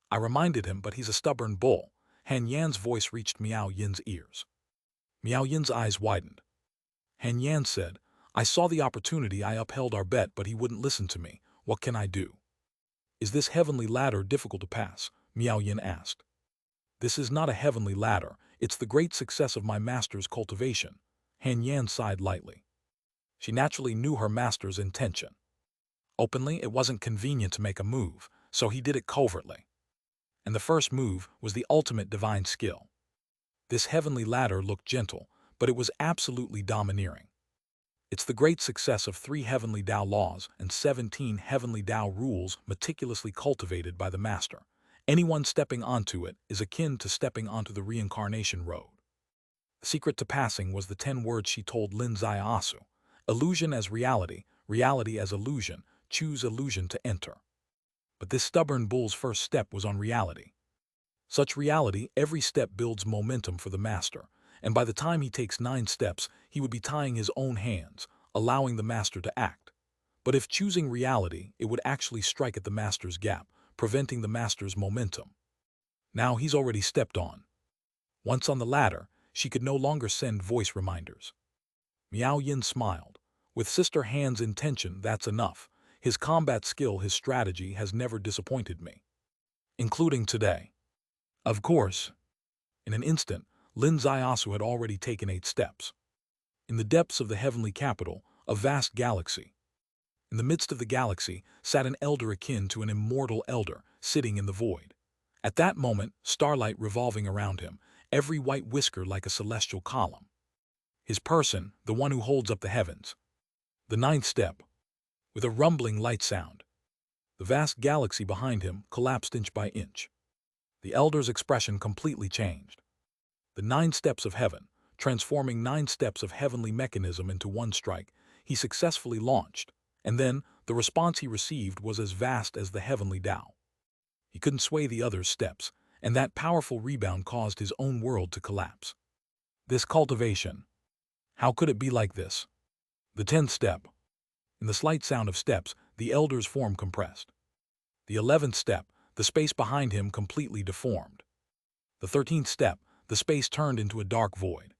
I reminded him, but he's a stubborn bull. Han Yan's voice reached Miao Yin's ears. Miao Yin's eyes widened. Han Yan said, I saw the opportunity, I upheld our bet, but he wouldn't listen to me. What can I do? Is this heavenly ladder difficult to pass? Miao Yin asked. This is not a heavenly ladder, it's the great success of my master's cultivation. Han Yan sighed lightly. She naturally knew her master's intention. Openly, it wasn't convenient to make a move, so he did it covertly. And the first move was the ultimate divine skill. This heavenly ladder looked gentle, but it was absolutely domineering. It's the great success of 3 heavenly Tao laws and 17 heavenly Tao rules meticulously cultivated by the master. Anyone stepping onto it is akin to stepping onto the reincarnation road. The secret to passing was the 10 words she told Lin Zaiasu. Illusion as reality, reality as illusion, choose illusion to enter. But this stubborn bull's first step was on reality. Such reality, every step builds momentum for the master, and by the time he takes 9 steps, he would be tying his own hands, allowing the master to act. But if choosing reality, it would actually strike at the master's gap, preventing the master's momentum. Now he's already stepped on. Once on the ladder, she could no longer send voice reminders. Miao Yin smiled. With Sister Han's intention, that's enough. His combat skill, his strategy has never disappointed me. Including today. Of course. In an instant, Lin Zaiasu had already taken 8 steps. In the depths of the heavenly capital, a vast galaxy. In the midst of the galaxy sat an elder akin to an immortal elder, sitting in the void. At that moment, starlight revolving around him, every white whisker like a celestial column. His person, the one who holds up the heavens. The 9th step. With a rumbling light sound. The vast galaxy behind him collapsed inch by inch. The elder's expression completely changed. The 9 steps of heaven, transforming 9 steps of heavenly mechanism into one strike, he successfully launched, and then the response he received was as vast as the heavenly Tao. He couldn't sway the other's steps, and that powerful rebound caused his own world to collapse. This cultivation. How could it be like this? The 10th step. In the slight sound of steps, the elder's form compressed. The 11th step, the space behind him completely deformed. The 13th step, the space turned into a dark void.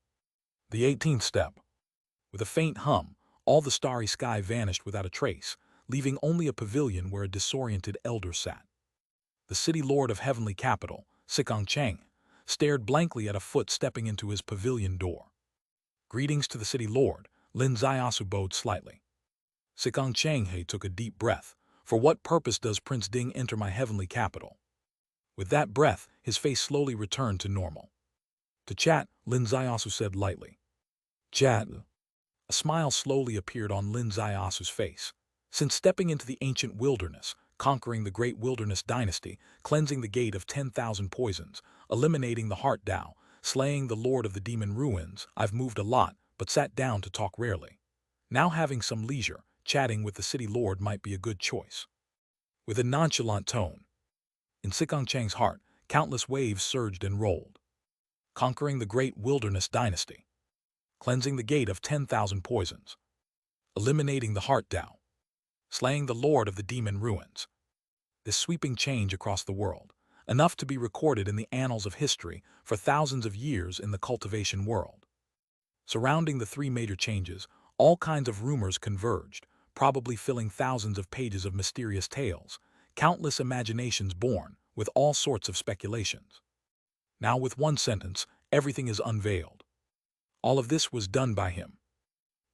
The 18th step. With a faint hum, all the starry sky vanished without a trace, leaving only a pavilion where a disoriented elder sat. The city lord of heavenly capital, Sikong Cheng, stared blankly at a foot stepping into his pavilion door. Greetings to the city lord, Lin Zaiasu bowed slightly. Sikong Cheng took a deep breath. For what purpose does Prince Ding enter my heavenly capital? With that breath, his face slowly returned to normal. To chat, Lin Zaiasu said lightly. Chat. A smile slowly appeared on Lin Zaiasu's face. Since stepping into the ancient wilderness, conquering the great wilderness dynasty, cleansing the gate of 10,000 poisons, eliminating the heart Tao, slaying the lord of the demon ruins, I've moved a lot, but sat down to talk rarely. Now having some leisure, chatting with the city lord might be a good choice. With a nonchalant tone. In Sikong Cheng's heart, countless waves surged and rolled. Conquering the great wilderness dynasty. Cleansing the gate of 10,000 poisons. Eliminating the heart Tao. Slaying the lord of the demon ruins. This sweeping change across the world, enough to be recorded in the annals of history for thousands of years in the cultivation world. Surrounding the 3 major changes, all kinds of rumors converged, probably filling thousands of pages of mysterious tales, countless imaginations born, with all sorts of speculations. Now with one sentence, everything is unveiled. All of this was done by him.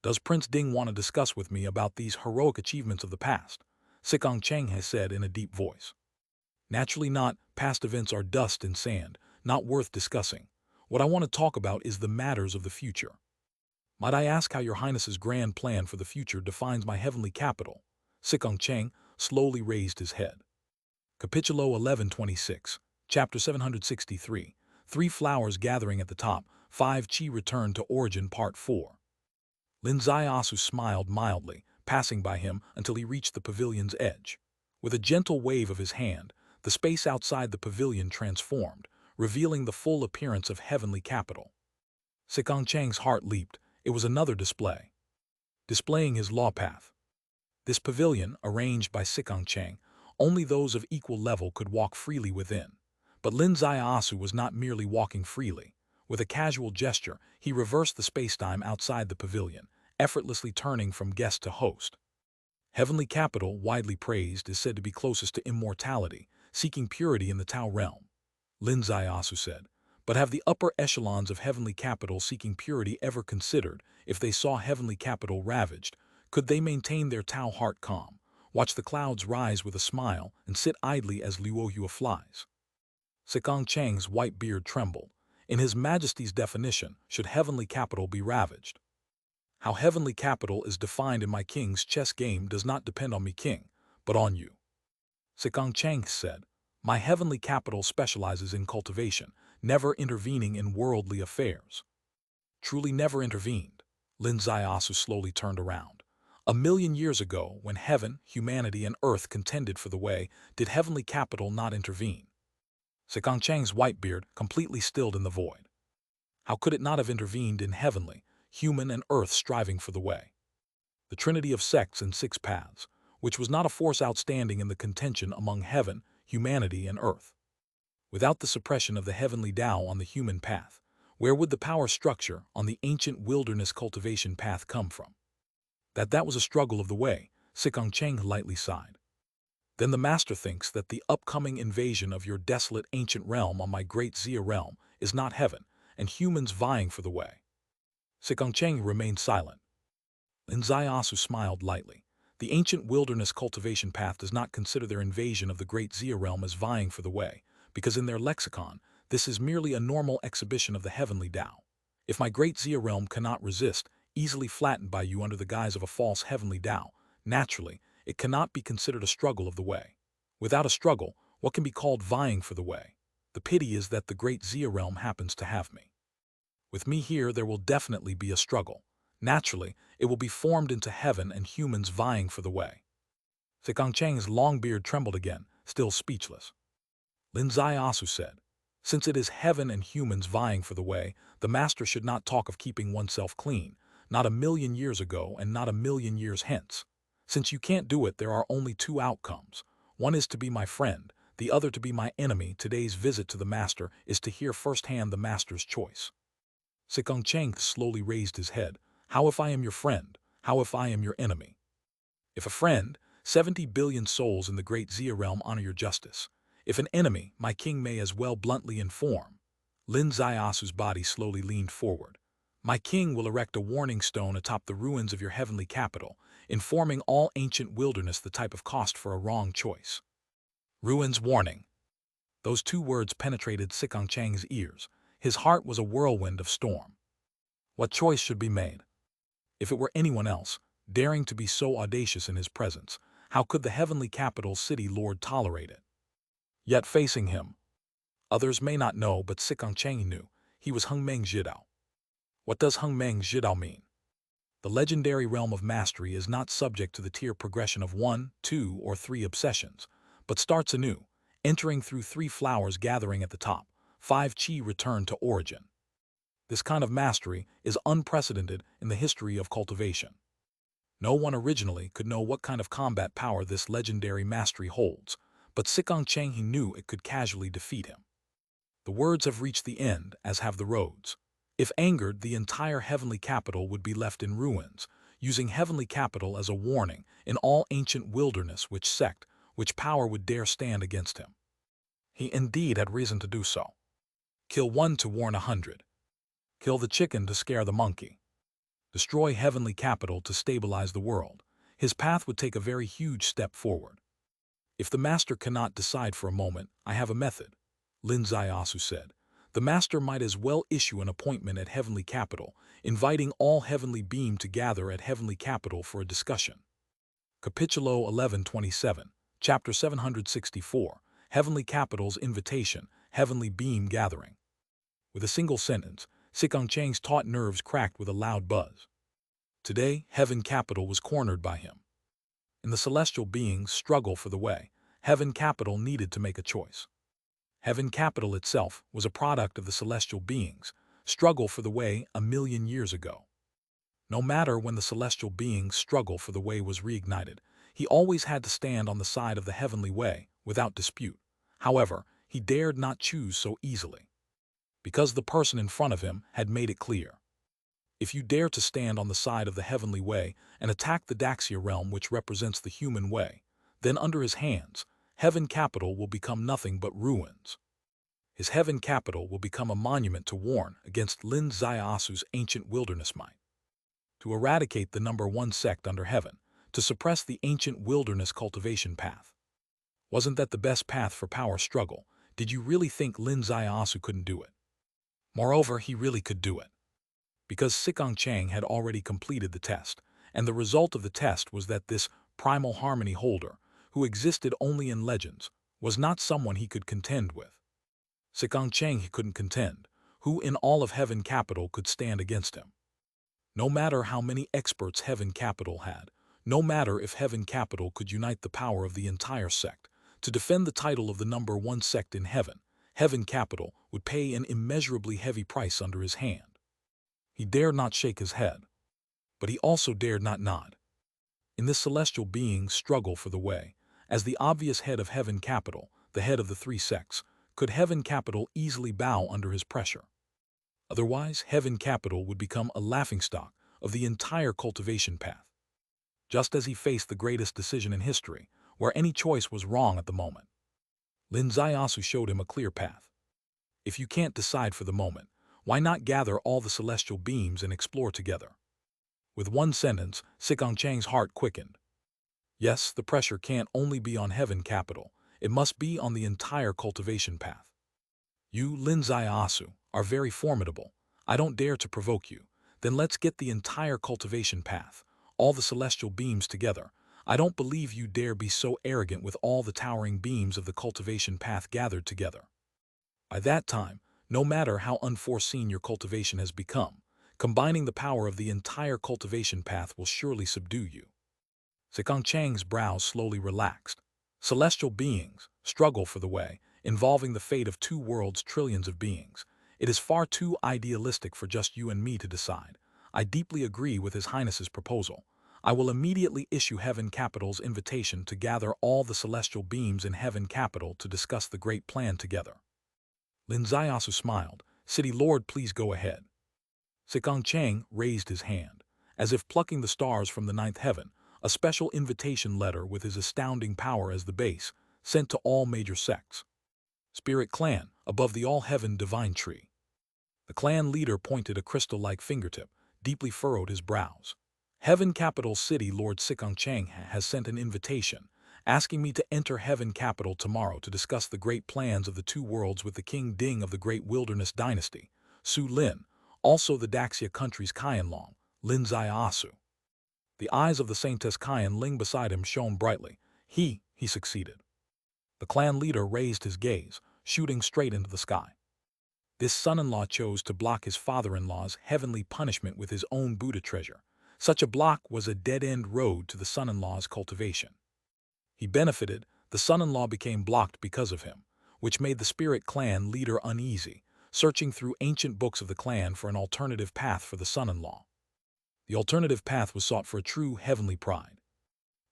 Does Prince Ding want to discuss with me about these heroic achievements of the past? Sikong Cheng has said in a deep voice. Naturally not, past events are dust and sand, not worth discussing. What I want to talk about is the matters of the future. Might I ask how your Highness's grand plan for the future defines my heavenly capital? Sikong Cheng slowly raised his head. Capitulo 1126, Chapter 763, Three Flowers Gathering at the Top, 5 Chi Return to Origin Part 4. Lin Ziasu smiled mildly, passing by him until he reached the pavilion's edge. With a gentle wave of his hand, the space outside the pavilion transformed, revealing the full appearance of heavenly capital. Sikong Cheng's heart leaped. It was another display. Displaying his law path. This pavilion, arranged by Sikong Cheng, only those of equal level could walk freely within. But Lin Ziasu was not merely walking freely. With a casual gesture, he reversed the spacetime outside the pavilion, effortlessly turning from guest to host. Heavenly capital, widely praised, is said to be closest to immortality, seeking purity in the Tao realm. Lin Ziasu said, but have the upper echelons of heavenly capital seeking purity ever considered, if they saw heavenly capital ravaged, could they maintain their Tao heart calm, watch the clouds rise with a smile, and sit idly as Luohua flies? Sikong Cheng's white beard trembled. In His Majesty's definition, should heavenly capital be ravaged? How heavenly capital is defined in my king's chess game does not depend on me, king, but on you. Sikong Cheng said, my heavenly capital specializes in cultivation, never intervening in worldly affairs. Truly never intervened. Lin Ziasu slowly turned around. 1,000,000 years ago, when heaven, humanity, and earth contended for the way, did heavenly capital not intervene? Sikong Cheng's white beard completely stilled in the void. How could it not have intervened in heavenly, human, and earth striving for the way? The trinity of sects and 6 paths, which was not a force outstanding in the contention among heaven, humanity, and earth. Without the suppression of the heavenly Tao on the human path, where would the power structure on the ancient wilderness cultivation path come from? That was a struggle of the way, Sikong Cheng lightly sighed. Then the master thinks that the upcoming invasion of your desolate ancient realm on my great Xia realm is not heaven, and humans vying for the way. Sikong Cheng remained silent. Lin Ziasu smiled lightly. The ancient wilderness cultivation path does not consider their invasion of the great Xia realm as vying for the way, because in their lexicon, this is merely a normal exhibition of the heavenly Tao. If my great Xia realm cannot resist, easily flattened by you under the guise of a false heavenly Tao, naturally, it cannot be considered a struggle of the way. Without a struggle, what can be called vying for the way? The pity is that the great Xia realm happens to have me. With me here, there will definitely be a struggle. Naturally, it will be formed into heaven and humans vying for the way. Sikong Cheng's long beard trembled again, still speechless. Lin Ziasu said, since it is heaven and humans vying for the way, the master should not talk of keeping oneself clean, not 1,000,000 years ago and not 1,000,000 years hence. Since you can't do it, there are only 2 outcomes. One is to be my friend, the other to be my enemy. Today's visit to the master is to hear firsthand the master's choice. Sikong Cheng slowly raised his head. How if I am your friend? How if I am your enemy? If a friend, 70 billion souls in the great Xia realm honor your justice. If an enemy, my king may as well bluntly inform. Lin Ziasu's body slowly leaned forward. My king will erect a warning stone atop the ruins of your heavenly capital, informing all ancient wilderness the type of cost for a wrong choice. Ruins warning. Those 2 words penetrated Sikong Cheng's ears. His heart was a whirlwind of storm. What choice should be made? If it were anyone else, daring to be so audacious in his presence, how could the heavenly capital city lord tolerate it? Yet facing him, others may not know, but Sikong Cheng knew, he was Hengmeng Jidao. What does Hengmeng Jidao mean? The legendary realm of mastery is not subject to the tier progression of 1, 2, or 3 obsessions, but starts anew, entering through 3 flowers gathering at the top, 5 Chi return to origin. This kind of mastery is unprecedented in the history of cultivation. No one originally could know what kind of combat power this legendary mastery holds, but Sikong Cheng he knew it could casually defeat him. The words have reached the end, as have the roads. If angered, the entire heavenly capital would be left in ruins, using heavenly capital as a warning in all ancient wilderness which sect, which power would dare stand against him. He indeed had reason to do so. Kill one to warn 100. Kill the chicken to scare the monkey. Destroy heavenly capital to stabilize the world. His path would take a very huge step forward. If the master cannot decide for a moment, I have a method, Lin Zaiasu said. The master might as well issue an appointment at heavenly capital, inviting all heavenly being to gather at heavenly capital for a discussion. Capitulo 1127, Chapter 764, Heavenly Capital's Invitation, Heavenly Beam Gathering. With a single sentence, Sikong Chang's taut nerves cracked with a loud buzz. Today, Heaven Capital was cornered by him. In the celestial beings' struggle for the way, Heaven Capital needed to make a choice. Heaven Capital itself was a product of the celestial beings' struggle for the way 1,000,000 years ago. No matter when the celestial beings' struggle for the way was reignited, he always had to stand on the side of the heavenly way, without dispute. However, he dared not choose so easily, because the person in front of him had made it clear. If you dare to stand on the side of the heavenly way and attack the Daxia realm which represents the human way, then under his hands, Heaven Capital will become nothing but ruins. His Heaven Capital will become a monument to warn against Lin Zaiasu's ancient wilderness might. To eradicate the number one sect under heaven, to suppress the ancient wilderness cultivation path. Wasn't that the best path for power struggle? Did you really think Lin Zaiasu couldn't do it? Moreover, he really could do it. Because Sikong Chang had already completed the test, and the result of the test was that this primal harmony holder, who existed only in legends, was not someone he could contend with. Sikong Chang he couldn't contend. Who in all of Heaven Capital could stand against him? No matter how many experts Heaven Capital had, no matter if Heaven Capital could unite the power of the entire sect to defend the title of the number one sect in heaven, Heaven Capital would pay an immeasurably heavy price under his hand. He dared not shake his head, but he also dared not nod. In this celestial being's struggle for the way, as the obvious head of Heaven Capital, the head of the three sects, could Heaven Capital easily bow under his pressure? Otherwise, Heaven Capital would become a laughingstock of the entire cultivation path. Just as he faced the greatest decision in history, where any choice was wrong at the moment. Lin Zaiasu showed him a clear path. If you can't decide for the moment, why not gather all the celestial beams and explore together? With one sentence, Sikong Chang's heart quickened. Yes, the pressure can't only be on Heaven Capital, it must be on the entire cultivation path. You, Lin Zaiasu, are very formidable. I don't dare to provoke you. Then let's get the entire cultivation path, all the celestial beams together. I don't believe you dare be so arrogant with all the towering beams of the cultivation path gathered together. By that time, no matter how unforeseen your cultivation has become, combining the power of the entire cultivation path will surely subdue you. Sikong Chang's brows slowly relaxed. Celestial beings struggle for the way, involving the fate of two worlds, trillions of beings. It is far too idealistic for just you and me to decide. I deeply agree with His Highness's proposal. I will immediately issue Heaven Capital's invitation to gather all the celestial beings in Heaven Capital to discuss the great plan together. Lin Zaiasu smiled. City Lord, please go ahead. Sikong Chang raised his hand, as if plucking the stars from the ninth heaven, a special invitation letter with his astounding power as the base, sent to all major sects. Spirit Clan, above the all-heaven divine tree. The clan leader pointed a crystal-like fingertip, deeply furrowed his brows. Heaven Capital City Lord Sikong Chang has sent an invitation, asking me to enter Heaven Capital tomorrow to discuss the great plans of the two worlds with the King Ding of the Great Wilderness Dynasty, Su Lin, also the Daxia country's Qianlong, Lin Zaiasu. The eyes of the Saintess Qian Ling beside him shone brightly. He succeeded. The clan leader raised his gaze, shooting straight into the sky. This son-in-law chose to block his father-in-law's heavenly punishment with his own Buddha treasure. Such a block was a dead-end road to the son-in-law's cultivation. He benefited, the son-in-law became blocked because of him, which made the spirit clan leader uneasy, searching through ancient books of the clan for an alternative path for the son-in-law. The alternative path was sought for a true heavenly pride.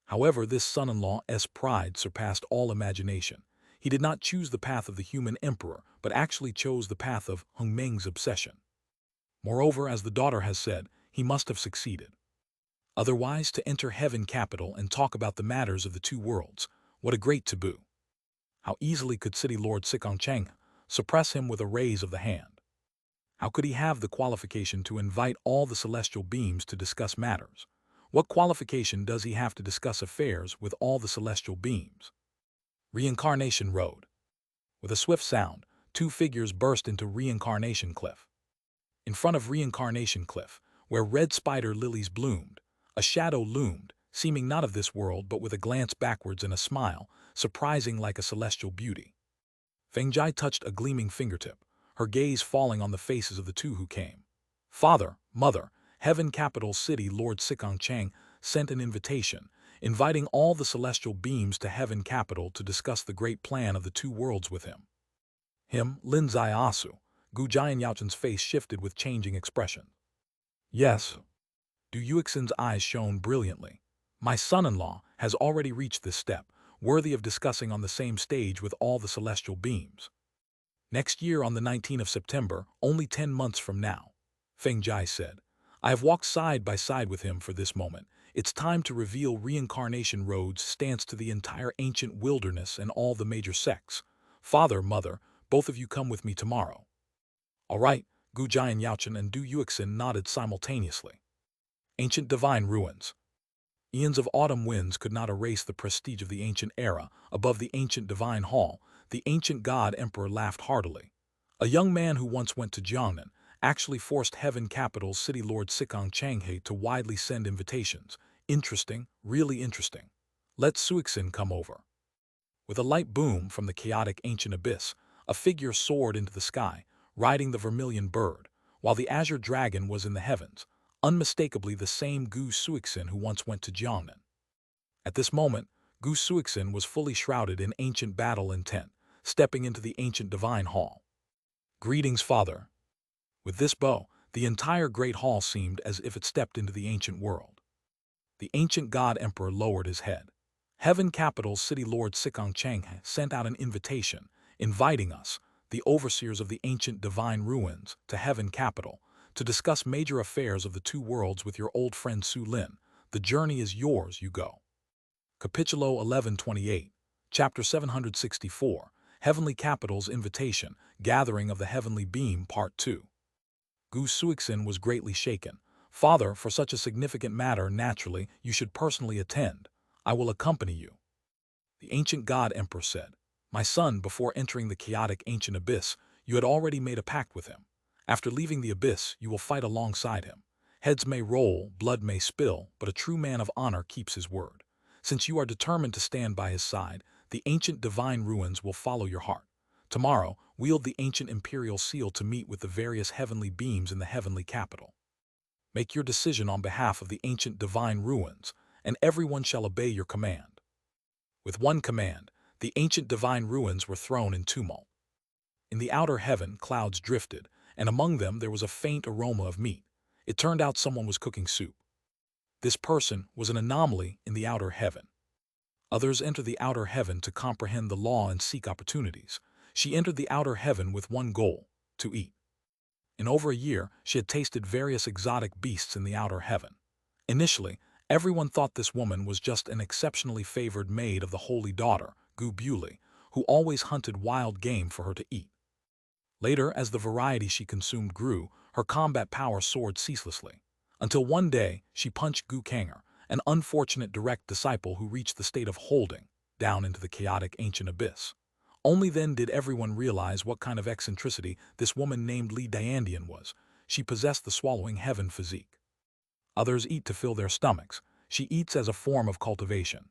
However, this son-in-law's pride surpassed all imagination. He did not choose the path of the human emperor, but actually chose the path of Hung Meng's obsession. Moreover, as the daughter has said, he must have succeeded. Otherwise, to enter Heaven Capital and talk about the matters of the two worlds, what a great taboo. How easily could City Lord Sikong Cheng suppress him with a raise of the hand? How could he have the qualification to invite all the celestial beings to discuss matters? What qualification does he have to discuss affairs with all the celestial beings? Reincarnation Road. With a swift sound, two figures burst into Reincarnation Cliff. In front of Reincarnation Cliff, where red spider lilies bloomed, a shadow loomed, seeming not of this world but with a glance backwards and a smile, surprising like a celestial beauty. Feng Jai touched a gleaming fingertip, her gaze falling on the faces of the two who came. Father, Mother, Heaven Capital City Lord Sikong Cheng sent an invitation, inviting all the celestial beings to Heaven Capital to discuss the great plan of the two worlds with him. Lin Zai Asu, Gu Jian Yaochen's face shifted with changing expression. Yes. Du Yuixin's eyes shone brilliantly. My son-in-law has already reached this step, worthy of discussing on the same stage with all the celestial beings. Next year on the 19th of September, only 10 months from now, Feng Jai said. I have walked side by side with him for this moment. It's time to reveal Reincarnation Road's stance to the entire ancient wilderness and all the major sects. Father, Mother, both of you come with me tomorrow. All right, Gu Jian Yaochen and Du Yuixin nodded simultaneously. Ancient Divine Ruins. Eons of autumn winds could not erase the prestige of the ancient era. Above the ancient divine hall, the ancient god emperor laughed heartily. A young man who once went to Jiangnan actually forced Heaven Capital's City Lord Sikong Changhe to widely send invitations. Interesting, really interesting. Let Suixin come over. With a light boom from the chaotic ancient abyss, a figure soared into the sky, riding the vermilion bird, while the azure dragon was in the heavens, unmistakably the same Gu Suixin who once went to Jiangnan. At this moment, Gu Suixin was fully shrouded in ancient battle intent, stepping into the ancient divine hall. Greetings, Father. With this bow, the entire great hall seemed as if it stepped into the ancient world. The ancient god emperor lowered his head. Heaven Capital's City Lord Sikong Cheng sent out an invitation, inviting us, the overseers of the ancient divine ruins, to Heaven Capital, to discuss major affairs of the two worlds with your old friend Su Lin. The journey is yours, you go. Capitulo 1128, Chapter 764, Heavenly Capital's Invitation, Gathering of the Heavenly Beam, Part 2. Gu Suixin was greatly shaken. Father, for such a significant matter, naturally, you should personally attend. I will accompany you. The ancient god emperor said, My son, before entering the chaotic ancient abyss, you had already made a pact with him. After leaving the abyss, you will fight alongside him. Heads may roll, blood may spill, but a true man of honor keeps his word. Since you are determined to stand by his side, the ancient divine ruins will follow your heart. Tomorrow, wield the ancient imperial seal to meet with the various heavenly beams in the heavenly capital. Make your decision on behalf of the ancient divine ruins, and everyone shall obey your command. With one command, the ancient divine ruins were thrown in tumult. In the outer heaven, clouds drifted, and among them there was a faint aroma of meat. It turned out someone was cooking soup. This person was an anomaly in the outer heaven. Others enter the outer heaven to comprehend the law and seek opportunities. She entered the outer heaven with one goal, to eat. In over a year, she had tasted various exotic beasts in the outer heaven. Initially, everyone thought this woman was just an exceptionally favored maid of the holy daughter, Gu Bewley, who always hunted wild game for her to eat. Later, as the variety she consumed grew, her combat power soared ceaselessly. Until one day, she punched Gu Kanger, an unfortunate direct disciple who reached the state of holding, down into the chaotic ancient abyss. Only then did everyone realize what kind of eccentricity this woman named Li Diandian was. She possessed the swallowing heaven physique. Others eat to fill their stomachs. She eats as a form of cultivation.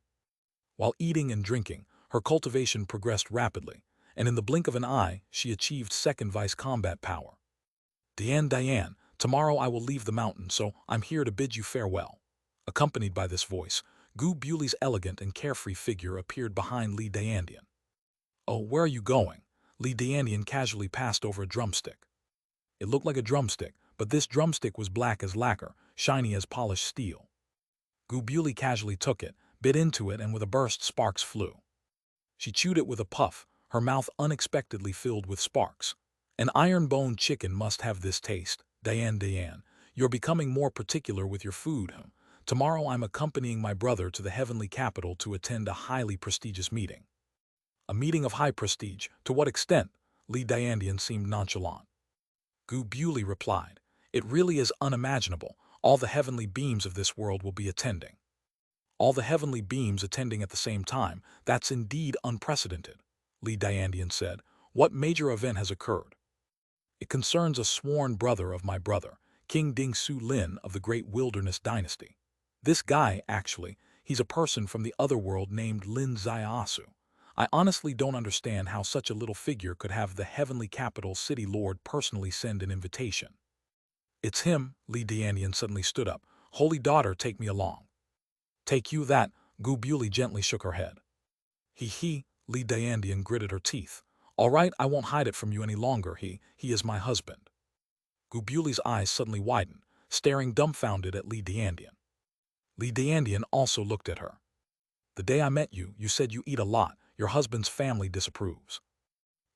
While eating and drinking, her cultivation progressed rapidly, and in the blink of an eye, she achieved second vice combat power. Diane, tomorrow I will leave the mountain, so I'm here to bid you farewell. Accompanied by this voice, Gu Bewley's elegant and carefree figure appeared behind Li Diandian. Oh, where are you going? Li Diandian casually passed over a drumstick. It looked like a drumstick, but this drumstick was black as lacquer, shiny as polished steel. Gu Bewley casually took it, bit into it, and with a burst sparks flew. She chewed it with a puff, her mouth unexpectedly filled with sparks. An iron-boned chicken must have this taste. Diane, you're becoming more particular with your food. Tomorrow I'm accompanying my brother to the heavenly capital to attend a highly prestigious meeting. A meeting of high prestige. To what extent? Li Diandian seemed nonchalant. Gu Bewley replied, "It really is unimaginable. All the heavenly beings of this world will be attending." All the heavenly beings attending at the same time, that's indeed unprecedented, Li Diandian said. What major event has occurred? It concerns a sworn brother of my brother, King Ding Su Lin of the Great Wilderness Dynasty. This guy, actually, he's a person from the other world named Lin Ziasu. I honestly don't understand how such a little figure could have the heavenly capital city lord personally send an invitation. It's him, Li Diandian suddenly stood up. Holy daughter, take me along. Take you that, Gu Bewley gently shook her head. He, Li Diandian gritted her teeth. All right, I won't hide it from you any longer, he is my husband. Gu Bewley's eyes suddenly widened, staring dumbfounded at Li Diandian. Li Diandian also looked at her. The day I met you, you said you eat a lot, your husband's family disapproves.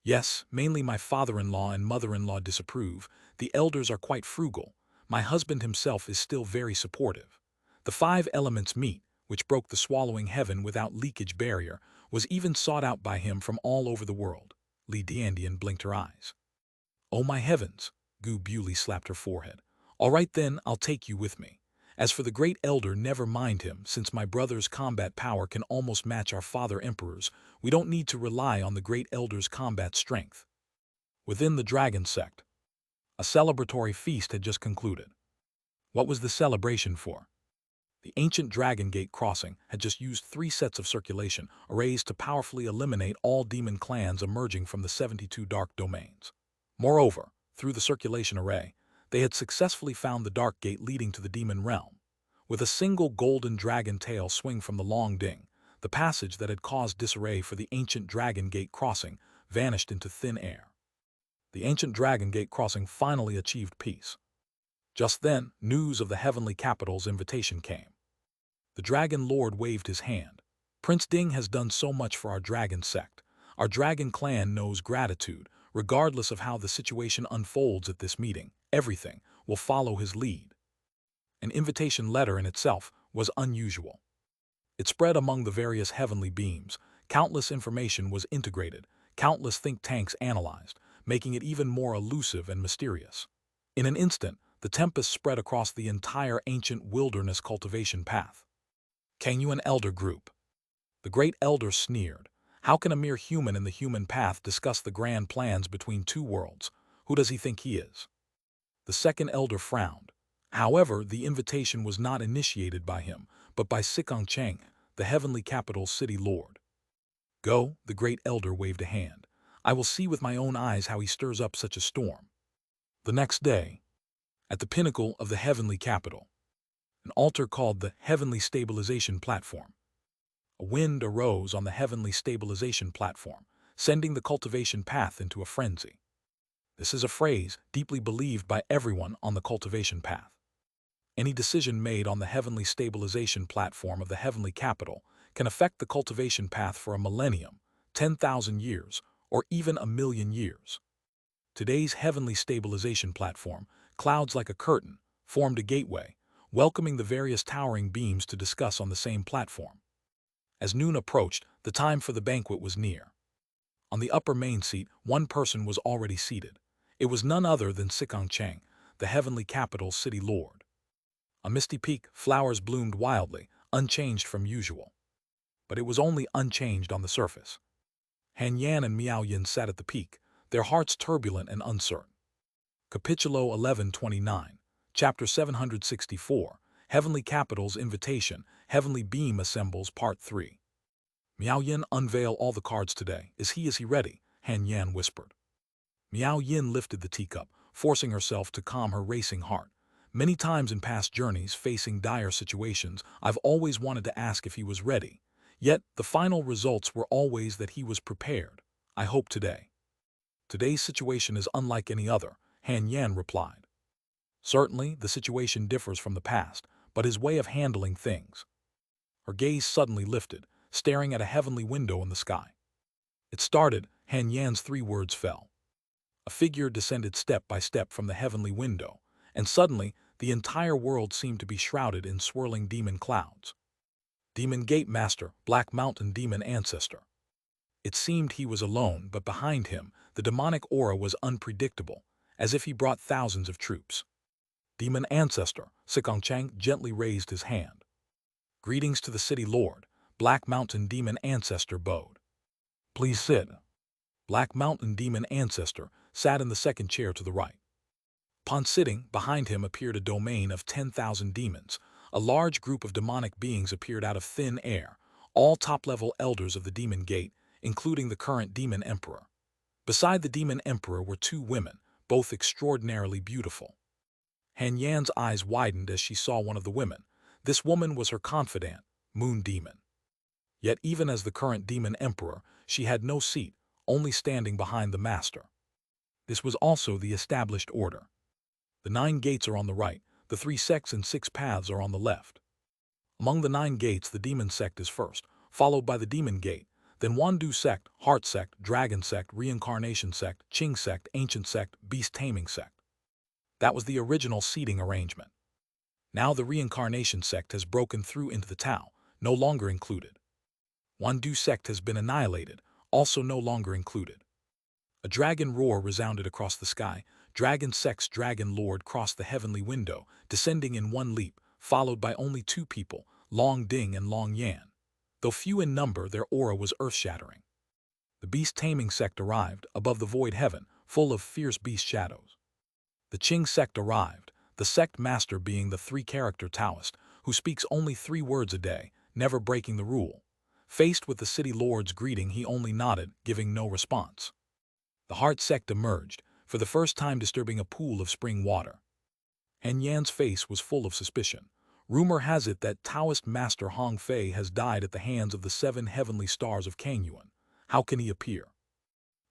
Yes, mainly my father-in-law and mother-in-law disapprove. The elders are quite frugal. My husband himself is still very supportive. The 5 elements meat, which broke the swallowing heaven without leakage barrier, was even sought out by him from all over the world. Li Diandian blinked her eyes. Oh my heavens, Gu Bewley slapped her forehead. All right then, I'll take you with me. As for the great elder, never mind him, since my brother's combat power can almost match our father emperor's. We don't need to rely on the great elder's combat strength. Within the dragon sect, a celebratory feast had just concluded. What was the celebration for? The ancient Dragon Gate crossing had just used 3 sets of circulation arrays to powerfully eliminate all demon clans emerging from the 72 dark domains. Moreover, through the circulation array, they had successfully found the dark gate leading to the demon realm. With a single golden dragon tail swing from the long ding, the passage that had caused disarray for the ancient Dragon Gate crossing vanished into thin air. The ancient Dragon Gate crossing finally achieved peace. Just then, news of the heavenly capital's invitation came. The Dragon Lord waved his hand. Prince Ding has done so much for our dragon sect. Our dragon clan knows gratitude. Regardless of how the situation unfolds at this meeting, everything will follow his lead. An invitation letter in itself was unusual. It spread among the various heavenly beams. Countless information was integrated, countless think tanks analyzed, making it even more elusive and mysterious. In an instant, the tempest spread across the entire ancient wilderness cultivation path. Can you an elder group? The great elder sneered. How can a mere human in the human path discuss the grand plans between 2 worlds? Who does he think he is? The second elder frowned. However, the invitation was not initiated by him, but by Sikong Cheng, the heavenly capital's city lord. Go, the great elder waved a hand. I will see with my own eyes how he stirs up such a storm. The next day, at the pinnacle of the heavenly capital, an altar called the Heavenly Stabilization Platform. A wind arose on the heavenly stabilization platform, sending the cultivation path into a frenzy. This is a phrase deeply believed by everyone on the cultivation path. Any decision made on the heavenly stabilization platform of the heavenly capital can affect the cultivation path for a millennium, 10,000 years, or even 1,000,000 years. Today's heavenly stabilization platform, clouds like a curtain, formed a gateway, welcoming the various towering beams to discuss on the same platform. As noon approached, the time for the banquet was near. On the upper main seat, one person was already seated. It was none other than Sikong Cheng, the heavenly capital's city lord. On Misty Peak, flowers bloomed wildly, unchanged from usual. But it was only unchanged on the surface. Han Yan and Miao Yin sat at the peak, their hearts turbulent and uncertain. Capitulo 1129, Chapter 764, Heavenly Capital's Invitation, Heavenly Beam Assembles Part 3. Miao Yin, unveil all the cards today. Is he ready? Han Yan whispered. Miao Yin lifted the teacup, forcing herself to calm her racing heart. Many times in past journeys, facing dire situations, I've always wanted to ask if he was ready. Yet, the final results were always that he was prepared. I hope today. Today's situation is unlike any other, Han Yan replied. Certainly, the situation differs from the past, but his way of handling things. Her gaze suddenly lifted, staring at a heavenly window in the sky. It started, Han Yan's 3 words fell. A figure descended step by step from the heavenly window, and suddenly, the entire world seemed to be shrouded in swirling demon clouds. Demon Gate Master, Black Mountain Demon Ancestor. It seemed he was alone, but behind him, the demonic aura was unpredictable, as if he brought thousands of troops. Demon Ancestor, Sikong Chang gently raised his hand. Greetings to the city lord, Black Mountain Demon Ancestor bowed. Please sit. Black Mountain Demon Ancestor sat in the second chair to the right. Upon sitting, behind him appeared a domain of 10,000 demons. A large group of demonic beings appeared out of thin air, all top-level elders of the Demon Gate, including the current Demon Emperor. Beside the Demon Emperor were two women, both extraordinarily beautiful. Han Yan's eyes widened as she saw one of the women. This woman was her confidant, Moon Demon. Yet even as the current Demon Emperor, she had no seat, only standing behind the master. This was also the established order. The 9 gates are on the right, the 3 sects and 6 paths are on the left. Among the 9 gates, the Demon Sect is first, followed by the Demon Gate, then Wandu Sect, Heart Sect, Dragon Sect, Reincarnation Sect, Qing Sect, Ancient Sect, Beast Taming Sect. That was the original seating arrangement. Now the Reincarnation Sect has broken through into the Tao, no longer included. Wandu Sect has been annihilated, also no longer included. A dragon roar resounded across the sky. Dragon Sect's Dragon Lord crossed the heavenly window, descending in one leap, followed by only 2 people, Long Ding and Long Yan. Though few in number, their aura was earth-shattering. The Beast Taming Sect arrived, above the void heaven, full of fierce beast shadows. The Qing Sect arrived, the sect master being the 3-character Taoist, who speaks only 3 words a day, never breaking the rule. Faced with the city lord's greeting, he only nodded, giving no response. The Heart Sect emerged, for the first time disturbing a pool of spring water. Han Yan's face was full of suspicion. Rumor has it that Taoist master Hong Fei has died at the hands of the 7 heavenly stars of Kangyuan. How can he appear?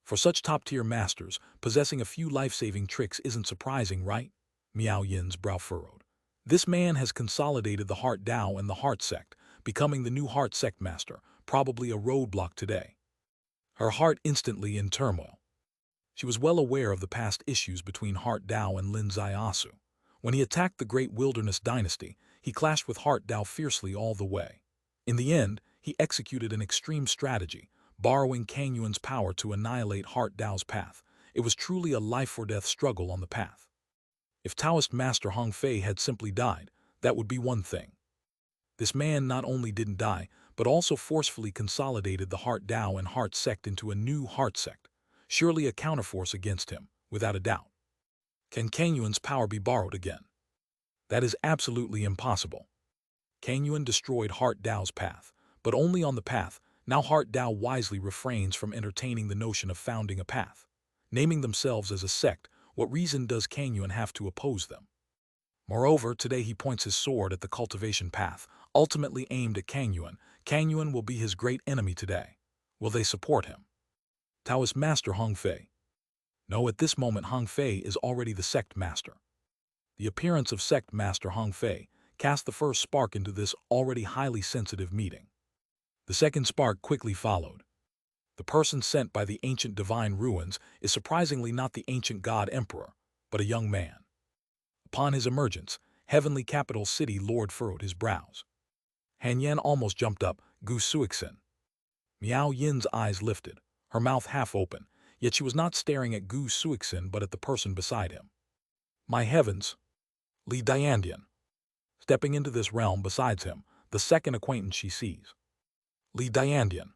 For such top-tier masters, possessing a few life-saving tricks isn't surprising, right? Miao Yin's brow furrowed. This man has consolidated the Heart Dao and the Heart Sect, becoming the new Heart Sect master, probably a roadblock today. Her heart instantly in turmoil. She was well aware of the past issues between Heart Dao and Lin Ziasu. When he attacked the Great Wilderness Dynasty, he clashed with Heart Dao fiercely all the way. In the end, he executed an extreme strategy, borrowing Kangyuan's power to annihilate Heart Dao's path. It was truly a life-or-death struggle on the path. If Taoist Master Hong Fei had simply died, that would be one thing. This man not only didn't die, but also forcefully consolidated the Heart Dao and Heart Sect into a new Heart Sect. Surely a counterforce against him, without a doubt. Can Kangyuan's power be borrowed again? That is absolutely impossible. Kangyuan destroyed Heart Dao's path, but only on the path. Now Heart Dao wisely refrains from entertaining the notion of founding a path. Naming themselves as a sect, what reason does Kangyuan have to oppose them? Moreover, today he points his sword at the cultivation path, ultimately aimed at Kangyuan. Kangyuan will be his great enemy today. Will they support him? Taoist Master Hong Fei. No, at this moment Hong Fei is already the sect master. The appearance of sect master Hong Fei cast the first spark into this already highly sensitive meeting. The second spark quickly followed. The person sent by the ancient divine ruins is surprisingly not the ancient god emperor, but a young man. Upon his emergence, heavenly capital city lord furrowed his brows. Han Yan almost jumped up, Gu Suixin. Miao Yin's eyes lifted, her mouth half open, yet she was not staring at Gu Suixin but at the person beside him. My heavens! Li Diandian. Stepping into this realm besides him, the second acquaintance she sees. Li Diandian.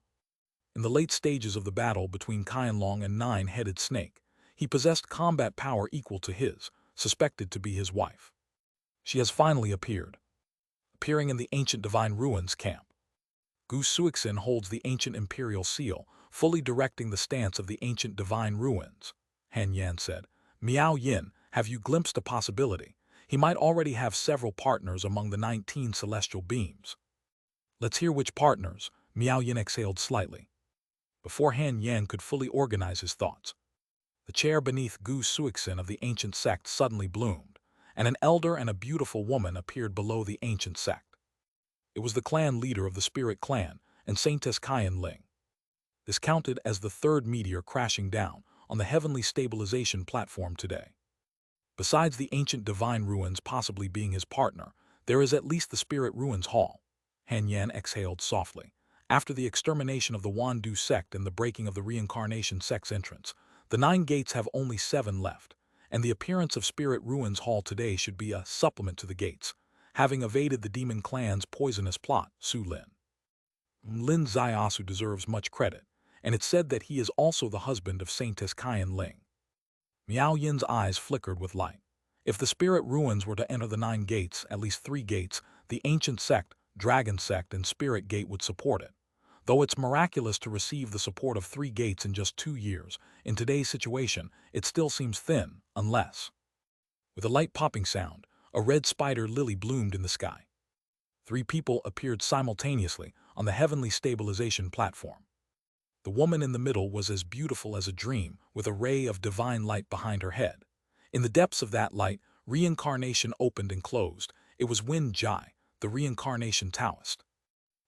In the late stages of the battle between Qianlong and 9-headed snake, he possessed combat power equal to his, suspected to be his wife. She has finally appeared. Appearing in the ancient divine ruins camp. Gu Suixin holds the ancient imperial seal, fully directing the stance of the ancient divine ruins. Han Yan said, Miao Yin, have you glimpsed a possibility? He might already have several partners among the 19 celestial beams. Let's hear which partners. Miao Yin exhaled slightly. Before Han Yan could fully organize his thoughts, the chair beneath Gu Suixin of the ancient sect suddenly bloomed, and an elder and a beautiful woman appeared below the ancient sect. It was the clan leader of the spirit clan, and Saintess Qian Ling. This counted as the 3rd meteor crashing down on the heavenly stabilization platform today. Besides the ancient divine ruins possibly being his partner, there is at least the spirit ruins hall. Han Yan exhaled softly. After the extermination of the Wandu sect and the breaking of the reincarnation sect's entrance, the 9 gates have only 7 left, and the appearance of Spirit Ruins Hall today should be a supplement to the gates, having evaded the demon clan's poisonous plot, Su Lin. Lin Ziasu deserves much credit, and it's said that he is also the husband of Saintess Qian Ling. Miao Yin's eyes flickered with light. If the Spirit Ruins were to enter the 9 gates, at least 3 gates, the Ancient Sect, Dragon Sect, and Spirit Gate would support it. Though it's miraculous to receive the support of 3 gates in just 2 years, in today's situation, it still seems thin, unless... With a light popping sound, a red spider lily bloomed in the sky. 3 people appeared simultaneously on the heavenly stabilization platform. The woman in the middle was as beautiful as a dream, with a ray of divine light behind her head. In the depths of that light, reincarnation opened and closed. It was Wen Jai, the reincarnation Taoist.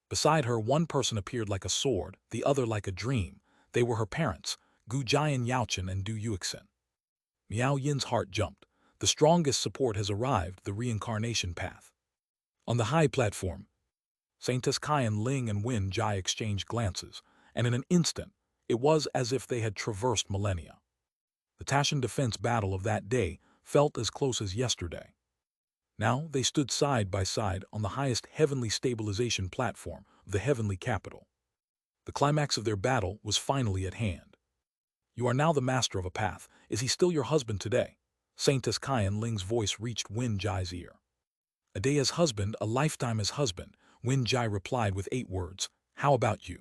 Beside her, one person appeared like a sword, the other like a dream. They were her parents, Gu Jian Yaochen and Du Yuxin. Miao Yin's heart jumped. The strongest support has arrived, the reincarnation path. On the high platform, Saintess Qian Ling and Wen Jai exchanged glances, and in an instant, it was as if they had traversed millennia. The Taishan defense battle of that day felt as close as yesterday. Now they stood side by side on the highest heavenly stabilization platform of the heavenly capital. The climax of their battle was finally at hand. You are now the master of a path. Is he still your husband today? Saintess Qian Ling's voice reached Wen Jai's ear. A day as husband, a lifetime as husband, Wen Jai replied with 8 words. How about you?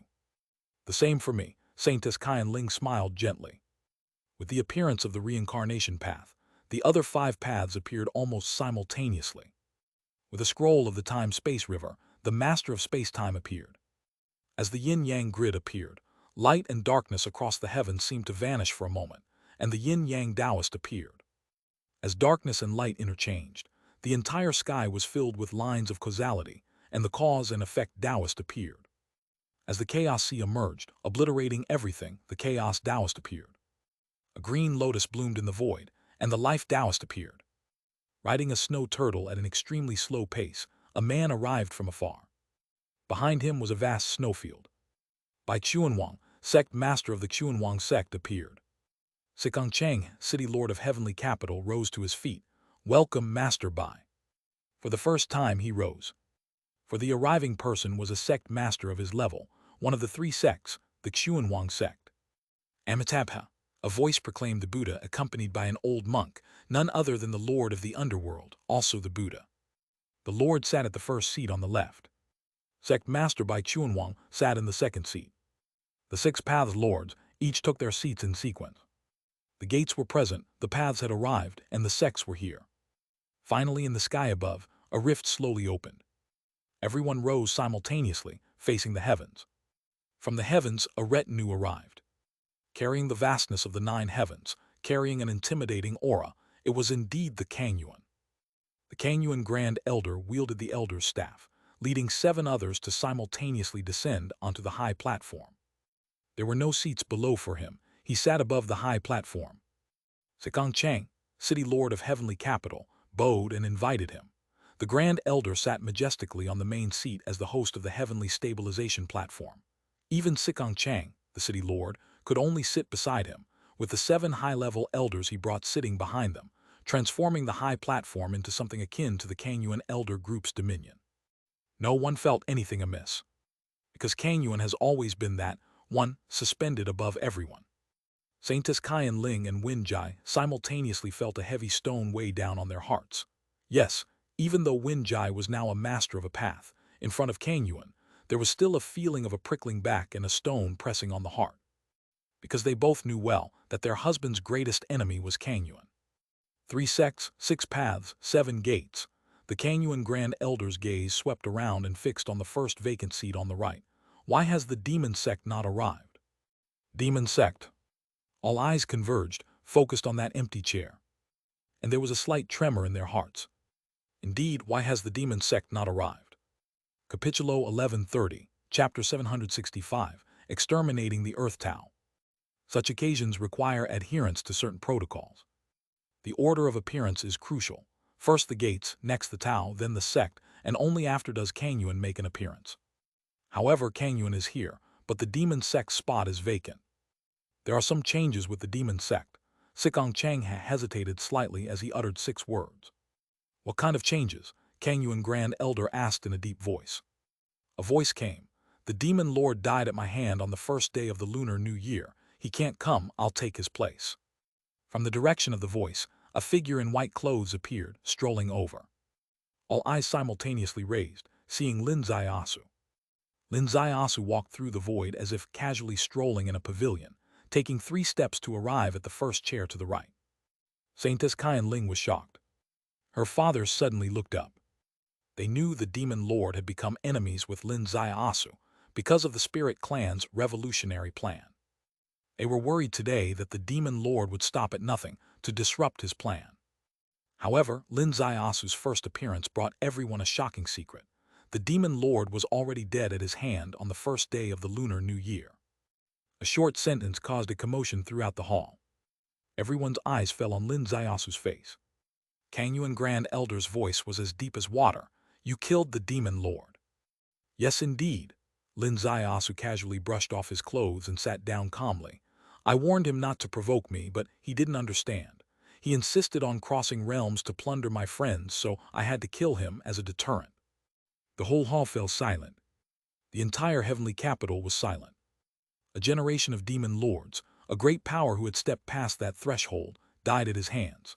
The same for me, Saintess Qian Ling smiled gently. With the appearance of the reincarnation path, the other 5 paths appeared almost simultaneously. With a scroll of the time-space river, the master of space-time appeared. As the yin-yang grid appeared, light and darkness across the heavens seemed to vanish for a moment, and the yin-yang Taoist appeared. As darkness and light interchanged, the entire sky was filled with lines of causality, and the cause and effect Taoist appeared. As the chaos sea emerged, obliterating everything, the chaos Taoist appeared. A green lotus bloomed in the void, and the life Taoist appeared. Riding a snow turtle at an extremely slow pace, a man arrived from afar. Behind him was a vast snowfield. Bai Chuanwang, sect master of the Chuanwang sect, appeared. Sikong Cheng, city lord of heavenly capital, rose to his feet. Welcome, Master Bai. For the first time he rose. For the arriving person was a sect master of his level, one of the 3 sects, the Chuanwang sect. Amitabha, a voice proclaimed the Buddha, accompanied by an old monk, none other than the Lord of the underworld, also the Buddha. The Lord sat at the first seat on the left. Sect Master Bai Chuanwang sat in the second seat. The 6 paths lords each took their seats in sequence. The gates were present, the paths had arrived, and the sects were here. Finally, in the sky above, a rift slowly opened. Everyone rose simultaneously, facing the heavens. From the heavens, a retinue arrived. Carrying the vastness of the 9 heavens, carrying an intimidating aura, it was indeed the Kangyuan. The Kangyuan Grand Elder wielded the Elder's staff, leading 7 others to simultaneously descend onto the high platform. There were no seats below for him. He sat above the high platform. Sikong Cheng, city lord of heavenly capital, bowed and invited him. The Grand Elder sat majestically on the main seat as the host of the heavenly stabilization platform. Even Sikong Cheng, the city lord, could only sit beside him, with the 7 high-level elders he brought sitting behind them, transforming the high platform into something akin to the Kangyuan Elder Group's dominion. No one felt anything amiss, because Kangyuan has always been that one suspended above everyone. Saintess Qian Ling and Wen Jai simultaneously felt a heavy stone weigh down on their hearts. Yes, even though Wen Jai was now a master of a path, in front of Kangyuan, there was still a feeling of a prickling back and a stone pressing on the heart. Because they both knew well that their husband's greatest enemy was Kangyuan. 3 sects, 6 paths, 7 gates. The Kangyuan Grand Elder's gaze swept around and fixed on the first vacant seat on the right. Why has the demon sect not arrived? Demon sect. All eyes converged, focused on that empty chair. And there was a slight tremor in their hearts. Indeed, why has the demon sect not arrived? Capitulo 1130, Chapter 765, Exterminating the Earth Tao. Such occasions require adherence to certain protocols. The order of appearance is crucial. First the gates, next the Tao, then the sect, and only after does Kangyuan make an appearance. However, Kang Yuan is here, but the demon sect spot is vacant. There are some changes with the demon sect. Sikong Chang hesitated slightly as he uttered 6 words. What kind of changes? Kang Yuan Grand Elder asked in a deep voice. A voice came. The demon lord died at my hand on the first day of the Lunar New Year. He can't come, I'll take his place. From the direction of the voice, a figure in white clothes appeared, strolling over. All eyes simultaneously raised, seeing Lin Zaiasu. Lin Zaiasu walked through the void as if casually strolling in a pavilion, taking 3 steps to arrive at the first chair to the right. Saintess Qian Ling was shocked. Her father suddenly looked up. They knew the demon lord had become enemies with Lin Zaiasu because of the spirit clan's revolutionary plan. They were worried today that the demon lord would stop at nothing to disrupt his plan. However, Lin Zaiasu's first appearance brought everyone a shocking secret. The demon lord was already dead at his hand on the first day of the Lunar New Year. A short sentence caused a commotion throughout the hall. Everyone's eyes fell on Lin Zaiasu's face. Kang Yuan Grand Elder's voice was as deep as water. You killed the demon lord. Yes, indeed. Lin Zaiasu casually brushed off his clothes and sat down calmly. I warned him not to provoke me, but he didn't understand. He insisted on crossing realms to plunder my friends, so I had to kill him as a deterrent. The whole hall fell silent. The entire heavenly capital was silent. A generation of demon lords, a great power who had stepped past that threshold, died at his hands.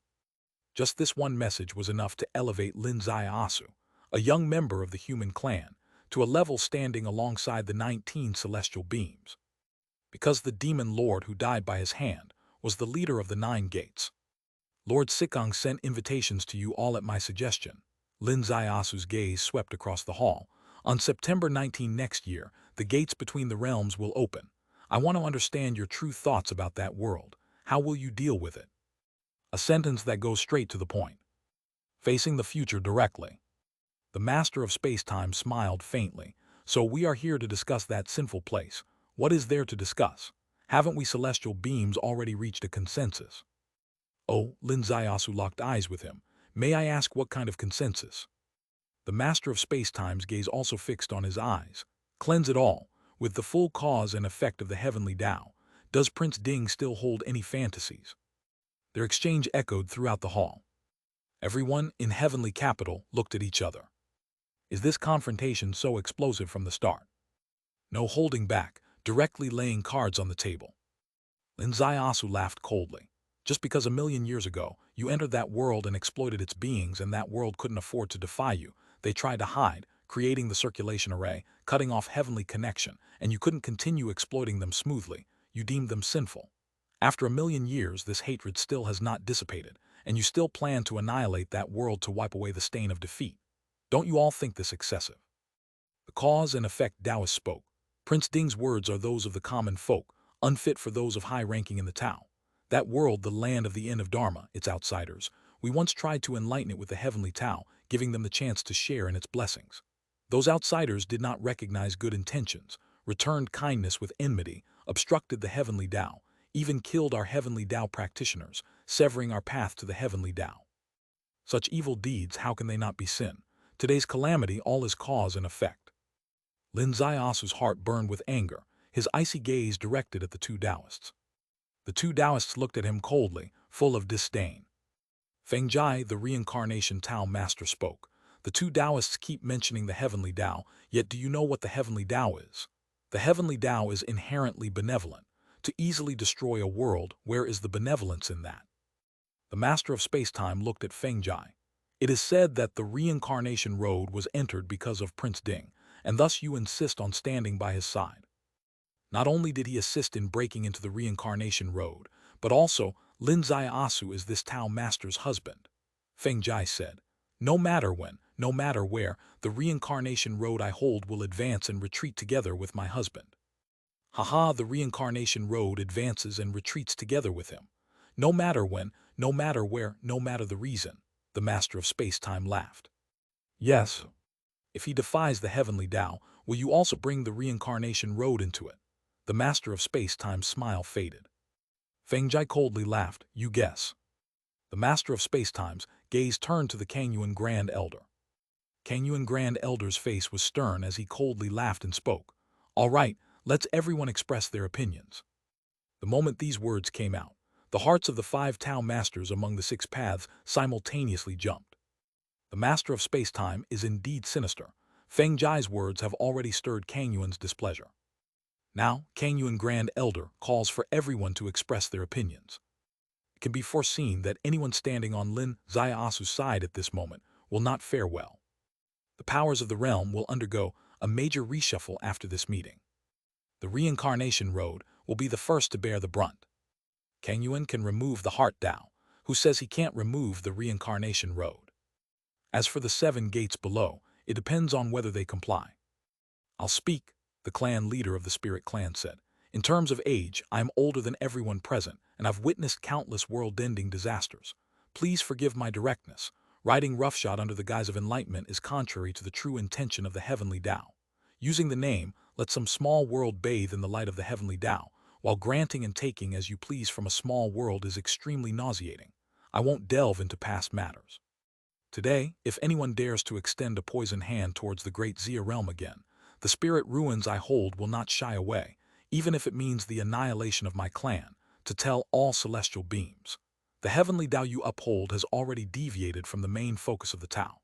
Just this one message was enough to elevate Lin Zaiasu, a young member of the human clan, to a level standing alongside the 19 celestial beings. Because the demon lord who died by his hand was the leader of the 9 gates. Lord Sikong sent invitations to you all at my suggestion. Lin Zaiasu's gaze swept across the hall. On September 19 next year, the gates between the realms will open. I want to understand your true thoughts about that world. How will you deal with it? A sentence that goes straight to the point. Facing the future directly. The master of space-time smiled faintly. So we are here to discuss that sinful place. What is there to discuss? Haven't we celestial beings already reached a consensus? Oh, Lin Zaiasu locked eyes with him. May I ask what kind of consensus? The master of space-time's gaze also fixed on his eyes. Cleanse it all, with the full cause and effect of the heavenly Tao. Does Prince Ding still hold any fantasies? Their exchange echoed throughout the hall. Everyone in heavenly capital looked at each other. Is this confrontation so explosive from the start? No holding back, directly laying cards on the table. Lin Zaiasu laughed coldly. Just because 1,000,000 years ago, you entered that world and exploited its beings and that world couldn't afford to defy you, they tried to hide, creating the circulation array, cutting off heavenly connection, and you couldn't continue exploiting them smoothly. You deemed them sinful. After 1,000,000 years, this hatred still has not dissipated, and you still plan to annihilate that world to wipe away the stain of defeat. Don't you all think this excessive? The cause and effect Taoist spoke. Prince Ding's words are those of the common folk, unfit for those of high ranking in the Tao. That world, the land of the Inn of Dharma, its outsiders, we once tried to enlighten it with the heavenly Tao, giving them the chance to share in its blessings. Those outsiders did not recognize good intentions, returned kindness with enmity, obstructed the heavenly Tao, even killed our heavenly Tao practitioners, severing our path to the heavenly Tao. Such evil deeds, how can they not be sin? Today's calamity, all is cause and effect. Lin Zaiasu's heart burned with anger, his icy gaze directed at the 2 Taoists. The 2 Taoists looked at him coldly, full of disdain. Feng Jai, the reincarnation Tao master, spoke. The 2 Taoists keep mentioning the heavenly Tao, yet do you know what the heavenly Tao is? The heavenly Tao is inherently benevolent. To easily destroy a world, where is the benevolence in that? The master of space-time looked at Feng Jai. It is said that the reincarnation road was entered because of Prince Ding, and thus you insist on standing by his side. Not only did he assist in breaking into the reincarnation road, but also Lin Zaiasu is this Tao master's husband. Feng Jai said, no matter when, no matter where, the reincarnation road I hold will advance and retreat together with my husband. Haha, the reincarnation road advances and retreats together with him. No matter when, no matter where, no matter the reason, the master of space-time laughed. Yes. If he defies the heavenly Tao, will you also bring the reincarnation road into it? The master of space-time's smile faded. Feng Jai coldly laughed. You guess. The master of space-time's gaze turned to the Kang Yuan Grand Elder. Kang Yuan Grand Elder's face was stern as he coldly laughed and spoke. All right, let's everyone express their opinions. The moment these words came out, the hearts of the 5 Tao masters among the 6 paths simultaneously jumped. The master of space-time is indeed sinister. Feng Jai's words have already stirred Kang Yuan's displeasure. Now, Kang Yuan Grand Elder calls for everyone to express their opinions. It can be foreseen that anyone standing on Lin Xiaosu's side at this moment will not fare well. The powers of the realm will undergo a major reshuffle after this meeting. The reincarnation road will be the first to bear the brunt. Kang Yuan can remove the Heart Tao, who says he can't remove the reincarnation road. As for the 7 gates below, it depends on whether they comply. I'll speak, the clan leader of the Spirit Clan said. In terms of age, I am older than everyone present, and I've witnessed countless world-ending disasters. Please forgive my directness. Riding roughshod under the guise of enlightenment is contrary to the true intention of the heavenly Tao. Using the name, let some small world bathe in the light of the heavenly Tao, while granting and taking as you please from a small world is extremely nauseating. I won't delve into past matters. Today, if anyone dares to extend a poisoned hand towards the great Xia realm again, the spirit ruins I hold will not shy away, even if it means the annihilation of my clan, to tell all celestial beings. The heavenly Tao you uphold has already deviated from the main focus of the Tao.